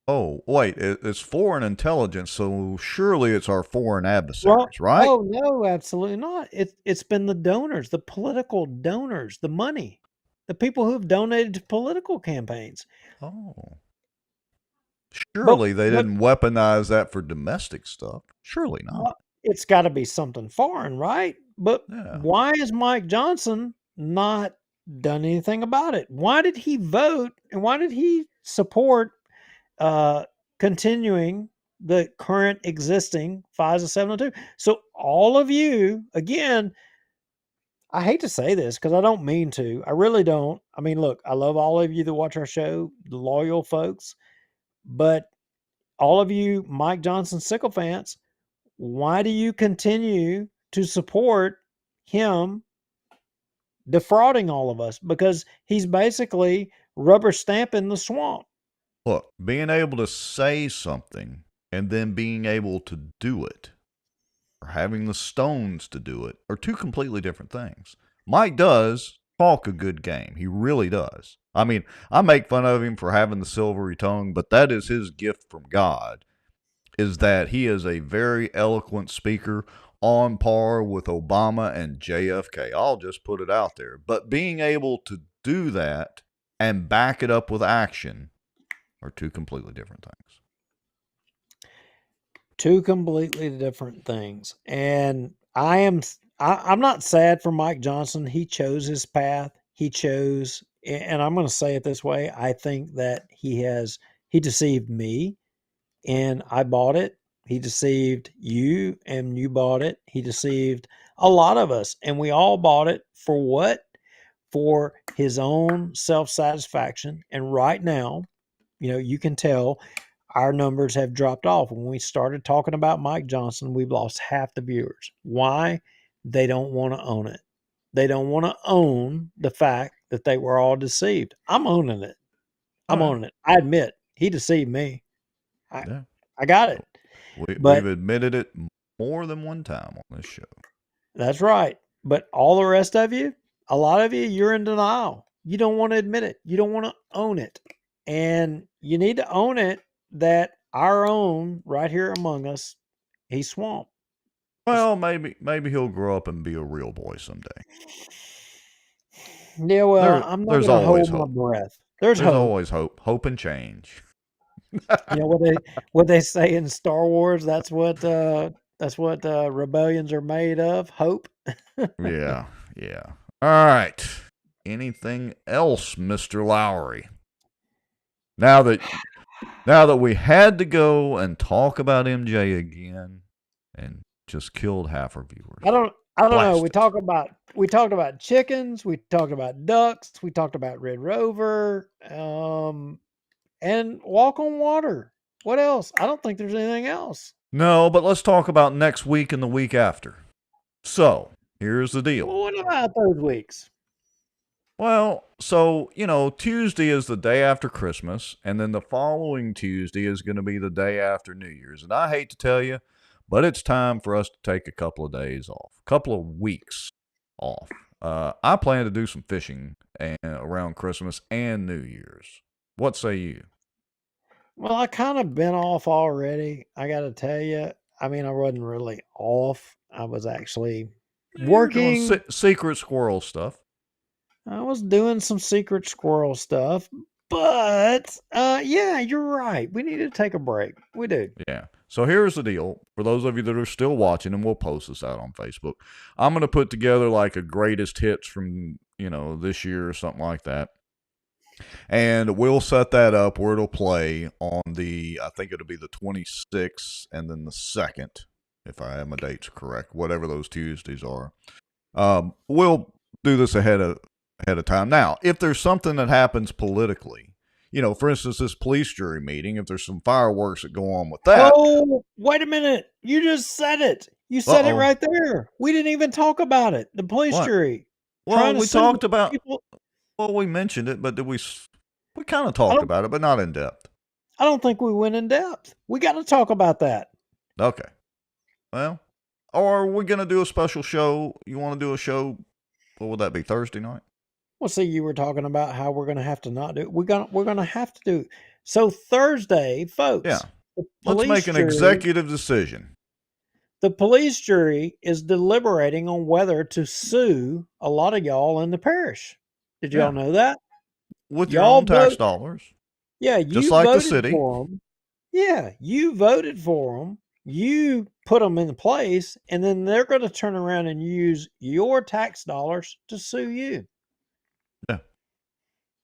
Oh, wait, it's foreign intelligence, so surely it's our foreign Well, adversaries, right? oh no, absolutely not. It's been the donors, the political donors, the money, the people who've donated to political campaigns. Oh. But Surely they but didn't weaponize that for domestic stuff. Surely not. well, it's got to be something foreign, right? But Yeah. why is Mike Johnson not done anything about it? Why did he vote and why did he support continuing the current existing FISA 702? So all of you, again, I hate to say this because I don't mean to. I really don't. I mean, look, I love all of you that watch our show, the loyal folks, but all of you Mike Johnson sycophants, why do you continue to support him defrauding all of us? Because he's basically rubber stamping the swamp. Look, being able to say something and then being able to do it, or having the stones to do it, are two completely different things. Mike does talk a good game. He really does. I mean, I make fun of him for having the silvery tongue, but that is his gift from God, is that he is a very eloquent speaker on par with Obama and JFK. I'll just put it out there. But being able to do that and back it up with action are two completely different things. Two completely different things. And I'm not sad for Mike Johnson. He chose his path. He chose, and I'm going to say it this way. I think that he deceived me and I bought it. He deceived you and you bought it. He deceived a lot of us and we all bought it for what? For his own self-satisfaction. And right now, you can tell our numbers have dropped off. When we started talking about Mike Johnson, we've lost half the viewers. Why? They don't want to own it. They don't want to own the fact that they were all deceived. I'm owning it. I'm All right. owning it. I admit he deceived me. Yeah. I got it. We've But admitted it more than one time on this show. that's right. But all the rest of you, a lot of you, you're in denial. You don't want to admit it. You don't want to own it. And you need to own it that our own right here among us, he's swamp. Well, maybe he'll grow up and be a real boy someday. Yeah, well, I'm not There's going to always hold my hope. breath. There's hope. Always hope. Hope and change. You know what they say in Star Wars? That's what rebellions are made of. Hope. Yeah. All right. Anything else, Mr. Lowry? Now that we had to go and talk about MJ again and just killed half our viewers. I don't know. Blast We talked about chickens, we talked about ducks, we talked about Red Rover, and walk on water. What else? I don't think there's anything else. No, but let's talk about next week and the week after. So, here's the deal. Well, what about those weeks? Well, so, Tuesday is the day after Christmas, and then the following Tuesday is going to be the day after New Year's. And I hate to tell you, but it's time for us to take a couple of days off, a couple of weeks off. I plan to do some fishing around Christmas and New Year's. What say you? Well, I kind of been off already. I got to tell you. I mean, I wasn't really off. I was actually working. Doing secret squirrel stuff. I was doing some secret squirrel stuff, but yeah, you're right. We need to take a break. We do. Yeah. So here's the deal. For those of you that are still watching, and we'll post this out on Facebook, I'm going to put together like a greatest hits from, this year or something like that. And we'll set that up where it'll play on I think it'll be the 26th and then the 2nd, if I have my dates correct, whatever those Tuesdays are. We'll do this ahead of time. Now, if there's something that happens politically, for instance, this police jury meeting, if there's some fireworks that go on with that. Oh, wait a minute. You just said it. You said it right there. We didn't even talk about it. The police jury. Well, we talked about people. Well, we mentioned it, but we kind of talked about it, but not in depth. I don't think we went in depth. We got to talk about that. Okay. Well, or are we going to do a special show? You want to do a show? What would that be? Thursday night? Well, see, you were talking about how we're going to have to not do it. We're gonna have to do it. So Thursday, Yeah. folks, the Let's police make an jury, executive decision. the police jury is deliberating on whether to sue a lot of y'all in the parish. Did y'all Yeah. know that? With your Y'all own tax vote. dollars. Yeah, Just you like the voted city. for them. Yeah, you voted for them. You put them in place, and then they're going to turn around and use your tax dollars to sue you. Yeah.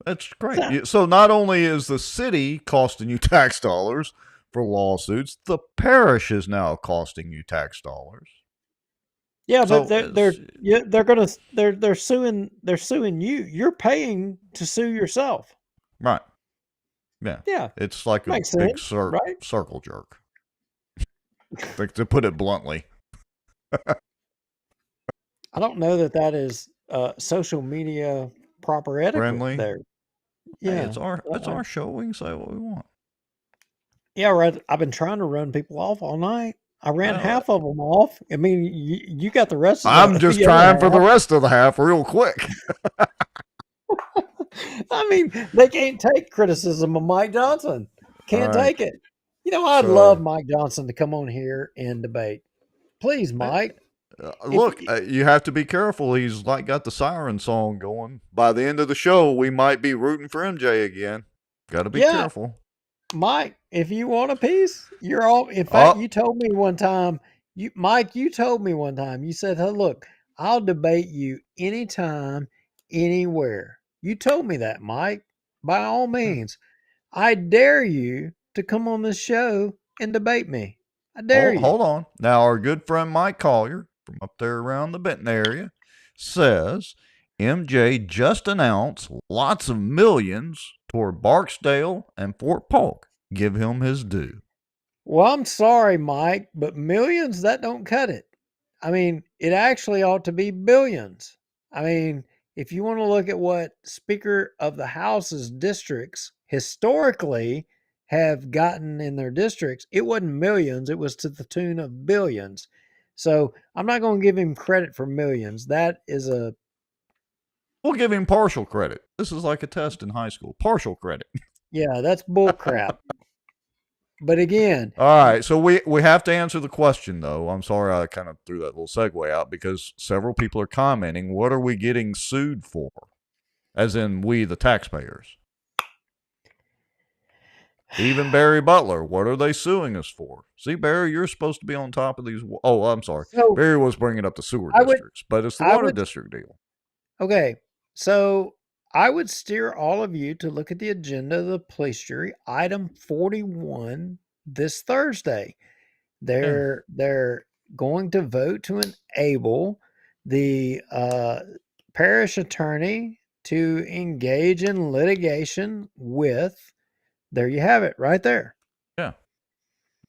That's great. So, So not only is the city costing you tax dollars for lawsuits, the parish is now costing you tax dollars. yeah, but So they're suing you. You're paying to sue yourself. right. Yeah. Yeah, It's like a makes big sense, right? circle jerk. Like, to put it bluntly. I don't know that is social media proper etiquette Friendly. there. Hey, Yeah, it's our show. We can say what we want. yeah, right. I've been trying to run people off all night. I ran Well, half of them off. I mean, you got the rest of I'm just the other trying for the half. rest of the half real quick. I mean, they can't take criticism of Mike Johnson. All Can't right. take it. You know, I'd love So, Mike Johnson to come on here and debate. Please, Mike. look, you have to be careful. He's like got the siren song going. By the end of the show, we might be rooting for MJ again. Got to be Yeah, careful. Mike, if you want a piece, you're all. In fact, you told me one time, Mike, you told me one time, you said, "Hey, look, I'll debate you anytime, anywhere." You told me that, Mike. By all means, I dare you to come on this show and debate me. I dare you. Hold on. Now, our good friend Mike Collier from up there around the Benton area says MJ just announced lots of millions toward Barksdale and Fort Polk. Give him his due. Well, I'm sorry, Mike, but millions, that don't cut it. I mean, it actually ought to be billions. I mean, if you want to look at what Speaker of the House's districts historically have gotten in their districts, it wasn't millions, it was to the tune of billions. So I'm not going to give him credit for millions. That is a. We'll give him partial credit. This is like a test in high school. Partial credit. Yeah, that's bull crap. But again, all right. So we have to answer the question, though. I'm sorry I kind of threw that little segue out because several people are commenting. What are we getting sued for? As in, we, the taxpayers. Even Barry Butler. What are they suing us for? See, Barry, you're supposed to be on top of these. Oh, I'm sorry. So, Barry was bringing up the sewer districts, but it's the water district deal. Okay. So I would steer all of you to look at the agenda of the police jury, item 41 this Thursday. They're going to vote to enable the parish attorney to engage in litigation with. There you have it, right there. Yeah.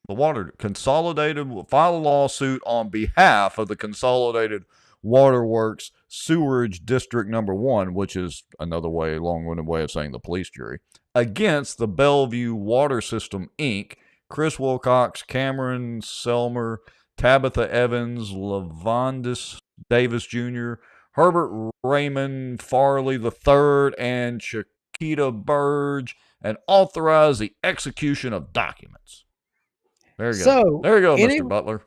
The water consolidated will file a lawsuit on behalf of the Consolidated Waterworks Sewerage District Number 1, which is another way, long-winded way of saying the police jury, against the Bellevue Water System, Inc., Chris Wilcox, Cameron Selmer, Tabitha Evans, Lavondis Davis Jr., Herbert Raymond Farley III, and Chiquita Burge, and authorize the execution of documents. There you go. There you go, Mr. Butler.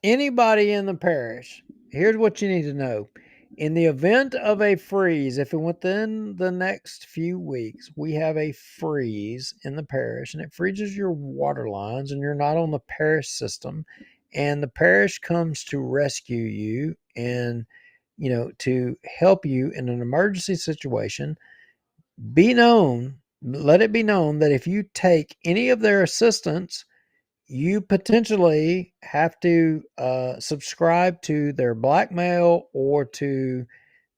Anybody in the parish, here's what you need to know. In the event of a freeze, if within the next few weeks we have a freeze in the parish and it freezes your water lines and you're not on the parish system and the parish comes to rescue you and, to help you in an emergency situation, let it be known that if you take any of their assistance, you potentially have to subscribe to their blackmail or to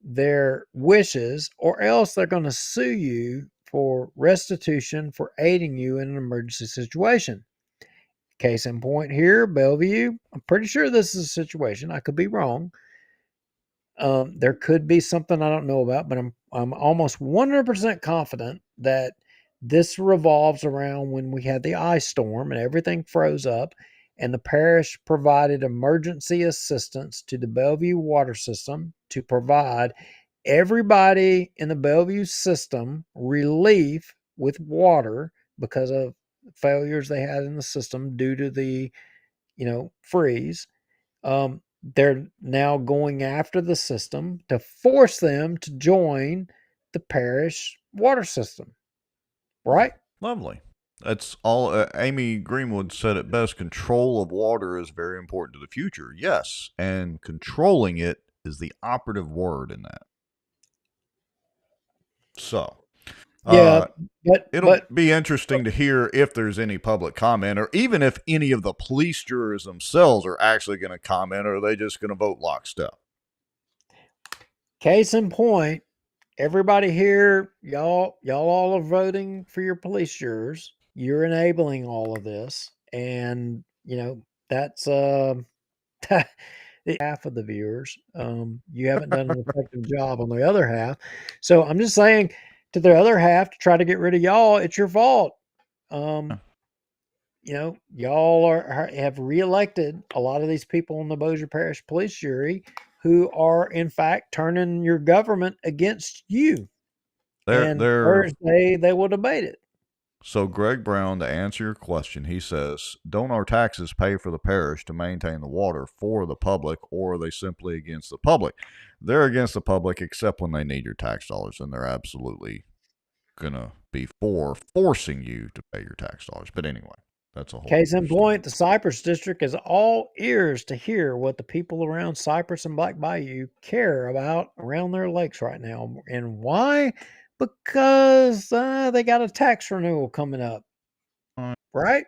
their wishes, or else they're going to sue you for restitution for aiding you in an emergency situation. Case in point here, Bellevue. I'm pretty sure this is a situation. I could be wrong. There could be something I don't know about, but I'm almost 100% confident that this revolves around when we had the ice storm and everything froze up, and the parish provided emergency assistance to the Bellevue water system to provide everybody in the Bellevue system relief with water because of failures they had in the system due to the, freeze. They're now going after the system to force them to join the parish water system. Right? Lovely. That's all. Amy Greenwood said it best. Control of water is very important to the future. Yes. And controlling it is the operative word in that. So, Yeah, it'll be interesting to hear if there's any public comment, or even if any of the police jurors themselves are actually going to comment, or are they just going to vote lockstep? Case in point, everybody here, y'all all are voting for your police jurors. You're enabling all of this, and that's half of the viewers. You haven't done an effective job on the other half. So I'm just saying to the other half to try to get rid of y'all, it's your fault. Y'all have reelected a lot of these people in the Bossier Parish Police Jury who are in fact turning your government against you. And Thursday they will debate it. So Greg Brown, to answer your question, he says, don't our taxes pay for the parish to maintain the water for the public, or are they simply against the public? They're against the public except when they need your tax dollars, and they're absolutely going to be forcing you to pay your tax dollars. But anyway, that's a whole case in point. The Cypress District is all ears to hear what the people around Cypress and Black Bayou care about around their lakes right now. And why? Because they got a tax renewal coming up. Right?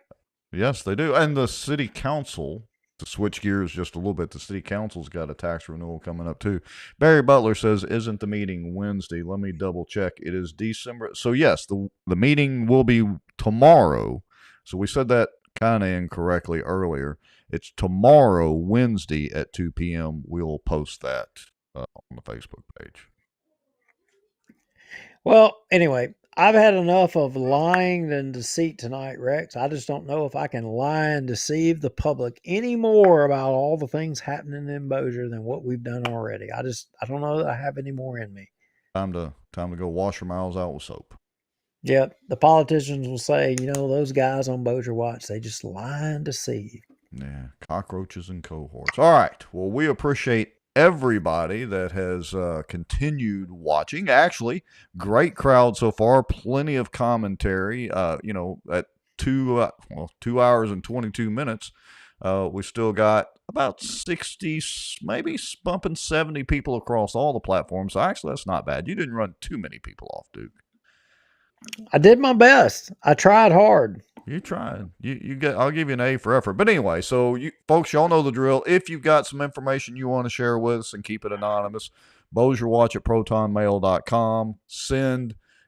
Yes, they do. And the city council, to switch gears just a little bit, the city council's got a tax renewal coming up too. Barry Butler says, isn't the meeting Wednesday? Let me double check. It is December. So yes, the meeting will be tomorrow. So we said that kind of incorrectly earlier. It's tomorrow, Wednesday at 2 p.m. We'll post that on the Facebook page. Well, anyway, I've had enough of lying and deceit tonight, Rex. I just don't know if I can lie and deceive the public any more about all the things happening in Bossier than what we've done already. I don't know that I have any more in me. Time to go wash your mouths out with soap. Yep. The politicians will say, those guys on Bossier Watch, they just lie and deceive. Yeah, cockroaches and cohorts. All right. Well, we appreciate everybody that has continued watching. Actually, great crowd so far. Plenty of commentary. At 2 hours and 22 minutes, we still got about 60, maybe bumping 70 people across all the platforms. So actually, that's not bad. You didn't run too many people off, Duke. I did my best. I tried hard. You tried. I'll give you an A for effort. But anyway, so you folks, y'all know the drill. If you've got some information you want to share with us and keep it anonymous, bossierwatch at protonmail.com.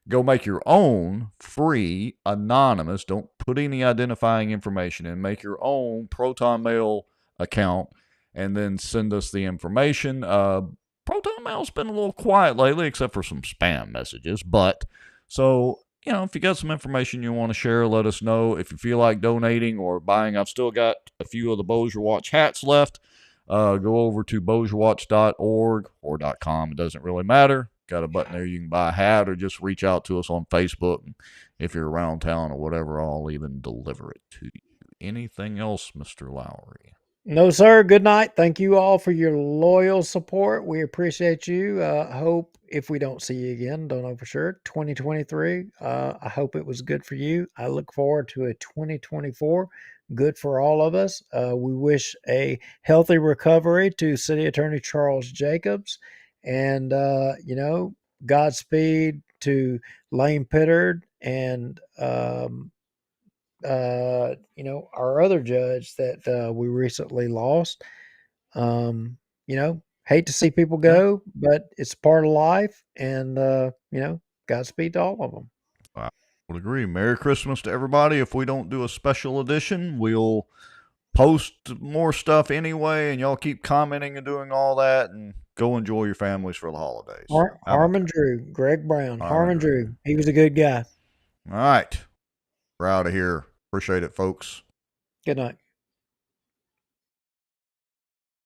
Go make your own free anonymous. Don't put any identifying information in. Make your own Proton Mail account and then send us the information. Proton Mail's been a little quiet lately, except for some spam messages. But so, if you got some information you want to share, let us know. If you feel like donating or buying, I've still got a few of the Bossier Watch hats left. Go over to bossierwatch.org or .com. It doesn't really matter. Got a button there. You can buy a hat or just reach out to us on Facebook. If you're around town or whatever, I'll even deliver it to you. Anything else, Mr. Lowry? No, sir. Good night. Thank you all for your loyal support. We appreciate you. Hope if we don't see you again, don't know for sure, 2023, I hope it was good for you. I look forward to a 2024, good for all of us. We wish a healthy recovery to City Attorney Charles Jacobs, and, Godspeed to Lane Pittard and, our other judge that we recently lost. Hate to see people go, but it's part of life, and Godspeed to all of them. I would agree. Merry Christmas to everybody. If we don't do a special edition, we'll post more stuff anyway, and y'all keep commenting and doing all that, and go enjoy your families for the holidays. Harmon Drew, Greg Brown, Harmon Drew. He was a good guy. All right. We're out of here. Appreciate it, folks. Good night.